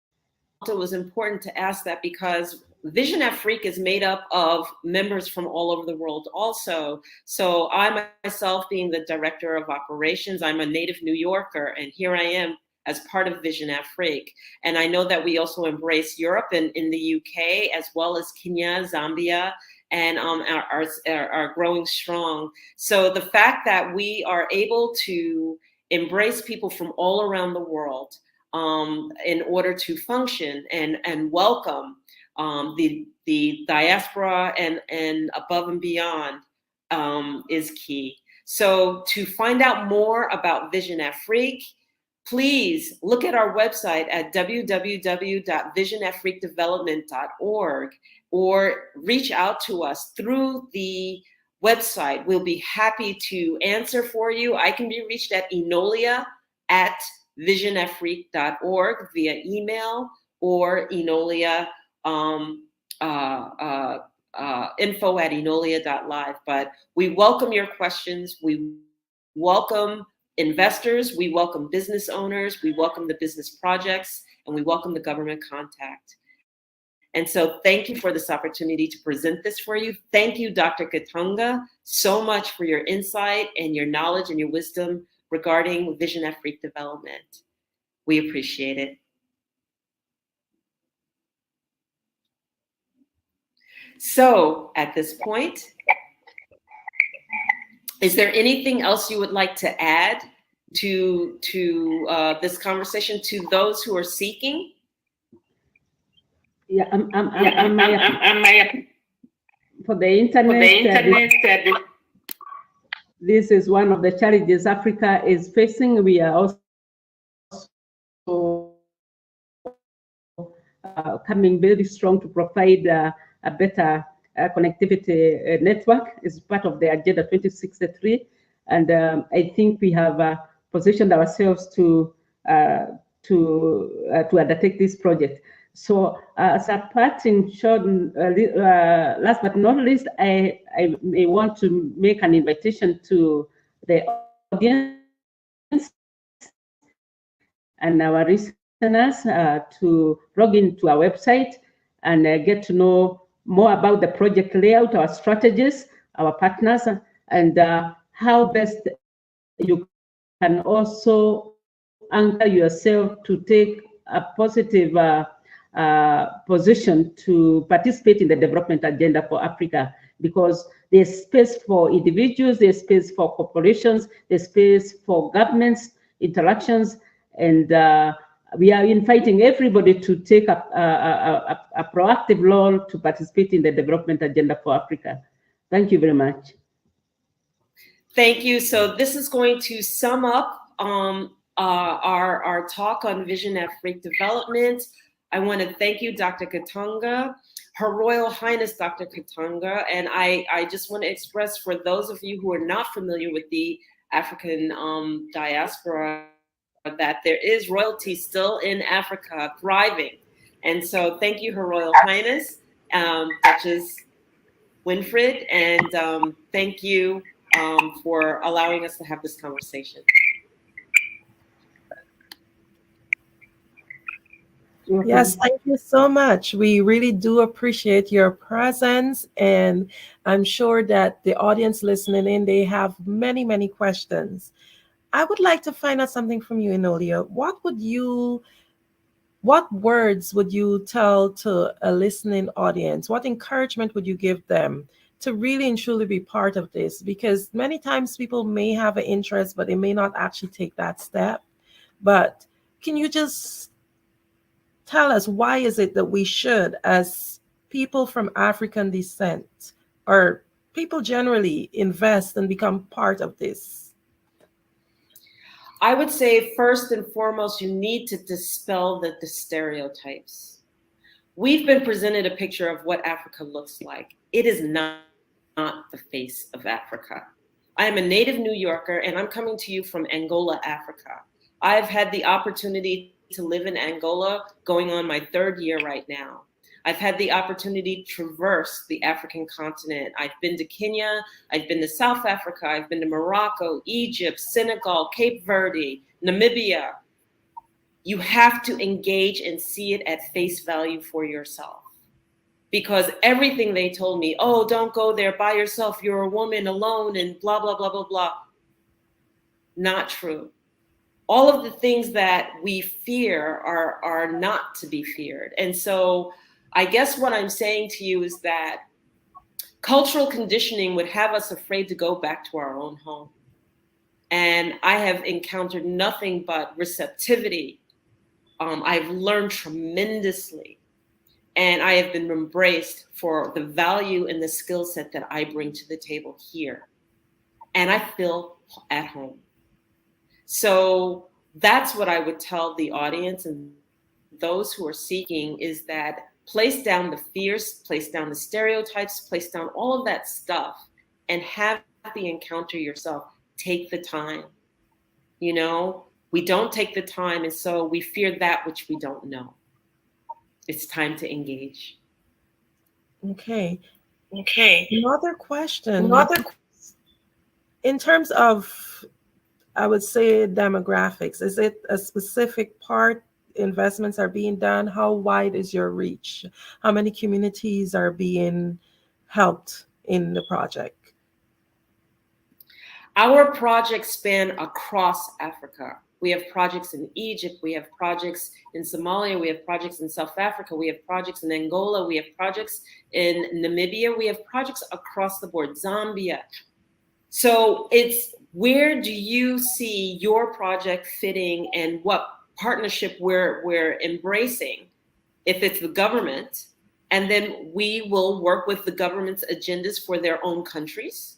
it was important to ask that, because Vision Afrique is made up of members from all over the world also. So I myself, being the director of operations, I'm a native New Yorker, and here I am as part of Vision Afrique. And I know that we also embrace Europe and in the UK, as well as Kenya, Zambia, and are growing strong. So the fact that we are able to embrace people from all around the world in order to function and welcome the diaspora and above and beyond is key. So to find out more about Vision Afrique, please look at our website at www.visionafriquedevelopment.org or reach out to us through the website. We'll be happy to answer for you. I can be reached at enolia@visionafrique.org via email, or enolia info@enolia.live. But we welcome your questions. We welcome investors, we welcome business owners, we welcome the business projects, and we welcome the government contact. And so thank you for this opportunity to present this for you. Thank you, Dr. Katonga, so much for your insight and your knowledge and your wisdom regarding Vision Afrique development. We appreciate it. So at this point, is there anything else you would like to add to this conversation to those who are seeking? Yeah, for the internet, this is one of the challenges Africa is facing. We are also coming very strong to provide a better connectivity network is part of the Agenda 2063, and I think we have positioned ourselves to undertake this project. So as a parting shot, last but not least, I may want to make an invitation to the audience and our listeners to log into our website and get to know more about the project layout, our strategies, our partners, and how best you can also anchor yourself to take a positive position to participate in the development agenda for Africa, because there's space for individuals, there's space for corporations, there's space for governments, interactions, and we are inviting everybody to take a proactive role to participate in the development agenda for Africa. Thank you very much. Thank you. So this is going to sum up our talk on Vision Afrique development. I want to thank you, Dr. Katonga, Her Royal Highness Dr. Katonga, and I just want to express for those of you who are not familiar with the African diaspora that there is royalty still in Africa, thriving. And so thank you, Her Royal Highness, Duchess Winfred, and thank you for allowing us to have this conversation. Yes, thank you so much. We really do appreciate your presence, and I'm sure that the audience listening in, they have many, many questions. I would like to find out something from you, Enolia. What words would you tell to a listening audience? What encouragement would you give them to really and truly be part of this? Because many times people may have an interest, but they may not actually take that step. But can you just tell us, why is it that we should, as people from African descent, or people generally, invest and become part of this? I would say first and foremost, you need to dispel the stereotypes. We've been presented a picture of what Africa looks like. It is not the face of Africa. I am a native New Yorker, and I'm coming to you from Angola, Africa. I've had the opportunity to live in Angola, going on my 3rd year right now. I've had the opportunity to traverse the African continent. I've been to Kenya, I've been to South Africa, I've been to Morocco, Egypt, Senegal, Cape Verde, Namibia. You have to engage and see it at face value for yourself. because everything they told me, oh, don't go there by yourself, you're a woman alone, and blah, blah, blah, blah, blah. Not true. All of the things that we fear are not to be feared. And so I guess what I'm saying to you is that cultural conditioning would have us afraid to go back to our own home. And I have encountered nothing but receptivity. I've learned tremendously. And I have been embraced for the value and the skill set that I bring to the table here. And I feel at home. So that's what I would tell the audience and those who are seeking, is that place down the fears, place down the stereotypes, place down all of that stuff, and have the encounter yourself. Take the time. You know, we don't take the time, and so we fear that which we don't know. It's time to engage. Okay. Another question. In terms of, I would say, demographics, is it a specific part investments are being done? How wide is your reach? How many communities are being helped in the project? Our projects span across Africa. We have projects in Egypt, we have projects in Somalia, we have projects in South Africa, we have projects in Angola, we have projects in Namibia, we have projects across the board, Zambia. So it's, where do you see your project fitting and what partnership we're embracing? If it's the government, and then we will work with the government's agendas for their own countries,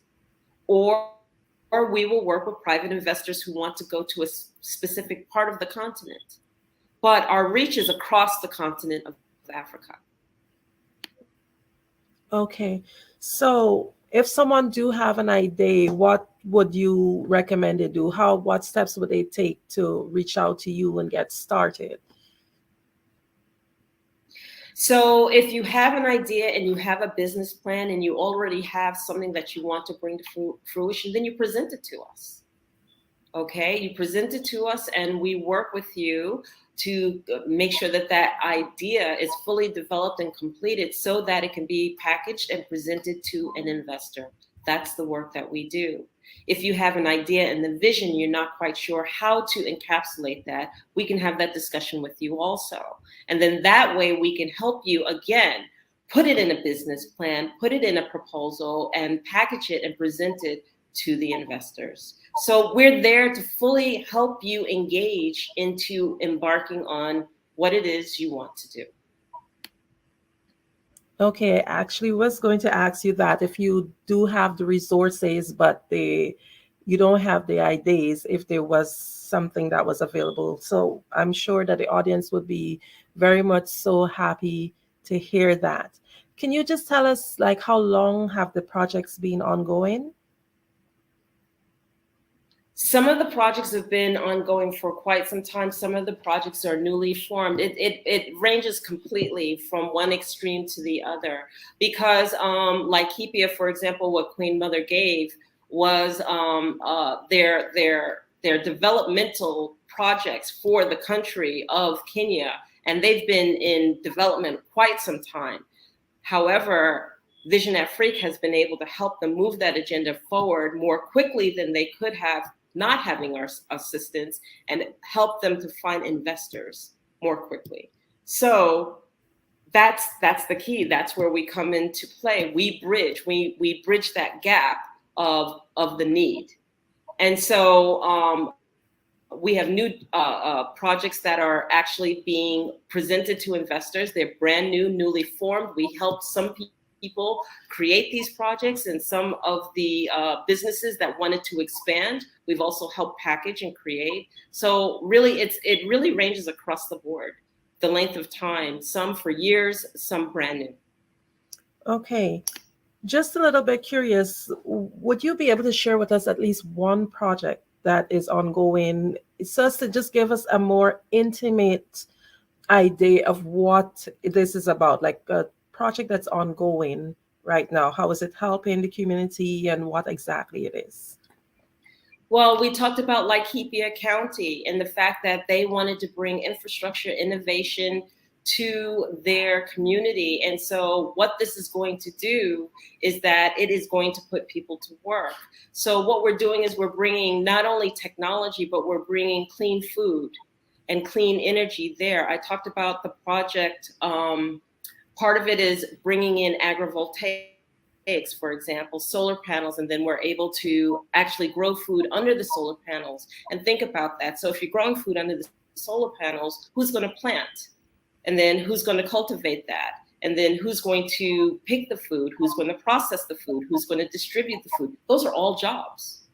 or we will work with private investors who want to go to a specific part of the continent. But our reach is across the continent of Africa. Okay, so if someone do have an idea, what would you recommend they do? What steps would they take to reach out to you and get started? So if you have an idea and you have a business plan and you already have something that you want to bring to fruition, then you present it to us. Okay, you present it to us and we work with you to make sure that that idea is fully developed and completed so that it can be packaged and presented to an investor. That's the work that we do. If you have an idea and the vision, you're not quite sure how to encapsulate that, we can have that discussion with you also. And then that way we can help you, again, put it in a business plan, put it in a proposal, and package it and present it to the investors. So we're there to fully help you engage into embarking on what it is you want to do. Okay, I actually was going to ask you that if you do have the resources, but you don't have the ideas, if there was something that was available. So I'm sure that the audience would be very much so happy to hear that. Can you just tell us, like, how long have the projects been ongoing? Some of the projects have been ongoing for quite some time. Some of the projects are newly formed. It ranges completely from one extreme to the other, because like Hipia, for example, what Queen Mother gave was their developmental projects for the country of Kenya, and they've been in development quite some time. However, Vision Afrique has been able to help them move that agenda forward more quickly than they could have not having our assistance, and help them to find investors more quickly. So that's the key. That's where we come into play. We bridge that gap of the need. And so we have new projects that are actually being presented to investors. They're brand new, newly formed. We helped some people create these projects, and some of the businesses that wanted to expand, we've also helped package and create. So really, it really ranges across the board, the length of time, some for years, some brand new. Okay, just a little bit curious, would you be able to share with us at least one project that is ongoing, so as to just give us a more intimate idea of what this is about, like a project that's ongoing right now? How is it helping the community, and what exactly it is? Well, we talked about Laikipia County and the fact that they wanted to bring infrastructure innovation to their community. And so what this is going to do is that it is going to put people to work. So what we're doing is we're bringing not only technology, but we're bringing clean food and clean energy there. I talked about the project. Part of it is bringing in agrivoltaics, for example, solar panels, and then we're able to actually grow food under the solar panels. And think about that. So if you're growing food under the solar panels, who's going to plant? And then who's going to cultivate that? And then who's going to pick the food? Who's going to process the food? Who's going to distribute the food? Those are all jobs.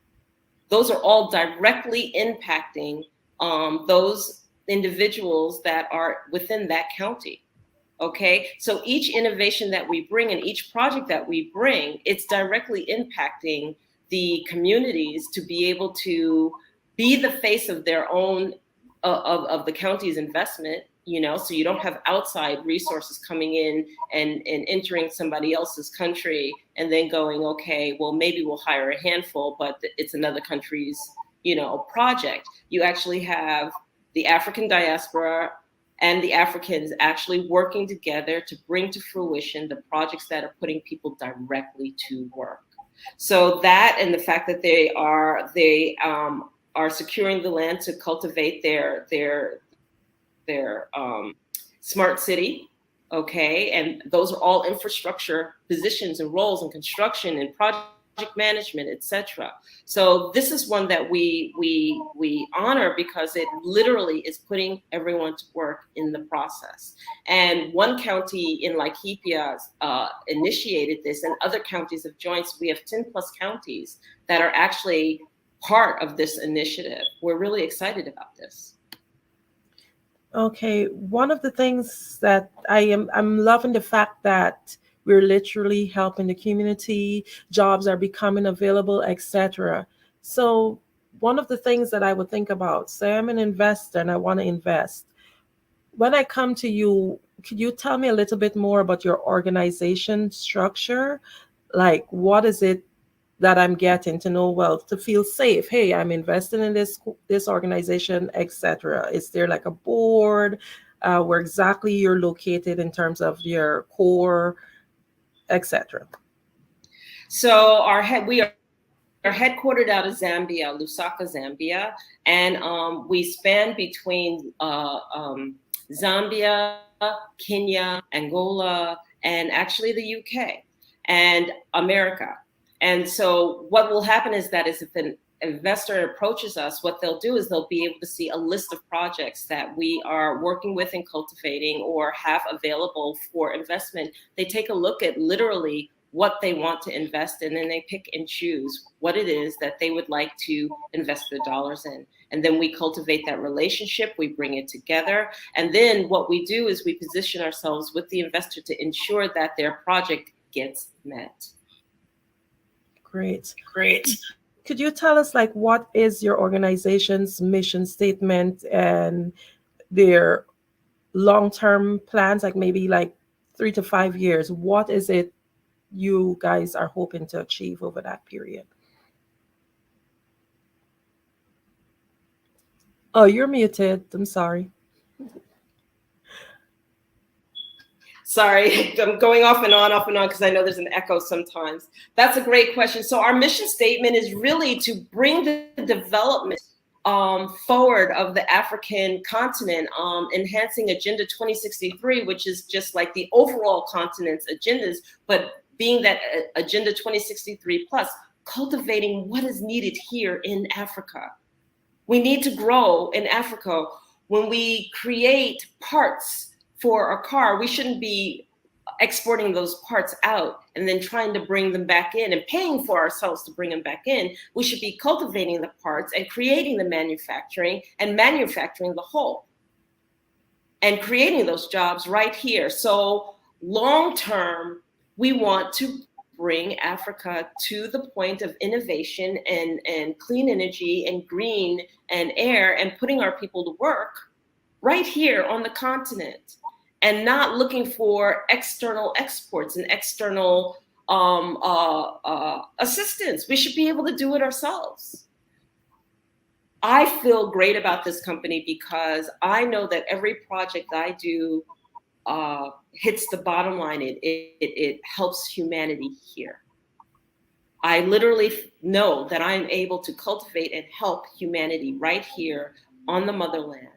Those are all directly impacting those individuals that are within that county. Okay, so each innovation that we bring and each project that we bring, it's directly impacting the communities to be able to be the face of their own, of the county's investment, you know, so you don't have outside resources coming in and entering somebody else's country and then going, okay, well, maybe we'll hire a handful, but it's another country's, you know, project. You actually have the African diaspora and the Africans actually working together to bring to fruition the projects that are putting people directly to work. So that, and the fact that they are securing the land to cultivate their smart city, okay? And those are all infrastructure positions and roles in construction and project management, etc. So this is one that we honor because it literally is putting everyone to work in the process. And one county in Laikipia initiated this, and other counties have joined. So we have 10 plus counties that are actually part of this initiative. We're really excited about this. Okay, one of the things that I'm loving the fact that we're literally helping the community, jobs are becoming available, etc. So one of the things that I would think about, say I'm an investor and I want to invest. When I come to you, could you tell me a little bit more about your organization structure? Like, what is it that I'm getting to know, well, to feel safe? Hey, I'm investing in this organization, etc. Is there like a board where exactly you're located in terms of your core, etc.? So we are headquartered out of Zambia, Lusaka, Zambia, and we span between Zambia, Kenya, Angola, and actually the UK and America. And so what will happen is that if an investor approaches us, what they'll do is they'll be able to see a list of projects that we are working with and cultivating or have available for investment. They take a look at literally what they want to invest in, and they pick and choose what it is that they would like to invest their dollars in. And then we cultivate that relationship, we bring it together. And then what we do is we position ourselves with the investor to ensure that their project gets met. Great. Could you tell us, like, what is your organization's mission statement and their long-term plans, like maybe like 3 to 5 years? What is it you guys are hoping to achieve over that period? Oh, you're muted. I'm sorry. Sorry, I'm going off and on because I know there's an echo sometimes. That's a great question. So our mission statement is really to bring the development forward of the African continent, enhancing Agenda 2063, which is just like the overall continent's agendas, but being that Agenda 2063 plus, cultivating what is needed here in Africa. We need to grow in Africa. When we create parts for a car, we shouldn't be exporting those parts out and then trying to bring them back in and paying for ourselves to bring them back in. We should be cultivating the parts and creating the manufacturing and manufacturing the whole and creating those jobs right here. So long term, we want to bring Africa to the point of innovation and clean energy and green and air and putting our people to work right here on the continent, and not looking for external exports and external assistance. We should be able to do it ourselves. I feel great about this company because I know that every project I do hits the bottom line. It helps humanity here. I literally know that I am able to cultivate and help humanity right here on the motherland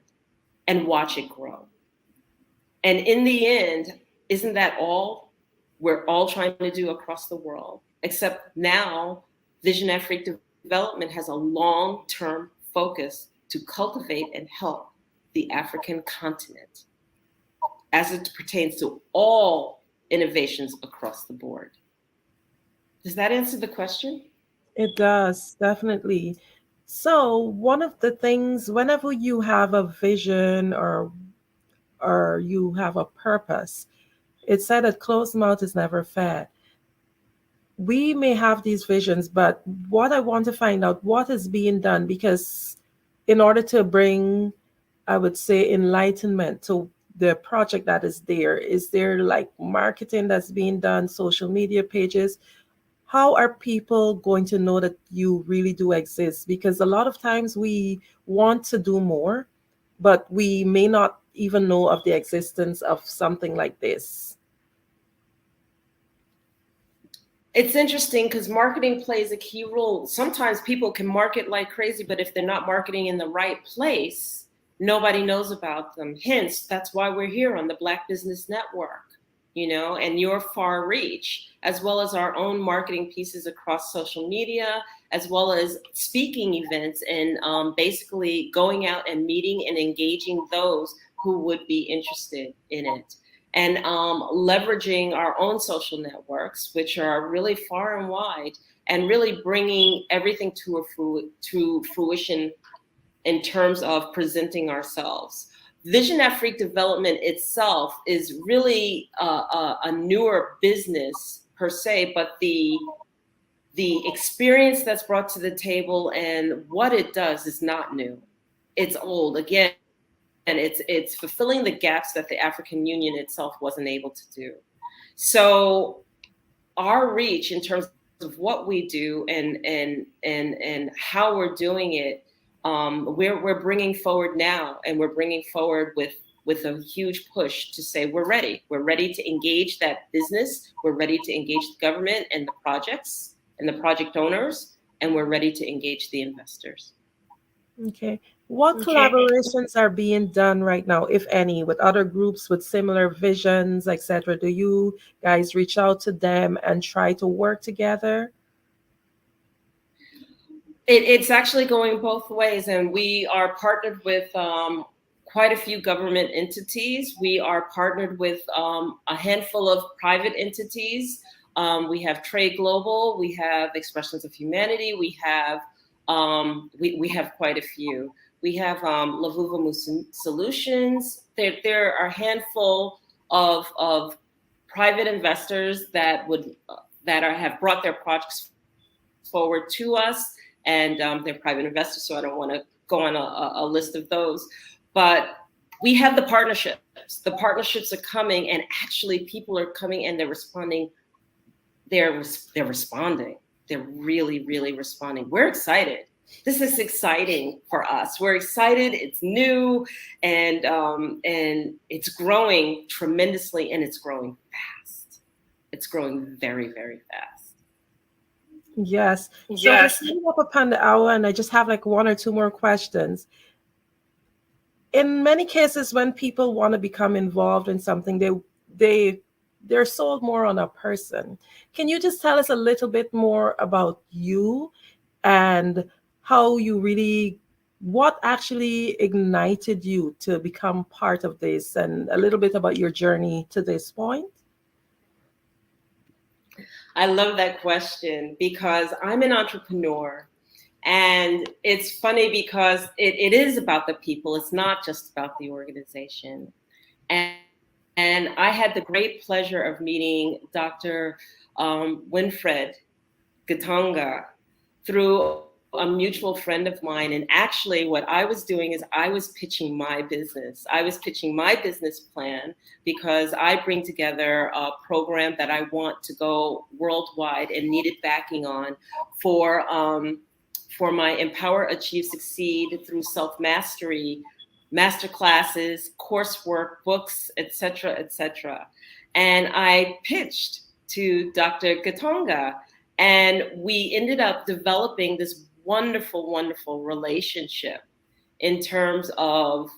and watch it grow. And in the end, isn't that all we're all trying to do across the world? Except now, Vision Afrique Development has a long-term focus to cultivate and help the African continent as it pertains to all innovations across the board. Does that answer the question? It does, definitely. So one of the things, whenever you have a vision or you have a purpose, it's said that closed mouth is never fed. We may have these visions, but what I want to find out, what is being done, because in order to bring, I would say, enlightenment to the project that is there like marketing that's being done, social media pages? How are people going to know that you really do exist? Because a lot of times we want to do more, but we may not even know of the existence of something like this. It's interesting because marketing plays a key role. Sometimes people can market like crazy, but if they're not marketing in the right place, nobody knows about them. Hence, that's why we're here on the Black Business Network, and your far reach, as well as our own marketing pieces across social media, as well as speaking events and basically going out and meeting and engaging those who would be interested in it. And leveraging our own social networks, which are really far and wide, and really bringing everything to fruition in terms of presenting ourselves. Vision Afrique Development itself is really a newer business per se, but the experience that's brought to the table and what it does is not new. It's old. Again, and it's fulfilling the gaps that the African Union itself wasn't able to do. So our reach in terms of what we do and how we're doing it, we're bringing forward now, and we're bringing forward with a huge push to say we're ready. We're ready to engage that business. We're ready to engage the government and the projects and the project owners, and we're ready to engage the investors. Okay. What collaborations are being done right now, if any, with other groups with similar visions, etc.? Do you guys reach out to them and try to work together? It's actually going both ways, and we are partnered with quite a few government entities. We are partnered with a handful of private entities. We have Trade Global, we have Expressions of Humanity, we have quite a few. We have Lavuva Solutions. There are a handful of private investors that have brought their projects forward to us, and they're private investors, so I don't want to go on a list of those. But we have the partnerships. The partnerships are coming, and actually people are coming and they're responding. They're responding. They're really, really responding. We're excited. This is exciting for us. We're excited. It's new, and it's growing tremendously, and it's growing fast. It's growing very, very fast. Yes. So we're coming up upon the hour, and I just have like one or two more questions. In many cases, when people want to become involved in something, they're sold more on a person. Can you just tell us a little bit more about you and how you what actually ignited you to become part of this, and a little bit about your journey to this point? I love that question because I'm an entrepreneur, and it's funny because it is about the people. It's not just about the organization. And I had the great pleasure of meeting Dr. Winfred Gatonga through a mutual friend of mine. And actually what I was doing is I was pitching my business. I was pitching my business plan because I bring together a program that I want to go worldwide and needed backing on for my Empower, Achieve, Succeed through Self-Mastery master classes, coursework, books, etc., etc. And I pitched to Dr. Gatonga, and we ended up developing this wonderful, wonderful relationship in terms of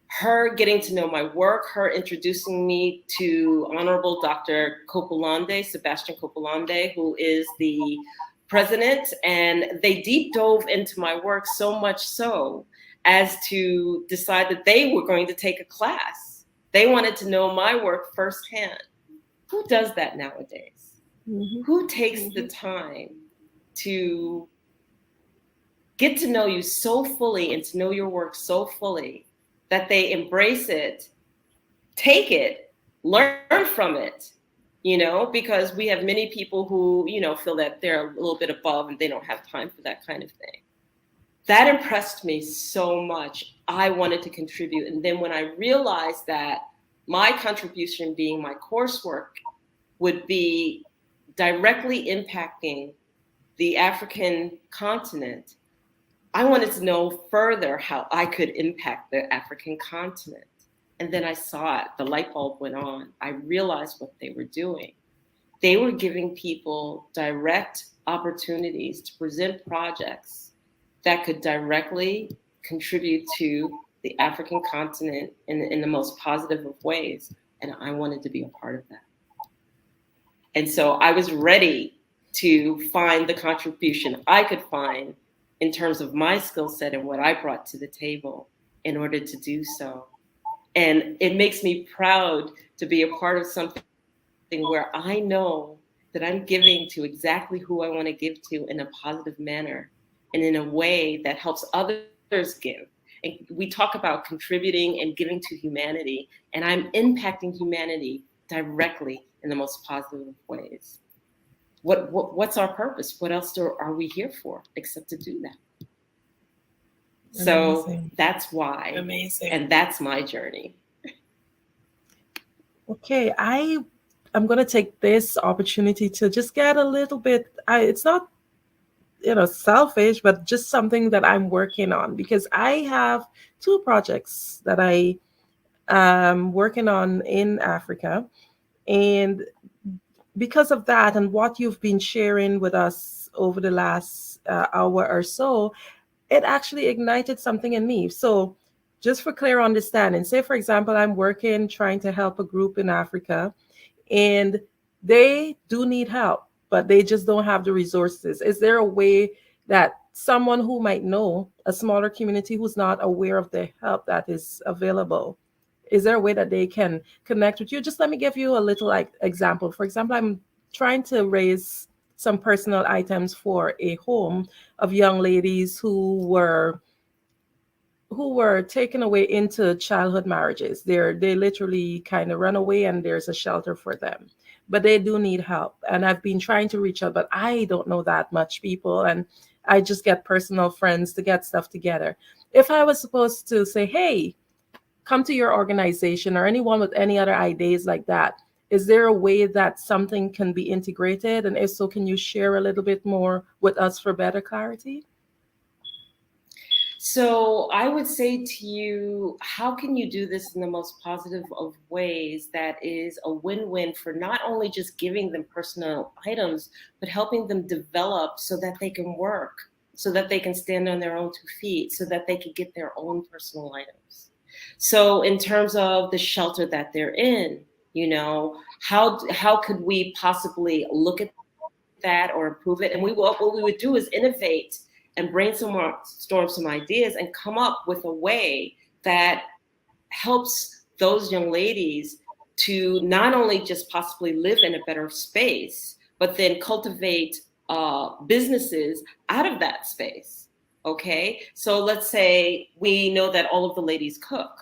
her getting to know my work, her introducing me to Honorable Dr. Copolande, Sebastian Copolande, who is the president, and they deep dove into my work so much so as to decide that they were going to take a class. They wanted to know my work firsthand. Who does that nowadays? Mm-hmm. Who takes the time to get to know you so fully and to know your work so fully that they embrace it, take it, learn from it, you know, because we have many people who, you know, feel that they're a little bit above and they don't have time for that kind of thing. That impressed me so much. I wanted to contribute. And then when I realized that my contribution being my coursework would be directly impacting the African continent, I wanted to know further how I could impact the African continent. And then I saw it, the light bulb went on. I realized what they were doing. They were giving people direct opportunities to present projects that could directly contribute to the African continent in the most positive of ways. And I wanted to be a part of that. And so I was ready to find the contribution I could find in terms of my skill set and what I brought to the table in order to do so. And it makes me proud to be a part of something where I know that I'm giving to exactly who I want to give to in a positive manner and in a way that helps others give. And we talk about contributing and giving to humanity, and I'm impacting humanity directly in the most positive of ways. What's our purpose? What else are we here for except to do that? So Amazing. That's why. Amazing. And that's my journey. Okay, I'm going to take this opportunity to just get a little bit, it's not, selfish, but just something that I'm working on, because I have 2 projects that I am working on in Africa. And because of that and what you've been sharing with us over the last hour or so, it actually ignited something in me. So just for clear understanding, say, for example, I'm working, trying to help a group in Africa, and they do need help, but they just don't have the resources. Is there a way that someone who might know a smaller community who's not aware of the help that is available, is there a way that they can connect with you? Just let me give you a little example. For example, I'm trying to raise some personal items for a home of young ladies who were taken away into childhood marriages. They literally kind of run away, and there's a shelter for them, but they do need help. And I've been trying to reach out, but I don't know that much people, and I just get personal friends to get stuff together. If I was supposed to say, hey, come to your organization, or anyone with any other ideas like that, is there a way that something can be integrated? And if so, can you share a little bit more with us for better clarity? So I would say to you, how can you do this in the most positive of ways that is a win-win for not only just giving them personal items, but helping them develop so that they can work, so that they can stand on their own 2 feet, so that they can get their own personal items. So in terms of the shelter that they're in, how could we possibly look at that or improve it? And what we would do is innovate and brainstorm some ideas and come up with a way that helps those young ladies to not only just possibly live in a better space, but then cultivate businesses out of that space. Okay, so let's say we know that all of the ladies cook.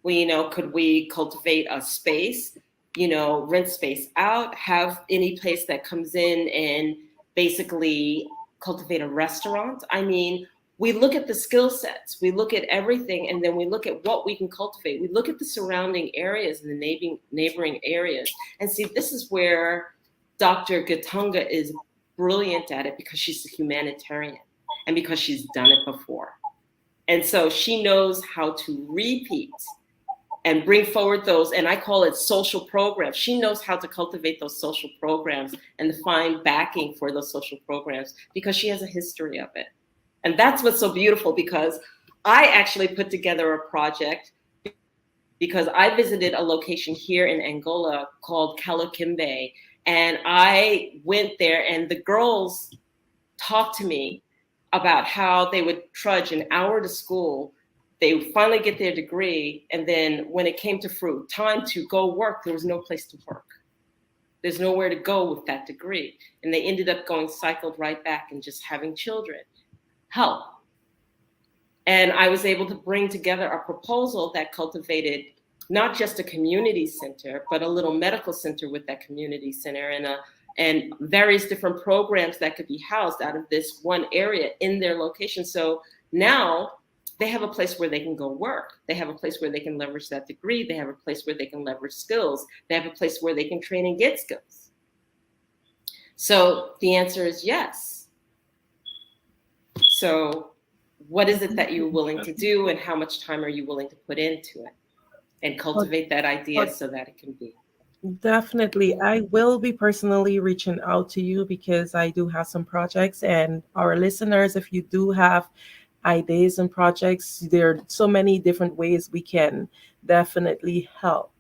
Could we cultivate a space, rent space out, have any place that comes in and basically cultivate a restaurant? I mean, we look at the skill sets, we look at everything, and then we look at what we can cultivate. We look at the surrounding areas and the neighboring areas and see, this is where Dr. Gatonga is brilliant at it, because she's a humanitarian and because she's done it before. And so she knows how to repeat and bring forward those, and I call it social programs. She knows how to cultivate those social programs and to find backing for those social programs because she has a history of it. And that's what's so beautiful, because I actually put together a project because I visited a location here in Angola called Kalokimbe, and I went there and the girls talked to me about how they would trudge an hour to school. They would finally get their degree, and then when it came to time to go work, there was no place to work. There's nowhere to go with that degree. And they ended up cycled right back and just having children. Help. And I was able to bring together a proposal that cultivated not just a community center, but a little medical center with that community center, and various different programs that could be housed out of this one area in their location. So now they have a place where they can go work. They have a place where they can leverage that degree. They have a place where they can leverage skills. They have a place where they can train and get skills. So the answer is yes. So what is it that you're willing to do, and how much time are you willing to put into it and cultivate that idea so that it can be? Definitely. I will be personally reaching out to you because I do have some projects, and our listeners, if you do have ideas and projects, there are so many different ways we can definitely help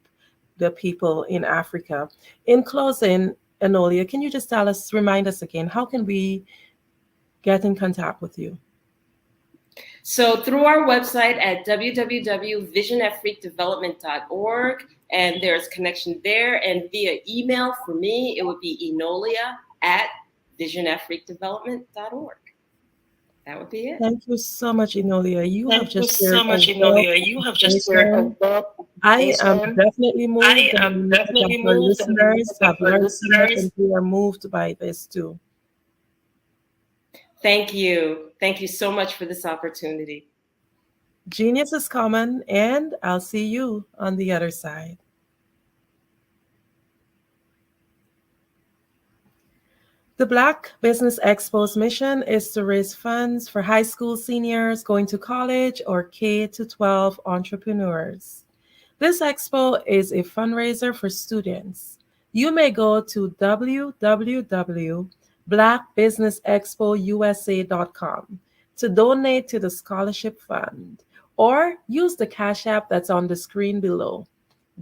the people in Africa. In closing, Enolia, can you just remind us again, how can we get in contact with you? So through our website at www.visionafriquedevelopment.org, and there's connection there, and via email for me, it would be enolia@visionafriquedevelopment.org. That would be it. Thank you so much, Enolia. You have just shared I am definitely moved. Our listeners have learned so much, and we are moved by this too. Thank you. Thank you so much for this opportunity. Genius is common, and I'll see you on the other side. The Black Business Expo's mission is to raise funds for high school seniors going to college or K-12 entrepreneurs. This expo is a fundraiser for students. You may go to www.blackbusinessexpousa.com to donate to the scholarship fund, or use the Cash App that's on the screen below,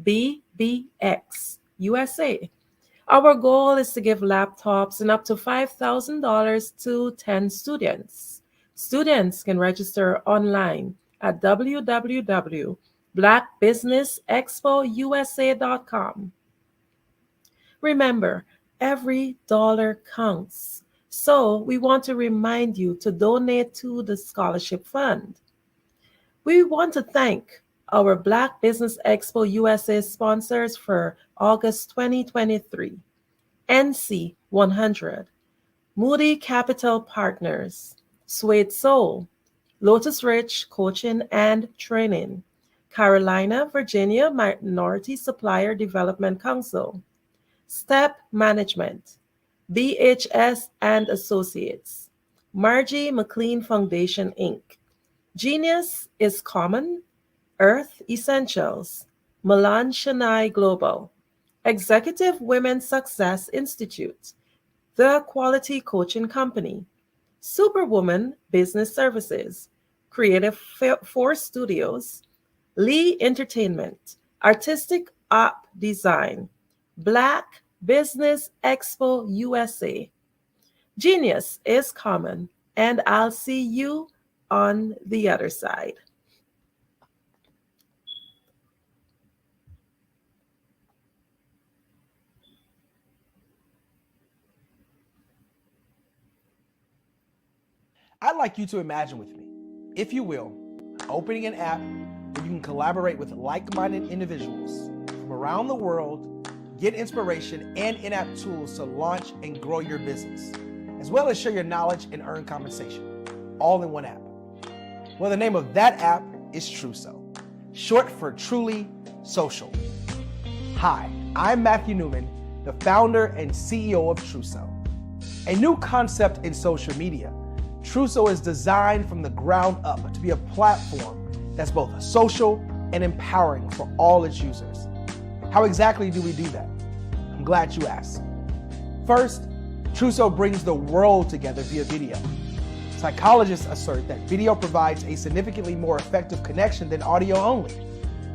BBX USA. Our goal is to give laptops and up to $5,000 to 10 students. Students can register online at www.blackbusinessexpousa.com. Remember, every dollar counts. So we want to remind you to donate to the scholarship fund. We want to thank our Black Business Expo USA sponsors for August 2023. NC 100, Moody Capital Partners, Suede Soul, Lotus Rich Coaching and Training, Carolina, Virginia Minority Supplier Development Council, Step Management, BHS and Associates, Margie McLean Foundation, Inc., Genius is Common, Earth Essentials, Milan Shania Global, Executive Women's Success Institute, The Quality Coaching Company, Superwoman Business Services, Creative Force Studios, Lee Entertainment, Artistic App Design, Black Business Expo USA. Genius is Common, and I'll see you on the other side. I'd like you to imagine with me, if you will, opening an app where you can collaborate with like-minded individuals from around the world, get inspiration and in-app tools to launch and grow your business, as well as share your knowledge and earn compensation, all in one app. Well, the name of that app is Truso, short for Truly Social. Hi, I'm Matthew Newman, the founder and CEO of Truso, a new concept in social media. Trousseau is designed from the ground up to be a platform that's both social and empowering for all its users. How exactly do we do that? I'm glad you asked. First, Trousseau brings the world together via video. Psychologists assert that video provides a significantly more effective connection than audio only.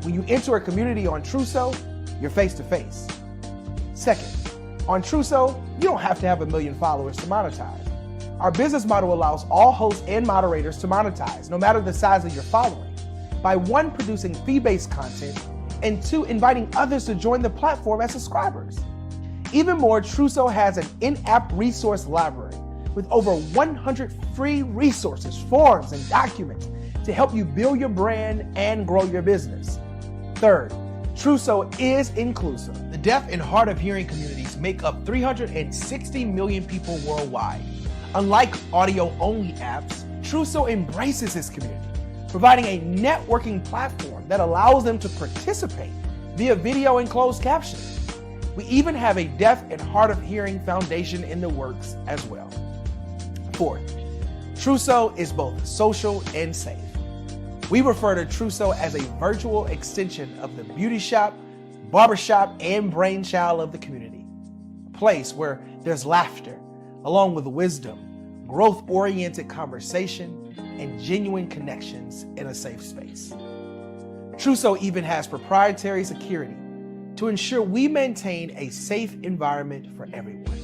When you enter a community on Trousseau, you're face to face. Second, on Trousseau, you don't have to have 1 million followers to monetize. Our business model allows all hosts and moderators to monetize, no matter the size of your following, by 1, producing fee-based content, and 2, inviting others to join the platform as subscribers. Even more, Trousseau has an in-app resource library with over 100 free resources, forms, and documents to help you build your brand and grow your business. Third, Trousseau is inclusive. The deaf and hard of hearing communities make up 360 million people worldwide. Unlike audio-only apps, Trousseau embraces this community, providing a networking platform that allows them to participate via video and closed captioning. We even have a deaf and hard of hearing foundation in the works as well. Fourth, Trousseau is both social and safe. We refer to Trousseau as a virtual extension of the beauty shop, barbershop, and brainchild of the community. A place where there's laughter, along with wisdom, growth-oriented conversation, and genuine connections in a safe space. Trousseau even has proprietary security to ensure we maintain a safe environment for everyone.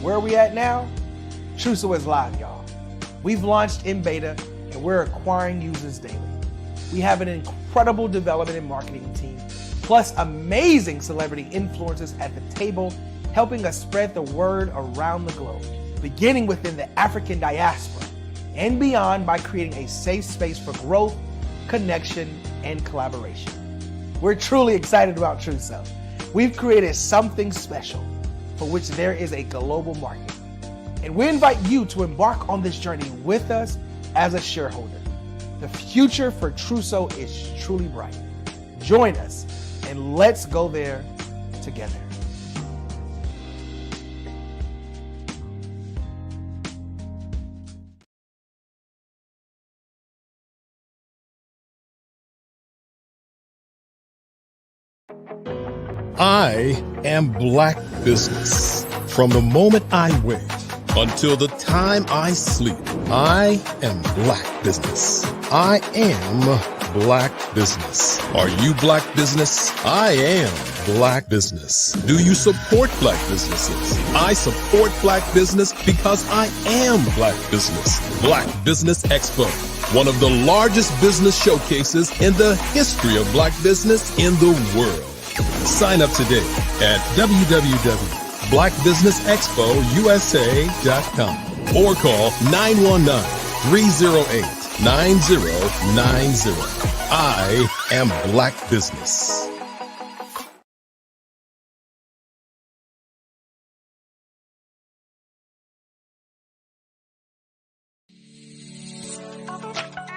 Where are we at now? Trousseau is live, y'all. We've launched in beta and we're acquiring users daily. We have an incredible development and marketing team, plus amazing celebrity influencers at the table, helping us spread the word around the globe, beginning within the African diaspora and beyond by creating a safe space for growth, connection, and collaboration. We're truly excited about Trousseau. We've created something special for which there is a global market. And we invite you to embark on this journey with us as a shareholder. The future for Trousseau is truly bright. Join us and let's go there together. I am Black business. From the moment I wake until the time I sleep, I am Black business. I am Black business. Are you Black business? I am Black business. Do you support Black businesses? I support Black business because I am Black business. Black Business Expo, one of the largest business showcases in the history of Black business in the world. Sign up today at www.blackbusinessexpousa.com or call 919-308-9090. I am Black business.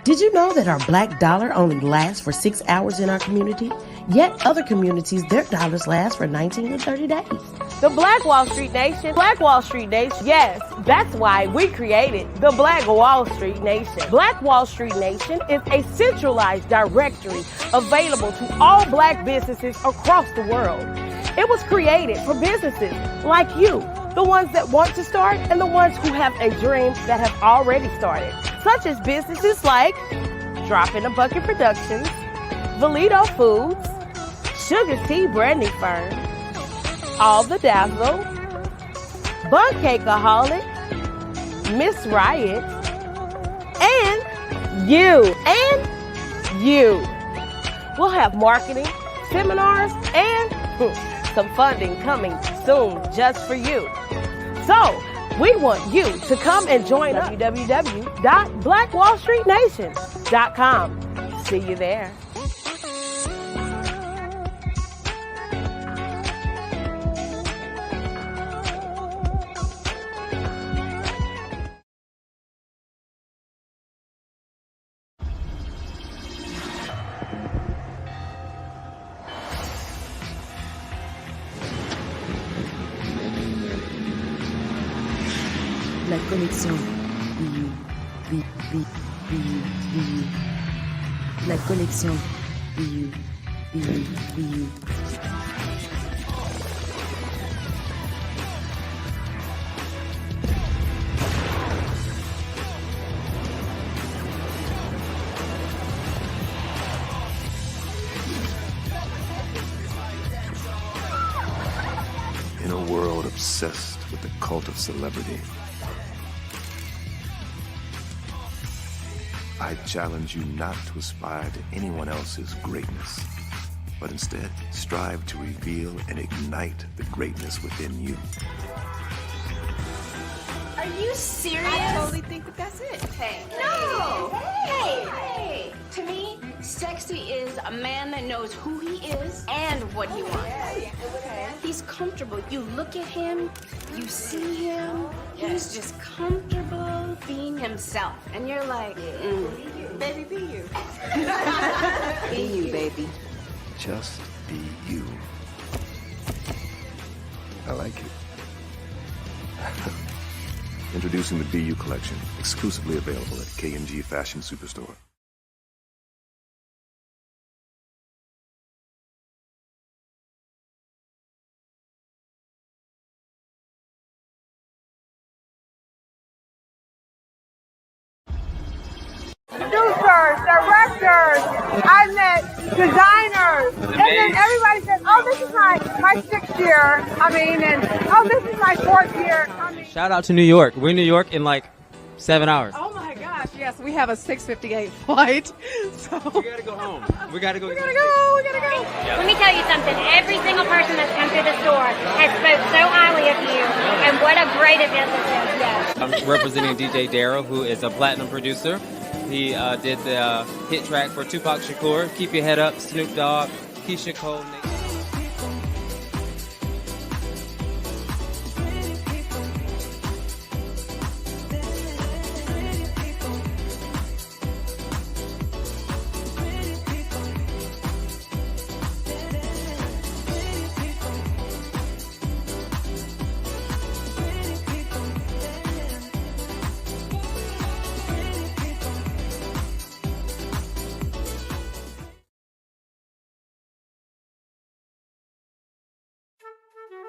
Did you know that our black dollar only lasts for 6 hours in our community? Yet other communities, their dollars last for 19 to 30 days. The Black Wall Street Nation. Black Wall Street Nation. Yes, that's why we created the Black Wall Street Nation. Black Wall Street Nation is a centralized directory available to all Black businesses across the world. It was created for businesses like you, the ones that want to start and the ones who have a dream that have already started, such as businesses like Drop in a Bucket Productions, Valito Foods, Sugar Tea Branding Firm, All the Dazzle, Buncakeaholic, Miss Riot, and you. We'll have marketing, seminars, and some funding coming soon just for you. So, we want you to come and join us. www.blackwallstreetnation.com. See you there. La connexion, BU, la collection BU. In a world obsessed with the cult of celebrity, I challenge you not to aspire to anyone else's greatness, but instead strive to reveal and ignite the greatness within you. Are you serious? I totally think that's it. Hey. No. Hey. To me, sexy is a man that knows who he is and what he wants. Okay. He's comfortable. You look at him, you see him, he's just comfortable being himself. And you're like, Baby, be you. be you, baby. Just be you. I like it. Introducing the BU collection, exclusively available at K&G Fashion Superstore. Producers, directors, I met designers, and then everybody said, oh, this is my 6th year, and oh, this is my 4th year. Shout out to New York. We're in New York in like 7 hours. Oh my gosh, yes, we have a 6:58 flight, so. We gotta go home. We gotta go. We gotta go. Let me tell you something. Every single person that's come through the store has spoke so highly of you, and what a great event this is. Yes. I'm representing DJ Darryl, who is a platinum producer. He did the hit track for Tupac Shakur, Keep Your Head Up, Snoop Dogg, Keisha Cole.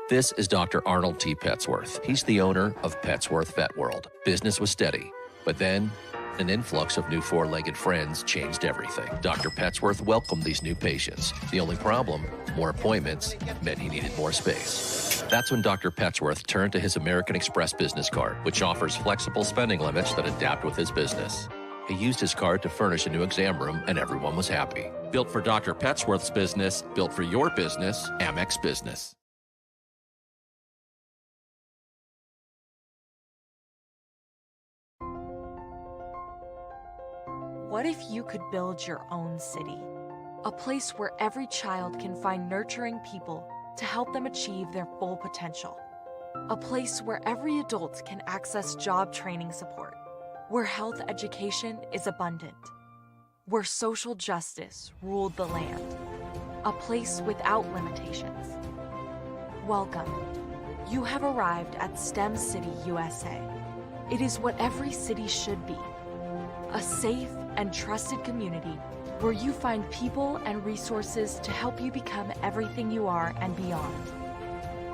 This is Dr. Arnold T. Petsworth. He's the owner of Petsworth Vet World. Business was steady, but then an influx of new four-legged friends changed everything. Dr. Petsworth welcomed these new patients. The only problem, more appointments, meant he needed more space. That's when Dr. Petsworth turned to his American Express business card, which offers flexible spending limits that adapt with his business. He used his card to furnish a new exam room, and everyone was happy. Built for Dr. Petsworth's business, built for your business, Amex Business. What if you could build your own city? A place where every child can find nurturing people to help them achieve their full potential. A place where every adult can access job training support. Where health education is abundant. Where social justice ruled the land. A place without limitations. Welcome. You have arrived at STEM City, USA. It is what every city should be. A safe and trusted community where you find people and resources to help you become everything you are and beyond.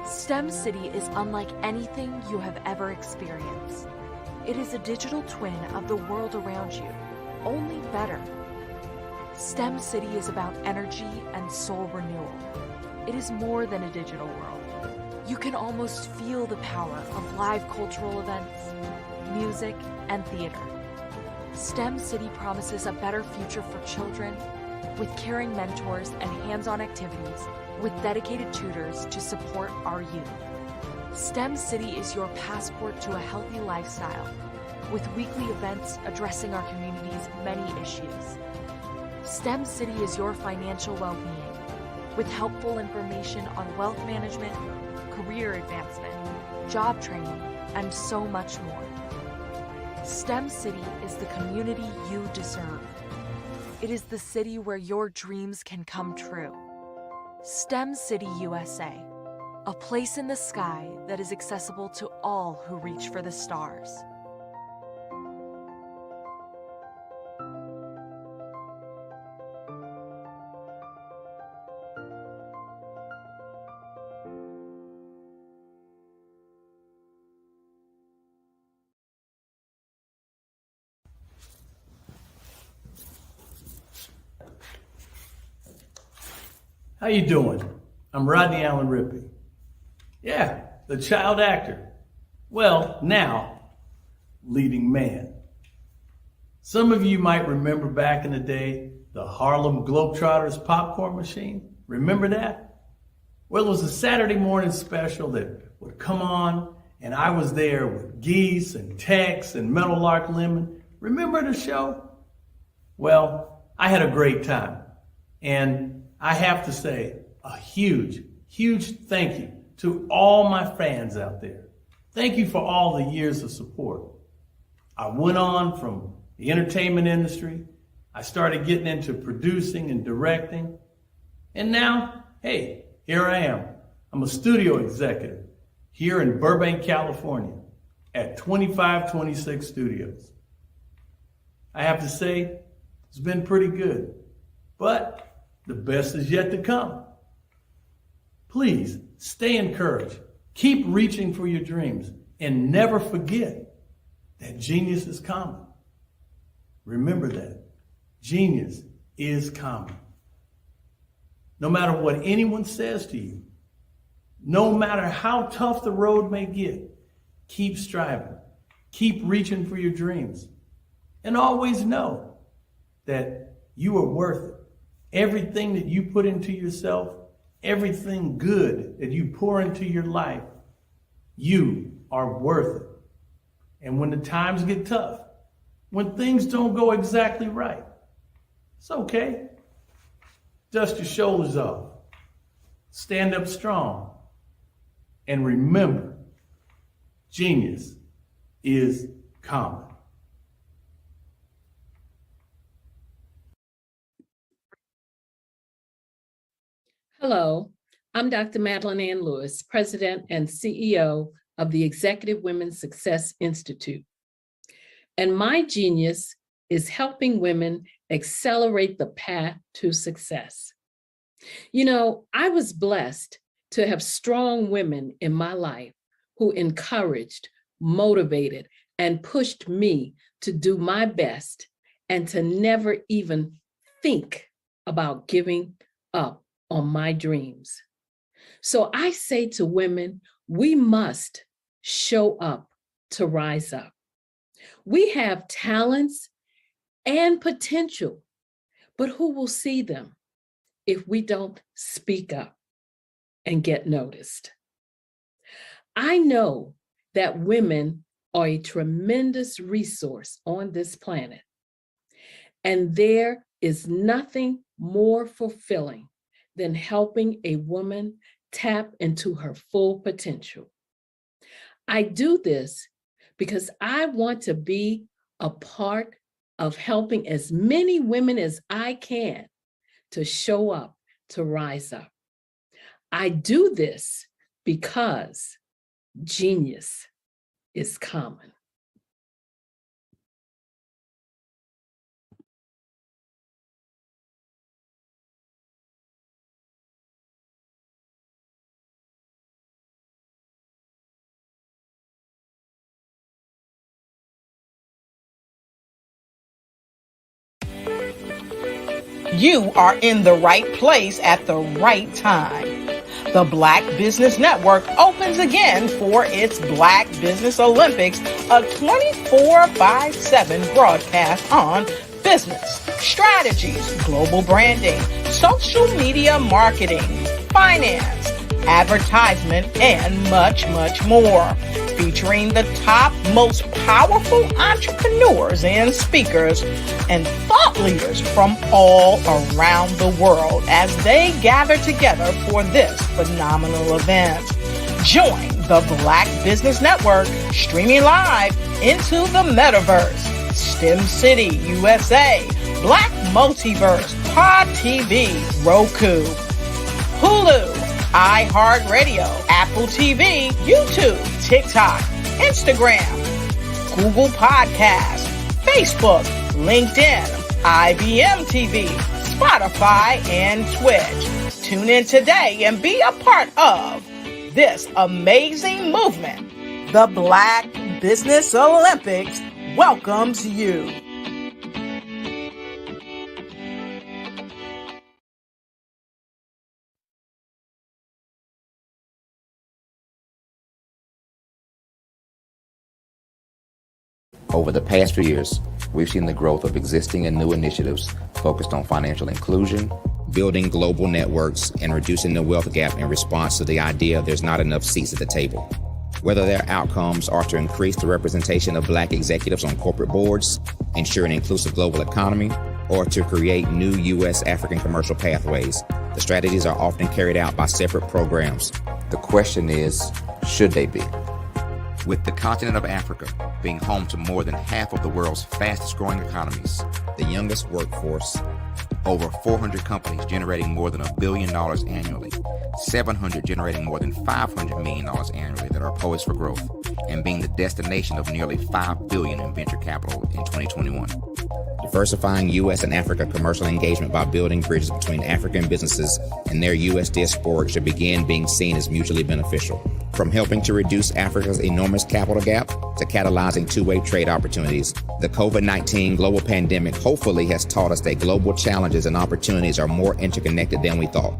STEM City is unlike anything you have ever experienced. It is a digital twin of the world around you, only better. STEM City is about energy and soul renewal. It is more than a digital world. You can almost feel the power of live cultural events, music, and theater. STEM City promises a better future for children with caring mentors and hands-on activities with dedicated tutors to support our youth. STEM City is your passport to a healthy lifestyle with weekly events addressing our community's many issues. STEM City is your financial well-being with helpful information on wealth management, career advancement, job training, and so much more. STEM City is the community you deserve. It is the city where your dreams can come true. STEM City USA, a place in the sky that is accessible to all who reach for the stars. How you doing? I'm Rodney Allen Rippey. Yeah, the child actor. Well, now, leading man. Some of you might remember back in the day, the Harlem Globetrotters popcorn machine. Remember that? Well, it was a Saturday morning special that would come on, and I was there with Geese and Tex and Meadowlark Lemon. Remember the show? Well, I had a great time. And I have to say a huge, huge thank you to all my fans out there. Thank you for all the years of support. I went on from the entertainment industry. I started getting into producing and directing. And now, hey, here I am. I'm a studio executive here in Burbank, California at 2526 Studios. I have to say, it's been pretty good, but the best is yet to come. Please stay encouraged. Keep reaching for your dreams and never forget that genius is common. Remember that. Genius is common. No matter what anyone says to you, no matter how tough the road may get, keep striving. Keep reaching for your dreams. And always know that you are worth it. Everything that you put into yourself, everything good that you pour into your life, you are worth it. And when the times get tough, when things don't go exactly right, it's okay. Dust your shoulders off. Stand up strong. And remember, genius is common. Hello, I'm Dr. Madeline Ann Lewis, President and CEO of the Executive Women's Success Institute. And my genius is helping women accelerate the path to success. You know, I was blessed to have strong women in my life who encouraged, motivated, and pushed me to do my best and to never even think about giving up on my dreams. So I say to women, we must show up to rise up. We have talents and potential, but who will see them if we don't speak up and get noticed? I know that women are a tremendous resource on this planet, and there is nothing more fulfilling than helping a woman tap into her full potential. I do this because I want to be a part of helping as many women as I can to show up, to rise up. I do this because genius is common. You are in the right place at the right time. The Black Business Network opens again for its Black Business Olympics, a 24/7 broadcast on business, strategies, global branding, social media marketing, finance, advertisement, and much, much more. Featuring the top, most powerful entrepreneurs and speakers and thought leaders from all around the world as they gather together for this phenomenal event. Join the Black Business Network streaming live into the metaverse, STEM City, USA, Black Multiverse, Pod TV, Roku, Hulu, iHeartRadio, Apple TV, YouTube, TikTok, Instagram, Google Podcasts, Facebook, LinkedIn, IBM TV, Spotify, and Twitch. Tune in today and be a part of this amazing movement. The Black Business Olympics welcomes you. Over the past few years, we've seen the growth of existing and new initiatives focused on financial inclusion, building global networks, and reducing the wealth gap in response to the idea there's not enough seats at the table. Whether their outcomes are to increase the representation of Black executives on corporate boards, ensure an inclusive global economy, or to create new U.S. African commercial pathways, the strategies are often carried out by separate programs. The question is, should they be? With the continent of Africa being home to more than half of the world's fastest growing economies, the youngest workforce, over 400 companies generating more than $1 billion annually, 700 generating more than $500 million annually that are poised for growth, and being the destination of nearly $5 billion in venture capital in 2021. Diversifying U.S. and Africa commercial engagement by building bridges between African businesses and their U.S. diaspora should begin being seen as mutually beneficial. From helping to reduce Africa's enormous capital gap to catalyzing two-way trade opportunities, the COVID-19 global pandemic hopefully has taught us that global challenges and opportunities are more interconnected than we thought.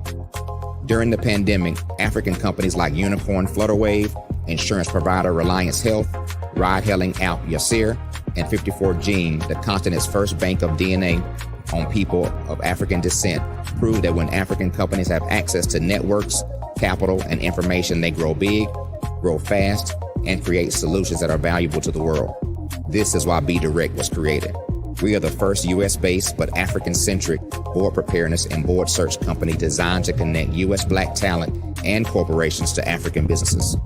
During the pandemic, African companies like Unicorn Flutterwave, insurance provider Reliance Health, ride-hailing app Yasir, and 54Gene, the continent's first bank of DNA on people of African descent, proved that when African companies have access to networks, capital, and information, they grow big, grow fast, and create solutions that are valuable to the world. This is why Be Direct was created. We are the first U.S.-based but African-centric board preparedness and board search company designed to connect U.S. Black talent and corporations to African businesses.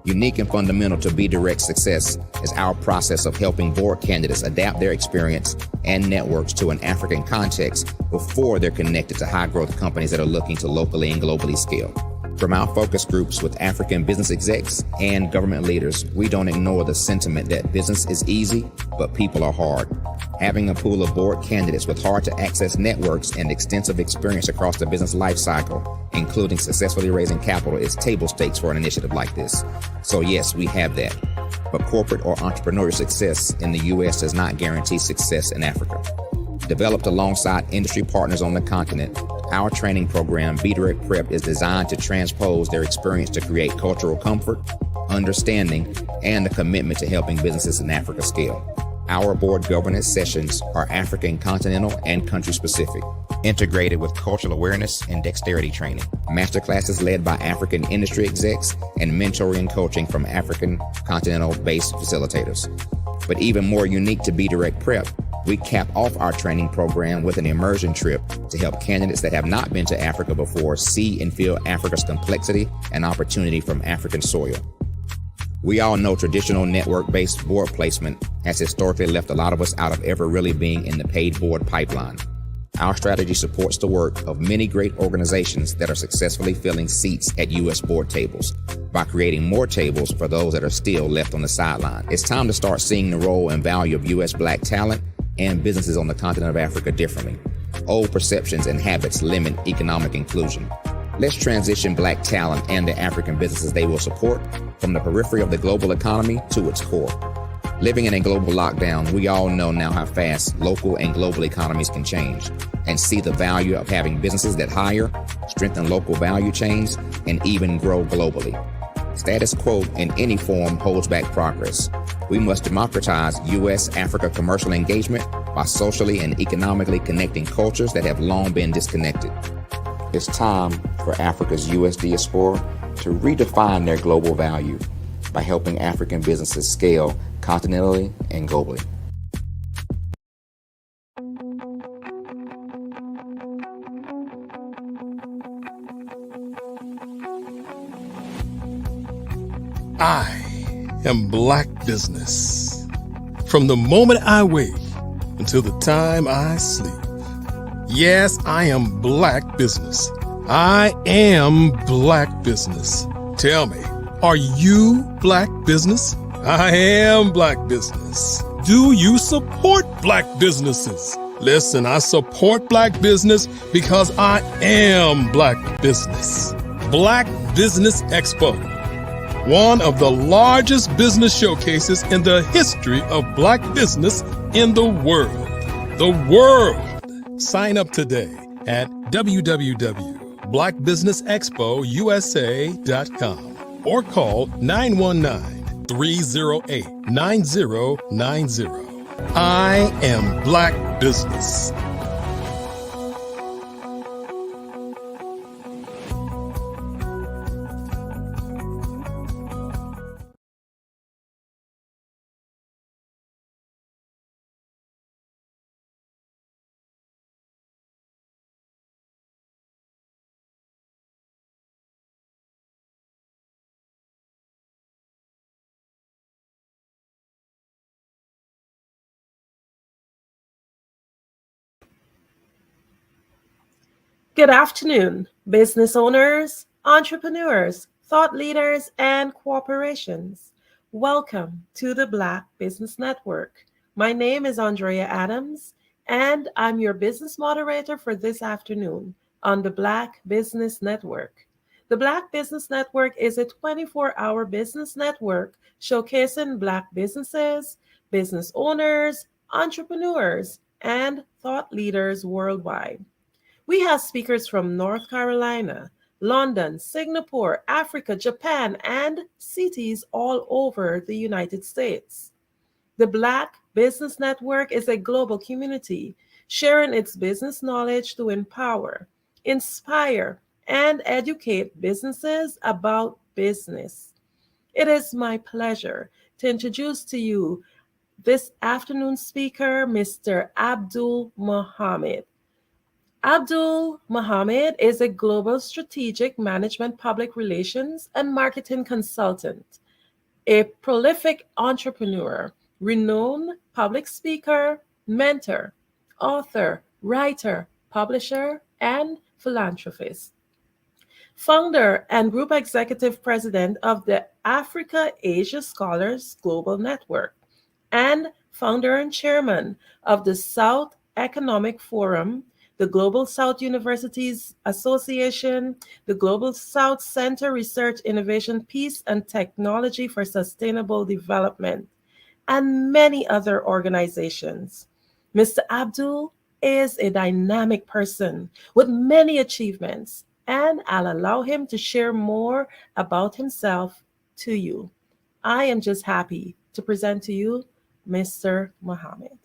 Unique and fundamental to Be Direct's success is our process of helping board candidates adapt their experience and networks to an African context before they're connected to high-growth companies that are looking to locally and globally scale. From our focus groups with African business execs and government leaders, we don't ignore the sentiment that business is easy, but people are hard. Having a pool of board candidates with hard-to-access networks and extensive experience across the business life cycle, including successfully raising capital, is table stakes for an initiative like this. So yes, we have that. But corporate or entrepreneurial success in the U.S. does not guarantee success in Africa. Developed alongside industry partners on the continent, our training program, Be Direct Prep, is designed to transpose their experience to create cultural comfort, understanding, and a commitment to helping businesses in Africa scale. Our board governance sessions are African, continental, and country-specific, integrated with cultural awareness and dexterity training, masterclasses led by African industry execs, and mentoring and coaching from African continental-based facilitators. But even more unique to Be Direct Prep, we cap off our training program with an immersion trip to help candidates that have not been to Africa before see and feel Africa's complexity and opportunity from African soil. We all know traditional network-based board placement has historically left a lot of us out of ever really being in the paid board pipeline. Our strategy supports the work of many great organizations that are successfully filling seats at U.S. board tables by creating more tables for those that are still left on the sideline. It's time to start seeing the role and value of U.S. Black talent and businesses on the continent of Africa differently. Old perceptions and habits limit economic inclusion. Let's transition Black talent and the African businesses they will support from the periphery of the global economy to its core. Living in a global lockdown, we all know now how fast local and global economies can change, and see the value of having businesses that hire, strengthen local value chains, and even grow globally. Status quo in any form holds back progress. We must democratize U.S.-Africa commercial engagement by socially and economically connecting cultures that have long been disconnected. It's time for Africa's U.S. diaspora to redefine their global value by helping African businesses scale continentally and globally. I am Black business. From the moment I wake until the time I sleep. Yes, I am Black business. I am Black business. Tell me, are you Black business? I am Black business. Do you support Black businesses? Listen, I support Black business because I am Black business. Black Business Expo, one of the largest business showcases in the history of Black business in the world. The world! Sign up today at www.blackbusinessexpousa.com or call 919-308-9090. I am Black business. Good afternoon, business owners, entrepreneurs, thought leaders, and corporations. Welcome to the Black Business Network. My name is Andrea Adams, and I'm your business moderator for this afternoon on the Black Business Network. The Black Business Network is a 24-hour business network showcasing Black businesses, business owners, entrepreneurs, and thought leaders worldwide. We have speakers from North Carolina, London, Singapore, Africa, Japan, and cities all over the United States. The Black Business Network is a global community sharing its business knowledge to empower, inspire, and educate businesses about business. It is my pleasure to introduce to you this afternoon's speaker, Mr. Abdul Mohammed. Abdul Mohammed is a global strategic management, public relations, and marketing consultant, a prolific entrepreneur, renowned public speaker, mentor, author, writer, publisher, and philanthropist. Founder and group executive president of the Africa Asia Scholars Global Network, and founder and chairman of the South Economic Forum, the Global South Universities Association, the Global South Center Research Innovation Peace and Technology for Sustainable Development, and many other organizations. Mr. Abdul is a dynamic person with many achievements, and I'll allow him to share more about himself to you. I am just happy to present to you Mr. Mohammed.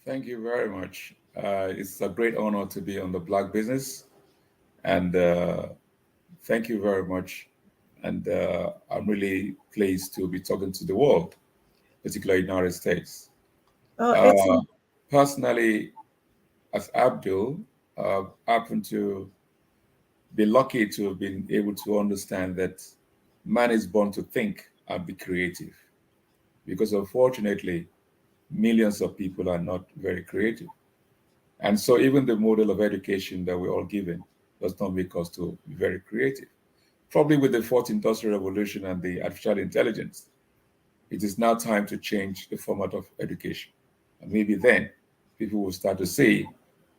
Thank you very much. It's a great honor to be on the Black Business, and thank you very much. And I'm really pleased to be talking to the world, particularly United States. Personally, as Abdul, I happen to be lucky to have been able to understand that man is born to think and be creative, because unfortunately, millions of people are not very creative. And so even the model of education that we're all given does not make us to be very creative. Probably with the fourth industrial revolution and the artificial intelligence, it is now time to change the format of education. And maybe then people will start to say,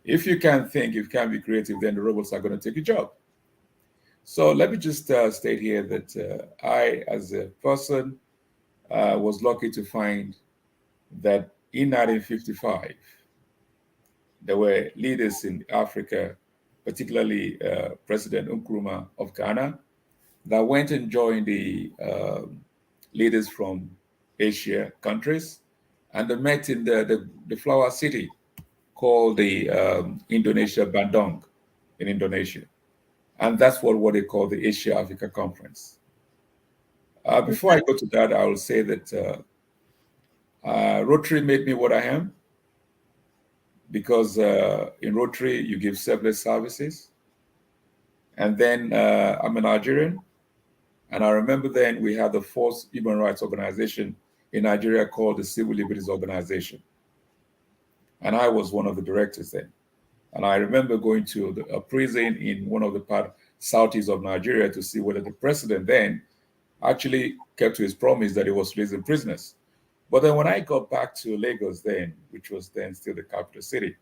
if you can't think, if you can't be creative, then the robots are going to take your job. So let me just state here that I, as a person, was lucky to find that in 1955, there were leaders in Africa, particularly President Nkrumah of Ghana, that went and joined the leaders from Asia countries, and they met in the flower city called the Indonesia Bandung in Indonesia. And that's what they call the Asia-Africa Conference. Before I go to that, I will say that Rotary made me what I am, because in Rotary, you give selfless services. And then I'm a Nigerian. And I remember then we had the first human rights organization in Nigeria called the Civil Liberties Organization. And I was one of the directors then. And I remember going to a prison in one of the southeast of Nigeria to see whether the president then actually kept to his promise that he was releasing prisoners. But then when I got back to Lagos then, which was then still the capital city,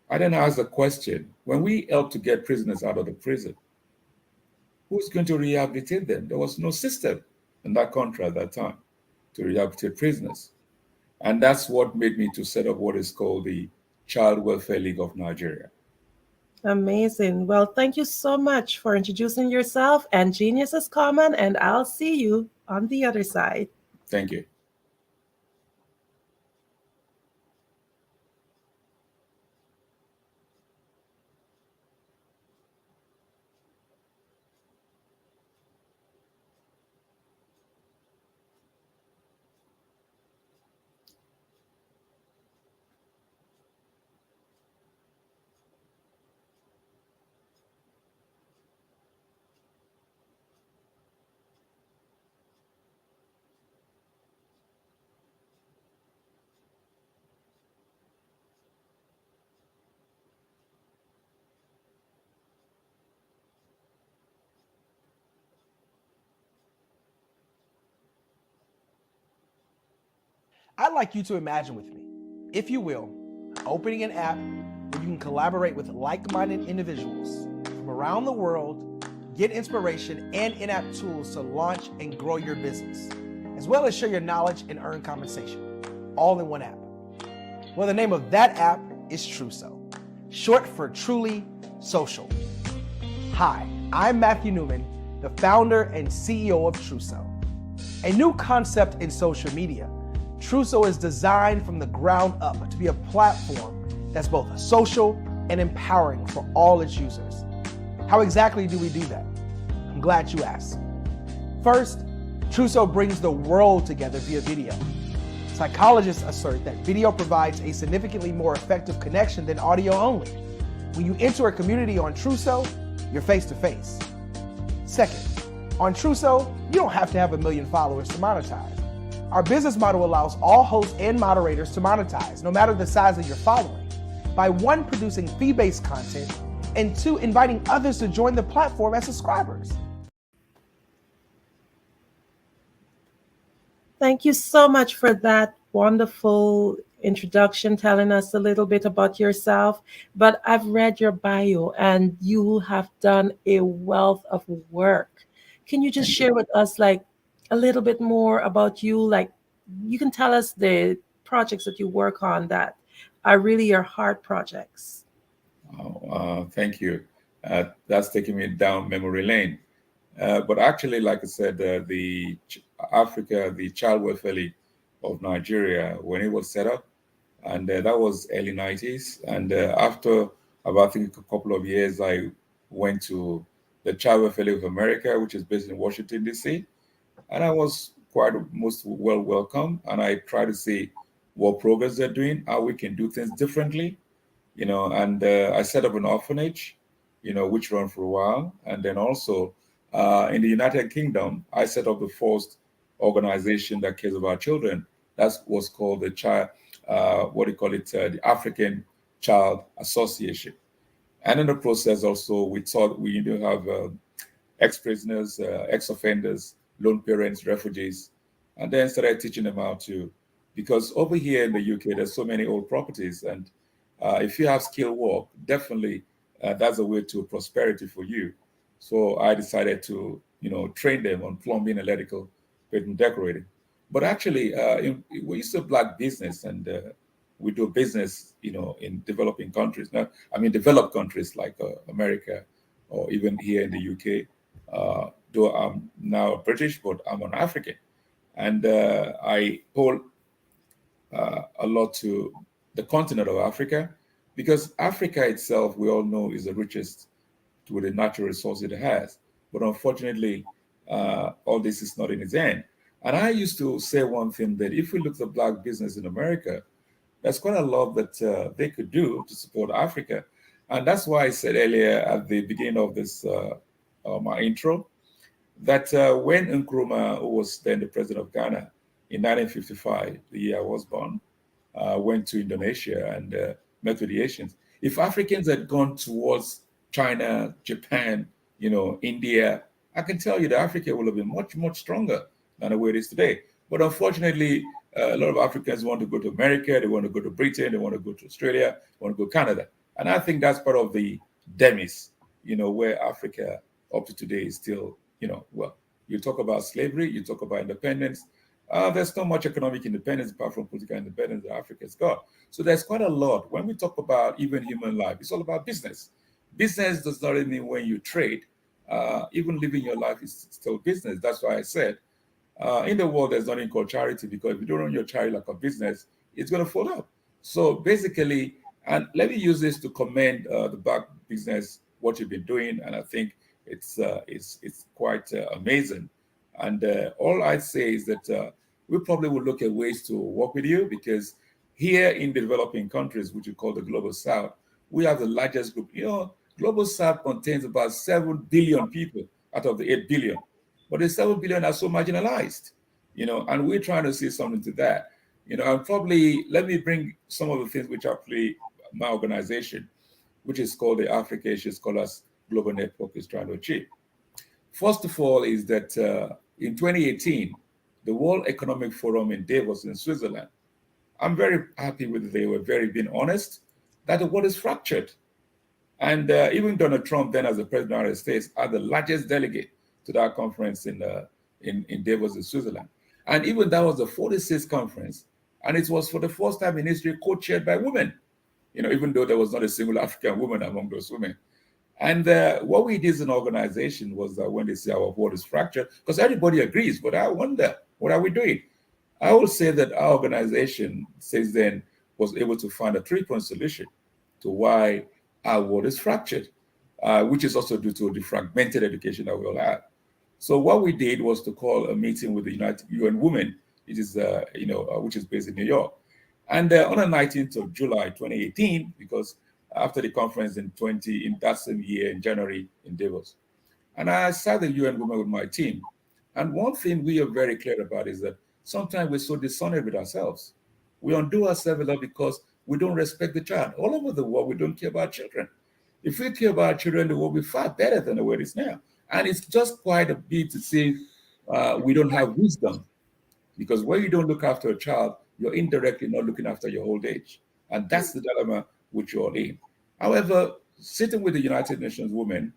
I then asked the question, when we help to get prisoners out of the prison, who's going to rehabilitate them? There was no system in that country at that time to rehabilitate prisoners. And that's what made me to set up what is called the Child Welfare League of Nigeria. Amazing. Well, thank you so much for introducing yourself, and genius is common, and I'll see you on the other side. Thank you. I'd like you to imagine with me, if you will, opening an app where you can collaborate with like-minded individuals from around the world, get inspiration and in-app tools to launch and grow your business, as well as share your knowledge and earn compensation, all in one app. Well, the name of that app is Truso, short for Truly Social. Hi, I'm Matthew Newman, the founder and CEO of Truso. A new concept in social media, Truso is designed from the ground up to be a platform that's both social and empowering for all its users. How exactly do we do that? I'm glad you asked. First, Truso brings the world together via video. Psychologists assert that video provides a significantly more effective connection than audio only. When you enter a community on Truso, you're face to face. Second, on Truso, you don't have to have 1 million followers to monetize. Our business model allows all hosts and moderators to monetize, no matter the size of your following, by 1, producing fee-based content, and 2, inviting others to join the platform as subscribers. Thank you so much for that wonderful introduction, telling us a little bit about yourself. But I've read your bio and you have done a wealth of work. Can you just share with us like a little bit more about you? Like you can tell us the projects that you work on that are really your heart projects. Thank you. That's taking me down memory lane. But actually, like I said, the Africa, the Child Welfare League of Nigeria, when it was set up, and that was early 90s. And after about, I think, a couple of years, I went to the Child Welfare League of America, which is based in Washington, D.C. And I was quite most well welcome. And I try to see what progress they're doing, how we can do things differently, and I set up an orphanage, which ran for a while. And then also in the United Kingdom, I set up the first organization that cares about children. That was called the the African Child Association. And in the process also, we thought we need to have ex-prisoners, ex-offenders, lone parents, refugees, and then started teaching them how to, because over here in the UK, there's so many old properties, and if you have skilled work, definitely that's a way to prosperity for you. So I decided to, train them on plumbing, electrical, painting, decorating. But actually, we used to black business, and we do business, in developing countries. Now, I mean, developed countries like America, or even here in the UK. Though I'm now British, but I'm an African, and I hold a lot to the continent of Africa, because Africa itself, we all know, is the richest with the natural resources it has. But unfortunately, all this is not in its end. And I used to say one thing, that if we look at black business in America, there's quite a lot that they could do to support Africa. And that's why I said earlier at the beginning of this, my intro, that when Nkrumah, who was then the president of Ghana in 1955, the year I was born, went to Indonesia and met with the Asians. If Africans had gone towards China, Japan, India, I can tell you that Africa would have been much, much stronger than the way it is today. But unfortunately, a lot of Africans want to go to America, they want to go to Britain, they want to go to Australia, they want to go to Canada. And I think that's part of the demise, where Africa up to today is still, well, you talk about slavery, you talk about independence. There's not much economic independence apart from political independence that Africa's got. So there's quite a lot. When we talk about even human life, it's all about business. Business does not mean when you trade, even living your life is still business. That's why I said, in the world, there's nothing called charity, because if you don't run your charity like a business, it's going to fall out. So basically, and let me use this to commend the Black business, what you've been doing, and I think it's quite amazing. And all I'd say is that we probably will look at ways to work with you, because here in the developing countries, which we call the Global South, we have the largest group. Global South contains about 7 billion people out of the 8 billion. But the 7 billion are so marginalized, and we're trying to see something to that. And probably let me bring some of the things which actually my organization, which is called the Africa Asia Scholars Global Network, is trying to achieve. First of all is that in 2018, the World Economic Forum in Davos in Switzerland I'm very happy with they were very being honest that the world is fractured. And even Donald Trump, then as the president of the United States, had the largest delegate to that conference in Davos, in Switzerland. And even that was the 46th conference, and it was for the first time in history co-chaired by women. Even though there was not a single African woman among those women. And what we did as an organization was that when they say our world is fractured, because everybody agrees, but I wonder, what are we doing? I will say that our organization since then was able to find a 3-point solution to why our world is fractured, which is also due to the fragmented education that we all have. So what we did was to call a meeting with the United UN Women, which is based in New York. And on the 19th of July, 2018, because after the conference in that same year in January in Davos, and I sat the UN Women with my team. And one thing we are very clear about is that sometimes we're so dishonored with ourselves. We undo ourselves a lot because we don't respect the child. All over the world, we don't care about children. If we care about children, the world will be far better than the way it is now. And it's just quite a bit to say we don't have wisdom. Because when you don't look after a child, you're indirectly not looking after your old age. And that's the dilemma which you're in. However, sitting with the United Nations women,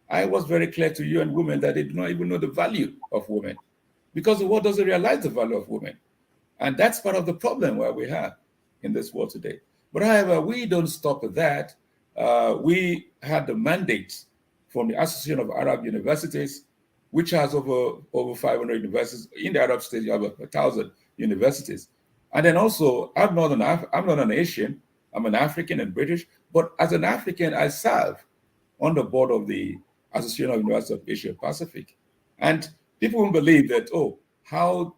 I was very clear to UN women that they do not even know the value of women because the world doesn't realize the value of women. And that's part of the problem where we have in this world today. But however, we don't stop at that. We had the mandate from the Association of Arab Universities, which has over 500 universities. In the Arab states, you have 1,000 universities. And then also, I'm not an Asian, I'm an African and British, but as an African, I serve on the board of the Association of Universities of Asia Pacific. And people won't believe that, how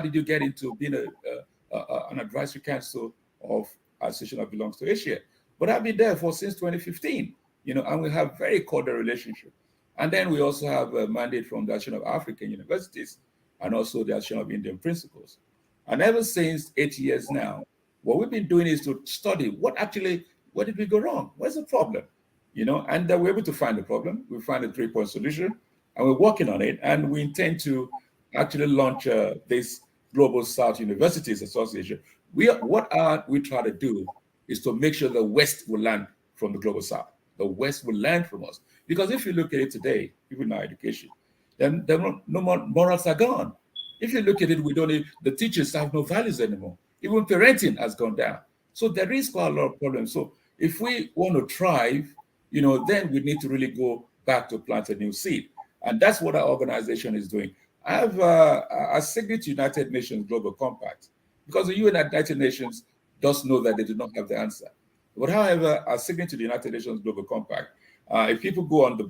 did you get into being an advisory council of association that belongs to Asia? But I've been there since 2015, and we have very cordial relationship. And then we also have a mandate from the Association of African Universities and also the Association of Indian Principals. And ever since 8 years now, what we've been doing is to study what did we go wrong? Where's the problem? And we're able to find the problem. We find a 3-point solution, and we're working on it. And we intend to actually launch this Global South Universities Association. What we try to do is to make sure the West will learn from the Global South. The West will learn from us. Because if you look at it today, even our education, then no more morals are gone. If you look at it, the teachers have no values anymore. Even parenting has gone down. So there is quite a lot of problems. So if we want to thrive, then we need to really go back to plant a new seed. And that's what our organization is doing. I have a signed to United Nations Global Compact because the United Nations does know that they do not have the answer. But however, a signed to the United Nations Global Compact, if people go on the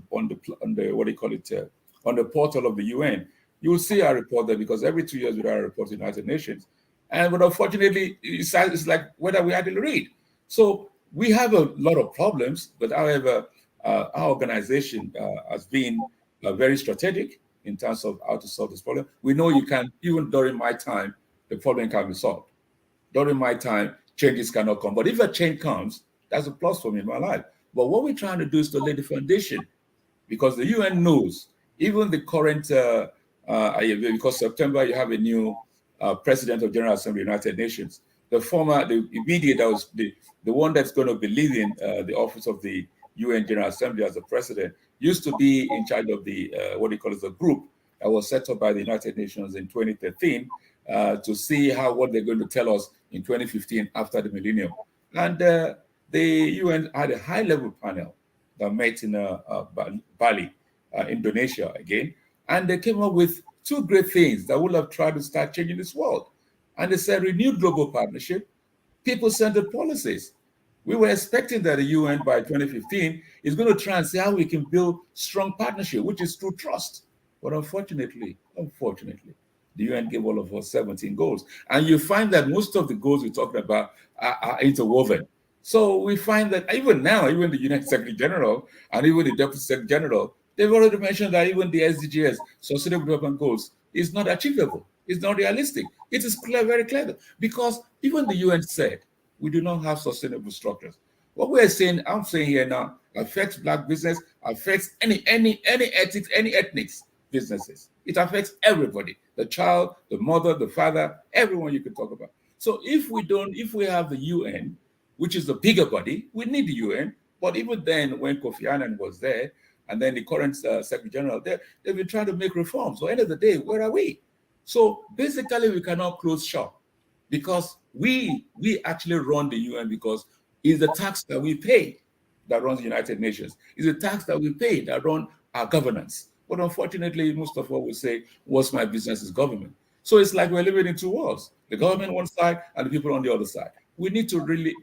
portal of the UN, you will see our report there because every 2 years we have a report to the United Nations. But unfortunately, it's like whether we hardly read. So we have a lot of problems, but however, our organization has been very strategic in terms of how to solve this problem. We know even during my time, the problem can be solved. During my time, changes cannot come. But if a change comes, that's a plus for me in my life. But what we're trying to do is to lay the foundation because the UN knows, even the current, because September you have a new president of General Assembly of the United Nations. The immediate, that was the one that's going to be leading the office of the UN General Assembly as the president, used to be in charge of the, the group that was set up by the United Nations in 2013 to see what they're going to tell us in 2015 after the millennium. And the UN had a high-level panel that met in Bali, Indonesia again, and they came up with 2 great things that would have tried to start changing this world. And they said renewed global partnership, people-centered policies. We were expecting that the UN by 2015 is going to try and see how we can build strong partnership, which is through trust. But unfortunately, the UN gave all of us 17 goals. And you find that most of the goals we're talking about are interwoven. So we find that even now, even the United Secretary General and even the Deputy Secretary General, they've already mentioned that even the SDGs, Sustainable Development Goals, is not achievable. It's not realistic. It is clear, very clever, because even the UN said we do not have sustainable structures. What we're saying, I'm saying here now, affects Black business, affects any ethics, any ethnic businesses. It affects everybody, the child, the mother, the father, everyone you can talk about. So if we have the UN, which is the bigger body, we need the UN. But even then, when Kofi Annan was there, and then the current Secretary General there, they've been trying to make reforms. So at the end of the day, where are we? So basically, we cannot close shop because we actually run the UN because it's the tax that we pay that runs the United Nations. It's the tax that we pay that run our governance. But unfortunately, most of what we say, what's my business is government. So it's like we're living in two worlds, the government on one side and the people on the other side. We need to really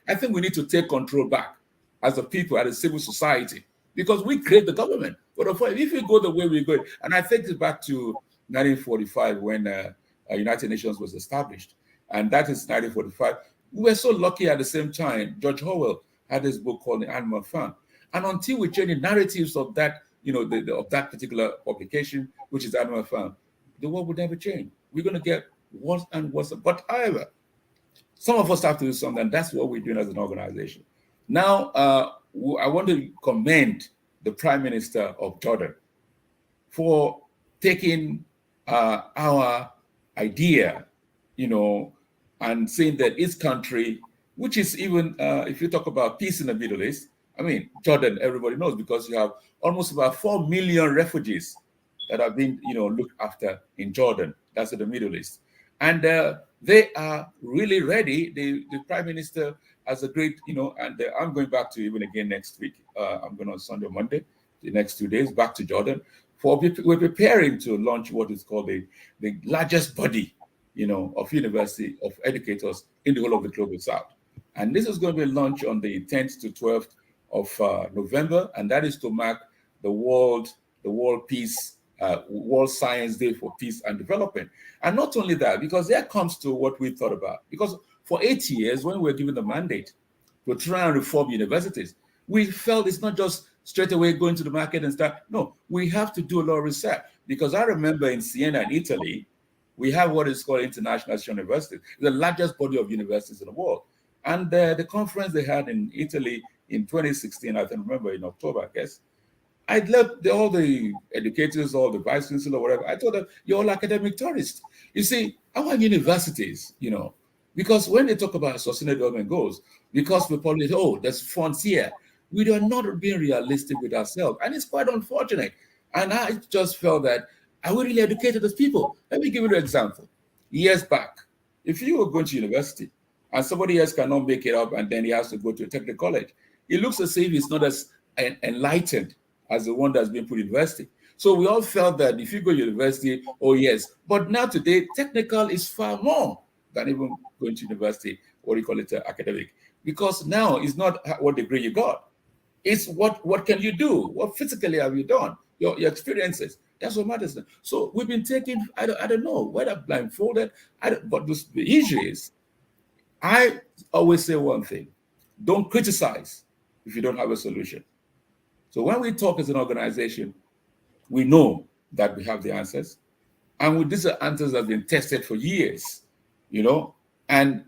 I think we need to take control back as a people, as a civil society, because we create the government. But if we go the way we go, and I think it's back to 1945 when United Nations was established, and that is 1945. We were so lucky at the same time. George Orwell had this book called The Animal Farm, and until we change the narratives of that, of that particular publication, which is Animal Farm, the world would never change. We're going to get worse and worse. But however, some of us have to do something, and that's what we're doing as an organization. Now, I want to commend the Prime Minister of Jordan for taking our idea, and saying that his country, which is even, if you talk about peace in the Middle East, I mean, Jordan, everybody knows, because you have almost about 4 million refugees that have been, looked after in Jordan. That's in the Middle East. And they are really ready. The Prime Minister has a great, and I'm going back to even again next week. I'm going on Sunday, Monday, the next 2 days, back to Jordan. We're preparing to launch what is called the largest body, of university, of educators in the whole of the Global South. And this is going to be launched on the 10th to 12th of November, and that is to mark the World Peace, World Science Day for Peace and Development. And not only that, because that comes to what we thought about. Because for 8 years, when we were given the mandate to try and reform universities, we felt it's not just straight away going to the market and start. No, we have to do a lot of research. Because I remember in Siena, in Italy, we have what is called International University, the largest body of universities in the world. And the conference they had in Italy in 2016, I can remember in October, I guess, I left all the educators, all the vice chancellor, whatever. I told them, you're all academic tourists. You see, our universities, because when they talk about sustainable development goals, because we probably say, oh, there's funds here. We are not being realistic with ourselves. And it's quite unfortunate. And I just felt that, are we really educated as people? Let me give you an example. Years back, if you were going to university and somebody else cannot make it up and then he has to go to a technical college, it looks as if he's not as enlightened as the one that's been put in university. So we all felt that if you go to university, oh yes. But now today, technical is far more than even going to university, or you call it academic. Because now it's not what degree you got. It's what can you do? What physically have you done? Your experiences. That's what matters. So we've been taking, I don't know, whether blindfolded, but the issue is, I always say one thing, don't criticize if you don't have a solution. So when we talk as an organization, we know that we have the answers. And with these answers have been tested for years, and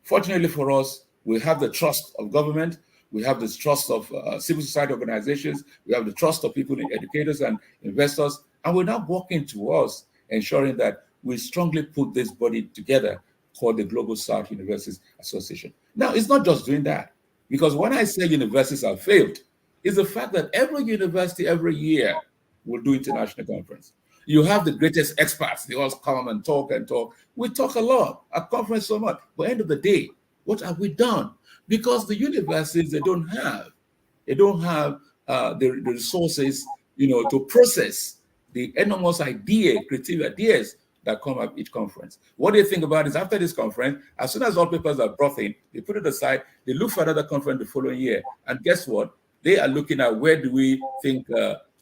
fortunately for us, we have the trust of government, we have the trust of civil society organizations, we have the trust of people, educators and investors, and we're now working towards ensuring that we strongly put this body together called the Global South Universities Association. Now, it's not just doing that, because when I say universities have failed, it's the fact that every university every year will do international conference. You have the greatest experts, they all come and talk and talk. We talk a lot at conference so much, but at the end of the day, what have we done? Because the universities, they don't have the resources, to process the enormous creative ideas that come up each conference. What they think about is after this conference, as soon as all papers are brought in, they put it aside, they look for another conference the following year. And guess what? They are looking at where do we think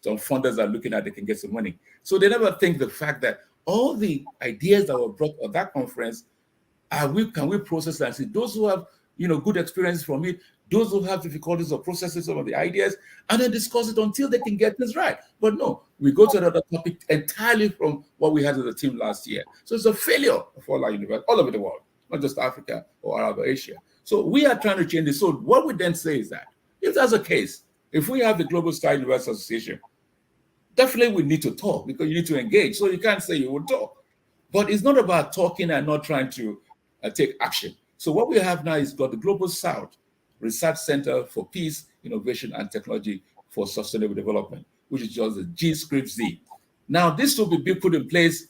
some funders are looking at they can get some money. So they never think the fact that all the ideas that were brought at that conference, can we process that? See, those who have good experience from it, those who have difficulties of processing some of the ideas, and then discuss it until they can get this right. But no, we go to another topic entirely from what we had as a team last year. So it's a failure of all our universities all over the world, not just Africa or Arab or Asia. So we are trying to change this. So what we then say is that if that's the case, if we have the Global South University Association, definitely we need to talk, because you need to engage. So you can't say you will talk. But it's not about talking and not trying to take action. So what we have now is got the Global South Research Center for Peace, Innovation, and Technology for Sustainable Development, which is just the G-Z. Now, this will be put in place.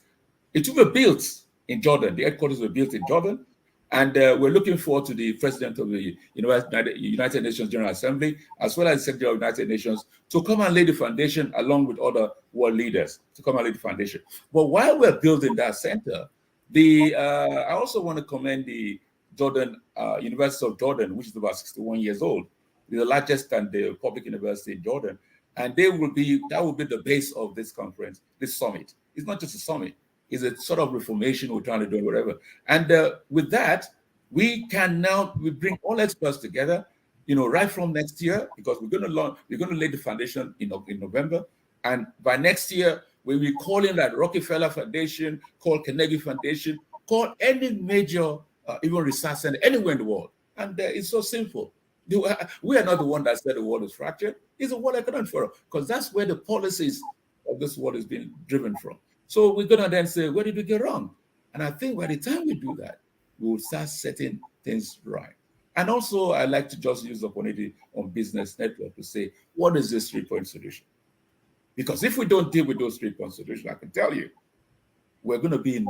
It will be built in Jordan. The headquarters were built in Jordan. And we're looking forward to the president of the United Nations General Assembly, as well as the Secretary of the United Nations, to come and lay the foundation along with other world leaders to come and lay the foundation. But while we're building that center, I also want to commend the Jordan University of Jordan, which is about 61 years old, the largest and the public university in Jordan, and that will be the base of this conference, this summit. It's not just a summit. Is a sort of reformation we're trying to do, whatever. And with that, we bring all experts together, right from next year, because we're going to lay the foundation in November. And by next year, we'll be calling that Rockefeller Foundation, call Carnegie Foundation, call any major, even research center anywhere in the world. And it's so simple. We are not the one that said the world is fractured. It's the World Economic Forum, because that's where the policies of this world is being driven from. So we're going to then say, where did we get wrong? And I think by the time we do that, we will start setting things right. And also, I like to just use the opportunity on Business Network to say, what is this 3-point solution? Because if we don't deal with those 3-point solutions, I can tell you, we're going to be in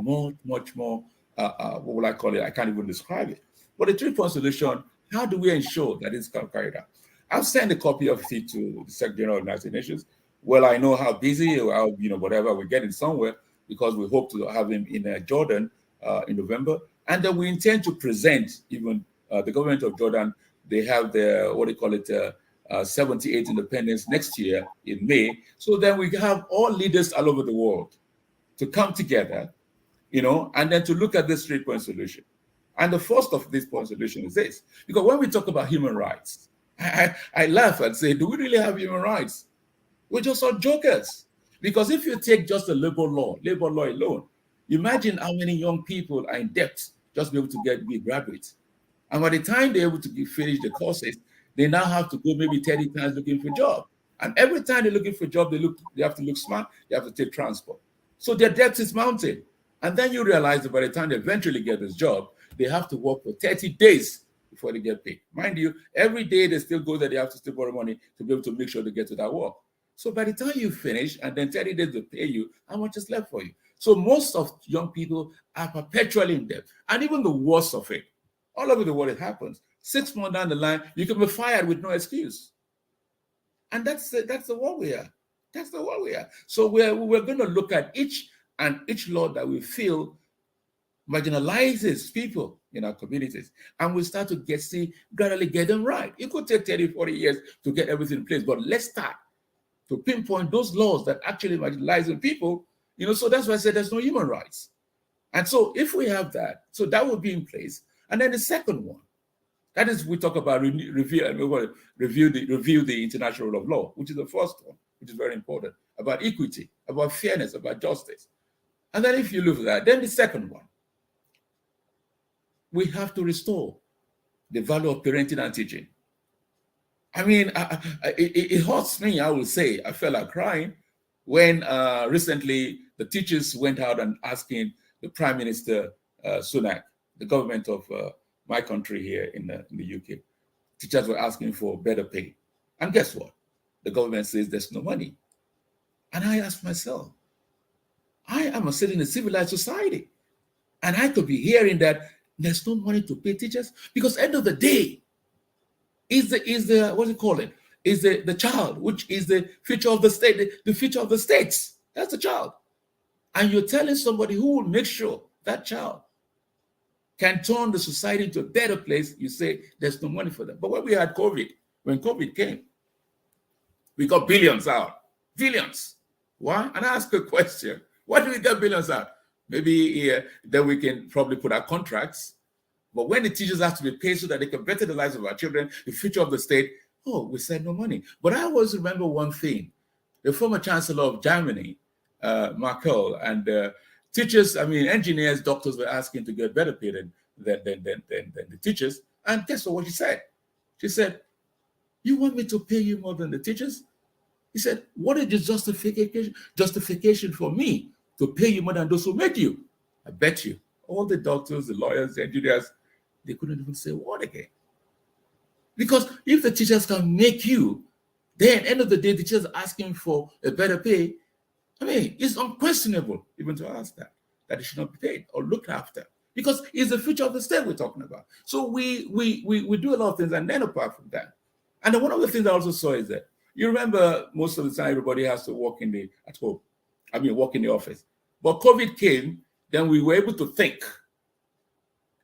much more, what will I call it? I can't even describe it. But the 3-point solution, how do we ensure that it's carried out? I've sent a copy of it to the Secretary of the United Nations. Well, I know how busy or how, whatever, we're getting somewhere, because we hope to have him in Jordan in November. And then we intend to present even the government of Jordan. They have their, 78th independence next year in May. So then we have all leaders all over the world to come together, and then to look at this 3-point solution. And the first of this point solution is this. Because when we talk about human rights, I laugh and say, do we really have human rights? We're just all jokers. Because if you take just the labor law alone, imagine how many young people are in debt just to be able to be graduates. And by the time they're able to finish the courses, they now have to go maybe 30 times looking for a job. And every time they're looking for a job, they have to look smart, they have to take transport. So their debt is mounting. And then you realize that by the time they eventually get this job, they have to work for 30 days before they get paid. Mind you, every day they still go there, they have to still borrow money to be able to make sure they get to that work. So by the time you finish and then 30 days to pay you, how much is left for you? So most of young people are perpetually in debt. And even the worst of it, all over the world it happens. 6 months down the line, you can be fired with no excuse. And that's the world we are. That's the world we are. So we're going to look at each law that we feel marginalizes people in our communities. And we start to gradually get them right. It could take 30, 40 years to get everything in place, but let's start to pinpoint those laws that actually marginalize people, so that's why I said there's no human rights. And so if we have that, so that would be in place. And then the second one, that is, we talk about review the international rule of law, which is the first one, which is very important, about equity, about fairness, about justice. And then if you look at that, then the second one, we have to restore the value of parenting and teaching. I mean, it hurts me, I will say. I felt like crying when recently the teachers went out and asking the Prime Minister Sunak, the government of my country here in the UK, teachers were asking for better pay. And guess what? The government says there's no money. And I asked myself, I am a citizen in a civilized society. And I could be hearing that there's no money to pay teachers, because end of the day, is the what do you call it? Is the child, which is the future of the state, the future of the states. That's the child. And you're telling somebody who will make sure that child can turn the society into a better place, you say there's no money for them. But when we had COVID, when COVID came, we got billions out. Billions. Why? And I ask a question. Why do we get billions out? Maybe then we can probably put our contracts. But when the teachers have to be paid so that they can better the lives of our children, the future of the state, we said no money. But I always remember one thing. The former chancellor of Germany, Merkel, and teachers, engineers, doctors were asking to get better paid than the teachers. And guess what she said? She said, you want me to pay you more than the teachers? He said, what is the justification for me to pay you more than those who made you? I bet you all the doctors, the lawyers, the engineers, they couldn't even say a word again. Because if the teachers can make you, then end of the day, the teachers asking for a better pay, I mean, it's unquestionable even to ask that it should not be paid or looked after, because it's the future of the state we're talking about. So we do a lot of things, and then apart from that, and then one of the things I also saw is that you remember most of the time everybody has to work at home. I mean, work in the office. But COVID came, then we were able to think,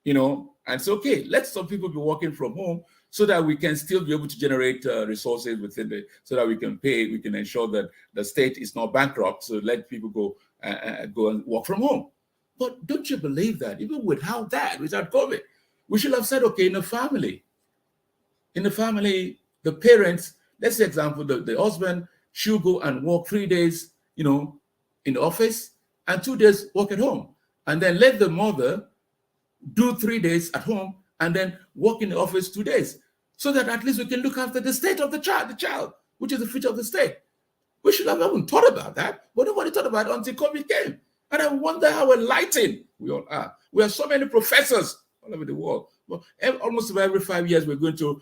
and say, okay, let some people be working from home so that we can still be able to generate resources within so that we can pay, we can ensure that the state is not bankrupt. So let people go and work from home. But don't you believe that even without COVID, we should have said, okay, in the family, the parents, let's say example, the husband should go and work 3 days, in the office and 2 days work at home. And then let the mother do 3 days at home and then work in the office 2 days, so that at least we can look after the state of the child, which is the future of the state. We should have even thought about that, but nobody thought about it until COVID came. And I wonder how enlightened we all are. We have so many professors all over the world. Well, almost every 5 years, we're going to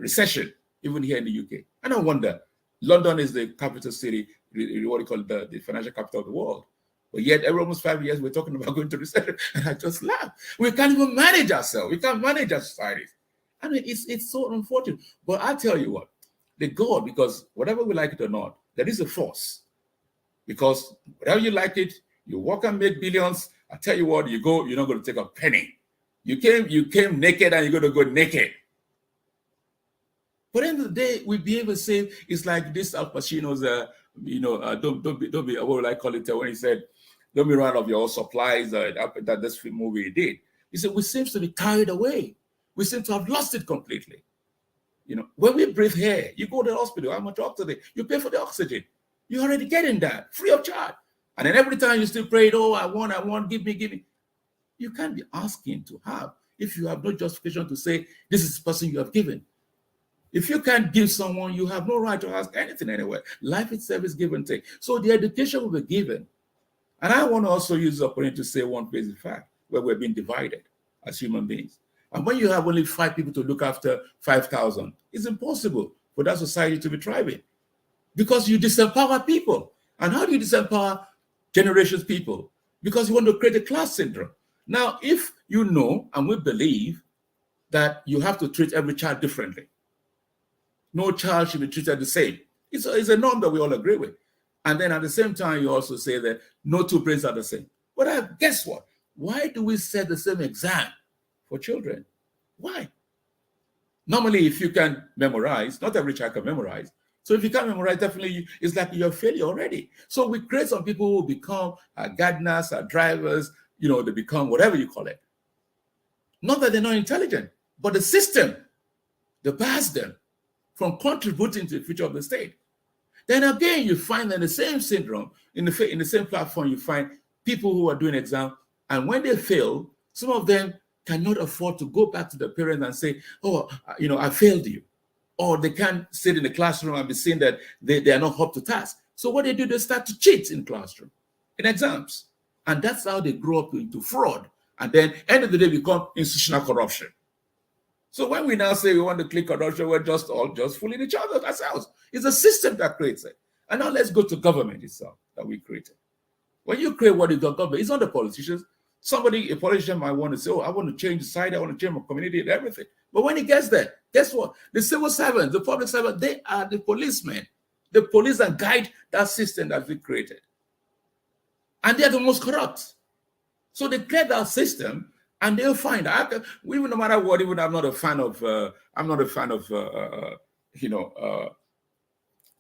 recession, even here in the UK. And I wonder, London is the capital city, the financial capital of the world. But yet, every almost 5 years, we're talking about going to recession, and I just laugh. We can't even manage ourselves. We can't manage our societies. I mean, it's so unfortunate. But I tell you what, the God, because whatever we like it or not, there is a force. Because whatever you like it, you work and make billions. I tell you what, you go, you're not going to take a penny. You came naked, and you're going to go naked. But at the end of the day, we be able to say, it's like this Al Pacino's, don't be, what would I call it, when he said, don't be run of your supplies, that this movie he did. He said, we seem to be carried away. We seem to have lost it completely. When we breathe air, you go to the hospital, how much oxygen? You pay for the oxygen. You're already getting that, free of charge. And then every time you still pray, oh, I want, give me. You can't be asking to have if you have no justification to say, this is the person you have given. If you can't give someone, you have no right to ask anything anywhere. Life itself is give and take. So the education will be given. And I want to also use the opportunity to say one basic fact, where we're being divided as human beings. And when you have only 5 people to look after 5,000, it's impossible for that society to be thriving, because you disempower people. And how do you disempower generations people? Because you want to create a class syndrome. Now, if you know, and we believe that you have to treat every child differently, no child should be treated the same. It's a norm that we all agree with. And then at the same time, you also say that no two brains are the same. But guess what? Why do we set the same exam for children? Why? Normally, if you can memorize, not every child can memorize. So if you can't memorize, definitely it's like you're a failure already. So we create some people who become gardeners, drivers, they become whatever you call it. Not that they're not intelligent, but the system, they bars them from contributing to the future of the state. Then again, you find that the same syndrome, in the same platform, you find people who are doing exams, and when they fail, some of them cannot afford to go back to the parents and say, oh, I failed you. Or they can't sit in the classroom and be seen that they are not up to task. So what they do, they start to cheat in classroom, in exams. And that's how they grow up into fraud. And then end of the day become institutional corruption. So when we now say we want to click corruption, we're just fooling each other ourselves. It's a system that creates it. And now let's go to government itself that we created. When you create what is the government, it's not the politicians. A politician might want to say, oh, I want to change society, I want to change my community and everything. But when he gets there, guess what? The civil servants, the public servants, they are the policemen. The police and guide that system that we created. And they are the most corrupt. So they create that system, and they'll find out. Even no matter what, even I'm not a fan of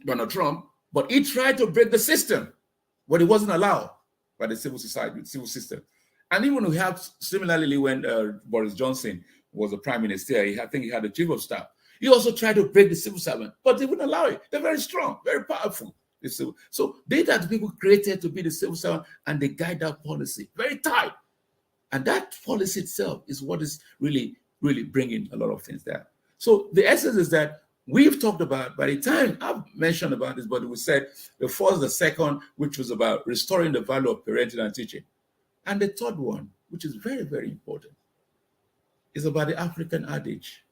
Donald Trump, but he tried to break the system, but it wasn't allowed by the civil society, the civil system. And even we have similarly when Boris Johnson was the prime minister, I think he had a chief of staff. He also tried to break the civil servant, but they wouldn't allow it. They're very strong, very powerful. So they are the people created to be the civil servant, and they guide that policy very tight. And that policy itself is what is really, really bringing a lot of things there. So the essence is that we've talked about, by the time I've mentioned about this, but we said the first, the second, which was about restoring the value of parenting and teaching. And the third one, which is very, very important, is about the African adage.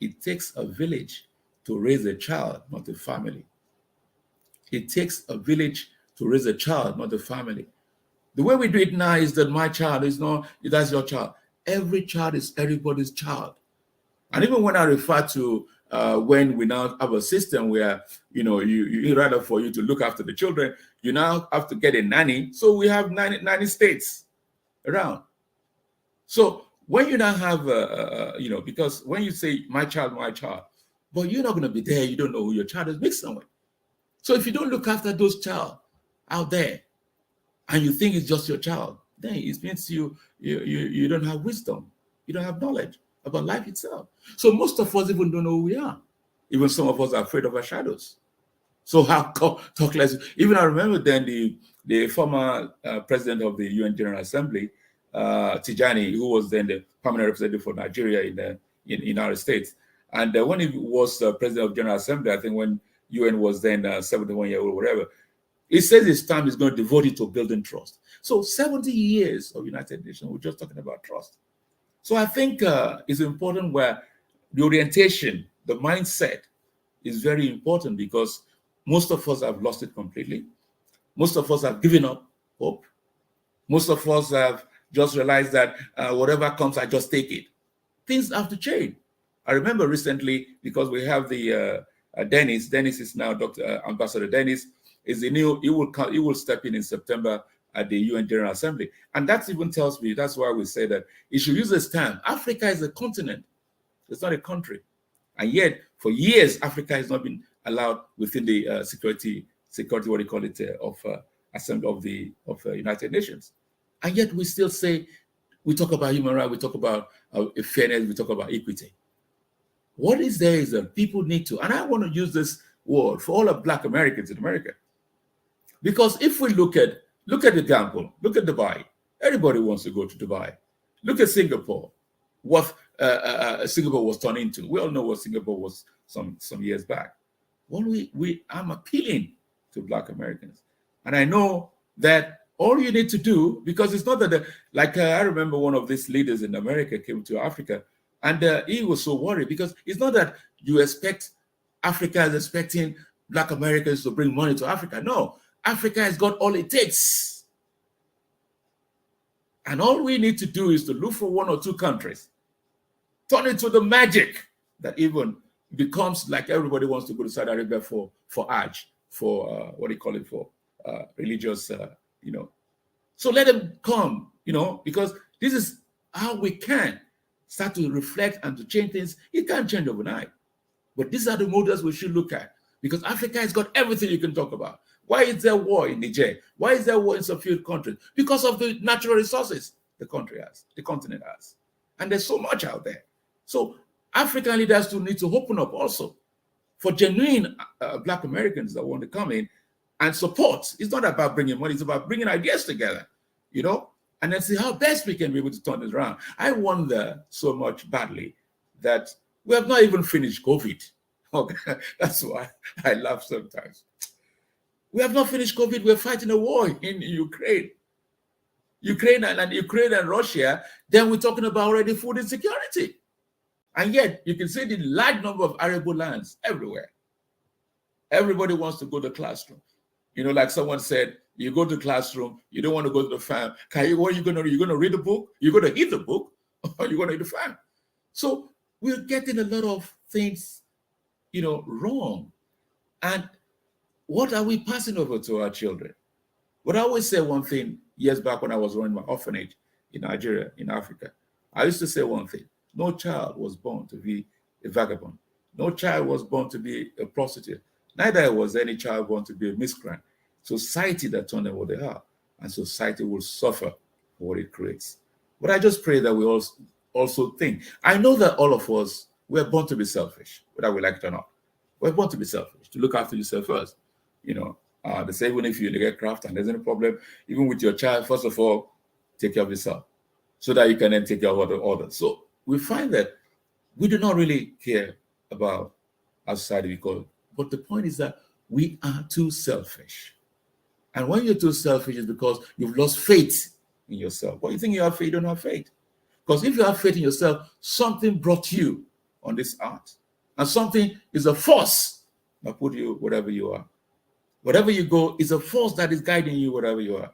It takes a village to raise a child, not a family. It takes a village to raise a child, not a family. The way we do it now is that my child is not, that's your child. Every child is everybody's child. And even when I refer to when we now have a system where, you rather for you to look after the children, you now have to get a nanny. So we have 90 states around. So when you now have, because when you say my child, but you're not going to be there, you don't know who your child is mixed somewhere. So if you don't look after those child out there, and you think it's just your child, then it means you don't have wisdom, you don't have knowledge about life itself. So most of us even don't know who we are. Even some of us are afraid of our shadows. So how talk less? Even I remember then the former president of the UN General Assembly, Tijani, who was then the permanent representative for Nigeria in the United States, and when he was president of General Assembly, I think when UN was then 71 years old or whatever, he says his time is going to devote it to building trust. So 70 years of United Nations, we're just talking about trust. So I think it's important where the orientation, the mindset is very important, because most of us have lost it completely. Most of us have given up hope. Most of us have just realized that whatever comes, I just take it. Things have to change. I remember recently, because we have the Dennis is now Dr. Ambassador Dennis, is the new, he will step in September at the UN General Assembly. And that even tells me, that's why we say that he should use this term. Africa is a continent. It's not a country. And yet, for years, Africa has not been allowed within the security, what do you call it, Assembly of the United Nations. And yet we still say, we talk about human rights, we talk about fairness, we talk about equity. What is there is that people need to, and I want to use this word for all of Black Americans in America. Because if we look at the example, look at Dubai. Everybody wants to go to Dubai. Look at Singapore, what Singapore was turned into. We all know what Singapore was some years back. Well, I'm appealing to Black Americans. And I know that all you need to do, because it's not that, I remember one of these leaders in America came to Africa, and he was so worried, because it's not that you expect Africa is expecting Black Americans to bring money to Africa. No, Africa has got all it takes. And all we need to do is to look for one or two countries, turn it to the magic that even becomes like everybody wants to go to Saudi Arabia for Hajj, for religious, So let them come, because this is how we can start to reflect and to change things. It can't change overnight. But these are the models we should look at, because Africa has got everything you can talk about. Why is there war in Niger? Why is there war in some few countries? Because of the natural resources the country has, the continent has. And there's so much out there. So African leaders do need to open up also for genuine Black Americans that want to come in and support. It's not about bringing money, it's about bringing ideas together, and then see how best we can be able to turn this around. I wonder so much badly that we have not even finished COVID. Okay, that's why I laugh sometimes. We have not finished COVID. We're fighting a war in Ukraine. Ukraine and Russia, then we're talking about already food insecurity. And yet, you can see the large number of arable lands everywhere. Everybody wants to go to the classroom. Like someone said, you go to the classroom, you don't want to go to the farm. What are you going to do? You're going to read the book? You're going to eat the book? Or you're going to eat the farm? So we're getting a lot of things, wrong. And what are we passing over to our children? But I always say one thing years back when I was running my orphanage in Nigeria, in Africa. I used to say one thing. No child was born to be a vagabond. No child was born to be a prostitute. Neither was any child born to be a miscreant. Society that turned them what they are. And society will suffer for what it creates. But I just pray that we also think. I know that all of us, we're born to be selfish, whether we like it or not. We're born to be selfish, to look after yourself first. They say even if you get craft and there's any problem, even with your child, first of all, take care of yourself so that you can then take care of others. So we find that we do not really care about our society, but the point is that we are too selfish. And when you're too selfish, it's because you've lost faith in yourself. But you think you have faith, you don't have faith. Because if you have faith in yourself, something brought you on this earth. And something is a force that put you wherever you are. Wherever you go is a force that is guiding you wherever you are.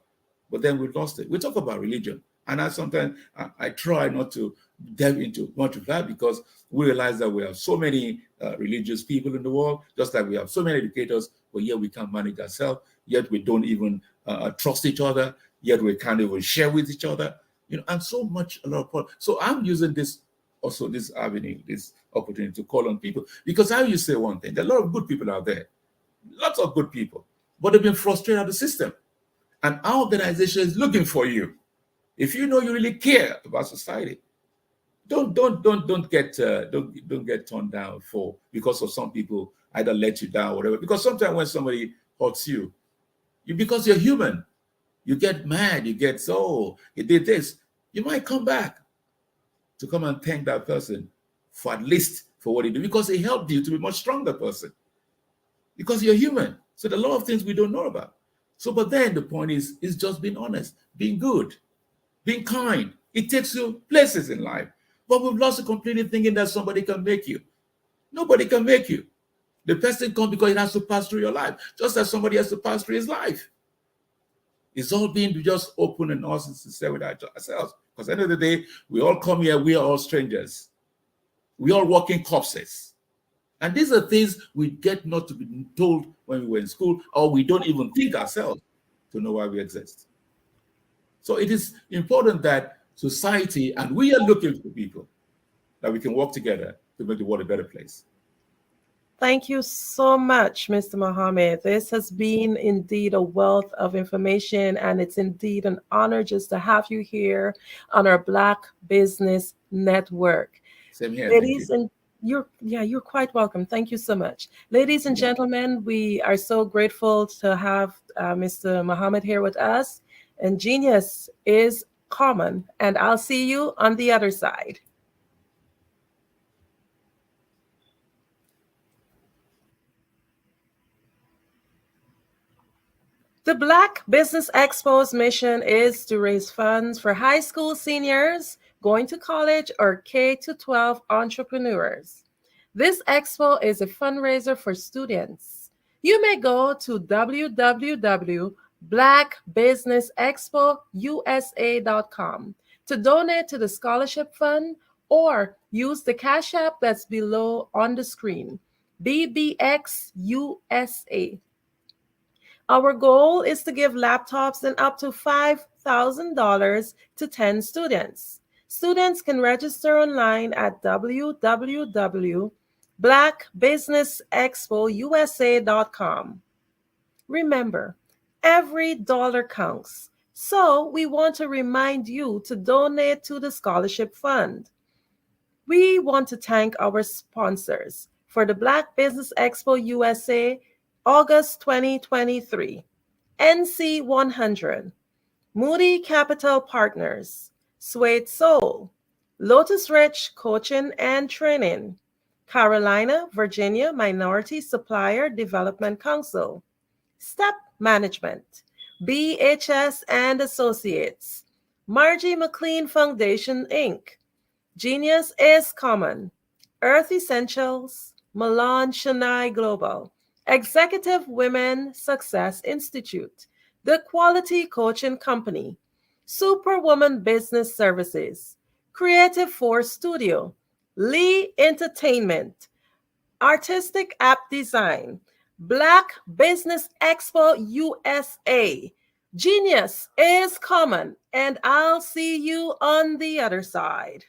But then we've lost it. We talk about religion. And I try not to delve into much of that because we realize that we have so many religious people in the world, just like we have so many educators, but yet we can't manage ourselves, yet we don't even trust each other, yet we can't even share with each other, and so much, a lot of problems. So I'm using this avenue, this opportunity to call on people, because I used to say one thing, there are a lot of good people out there, lots of good people, but they've been frustrated at the system. And our organization is looking for you. If you know you really care about society, don't get turned down because of some people either let you down or whatever. Because sometimes when somebody hurts you, because you're human, you get mad, you get you did this. You might come back to come and thank that person for at least for what he did, because he helped you to be a much stronger person. Because you're human. So there are a lot of things we don't know about. So, but then the point is just being honest, being good, being kind. It takes you places in life. But we've lost it completely thinking that somebody can make you. Nobody can make you. The person comes because it has to pass through your life, just as somebody has to pass through his life. It's all being just open and honest and sincere with ourselves. Because at the end of the day, we all come here, we are all strangers. We are walking corpses. And these are things we get not to be told when we were in school, or we don't even think ourselves to know why we exist. So it is important that society, and we are looking for people that we can work together to make the world a better place. Thank you so much, Mr. Mohammed. This has been indeed a wealth of information, and it's indeed an honor just to have you here on our Black Business Network. Same here. Ladies and you're quite welcome. Thank you so much. Ladies and gentlemen, we are so grateful to have Mr. Mohammed here with us. And genius is common, and I'll see you on the other side. The Black Business Expo's mission is to raise funds for high school seniors going to college or K-12 entrepreneurs. This expo is a fundraiser for students. You may go to www.blackbusinessexpousa.com to donate to the scholarship fund, or use the Cash App that's below on the screen, BBXUSA. Our goal is to give laptops and up to $5,000 to 10 students. Students can register online at www.blackbusinessexpousa.com. Remember, every dollar counts, so we want to remind you to donate to the scholarship fund. We want to thank our sponsors for the Black Business Expo USA August 2023, NC 100, Moody Capital Partners, Suede Soul, Lotus Rich Coaching and Training, Carolina, Virginia Minority Supplier Development Council, Step Management, BHS and Associates, Margie McLean Foundation, Inc., Genius is Common, Earth Essentials, Milan Shania Global, Executive Women Success Institute, The Quality Coaching Company, Superwoman Business Services, Creative Force Studio, Lee Entertainment, Artistic App Design, Black Business Expo USA. Genius is common, and I'll see you on the other side.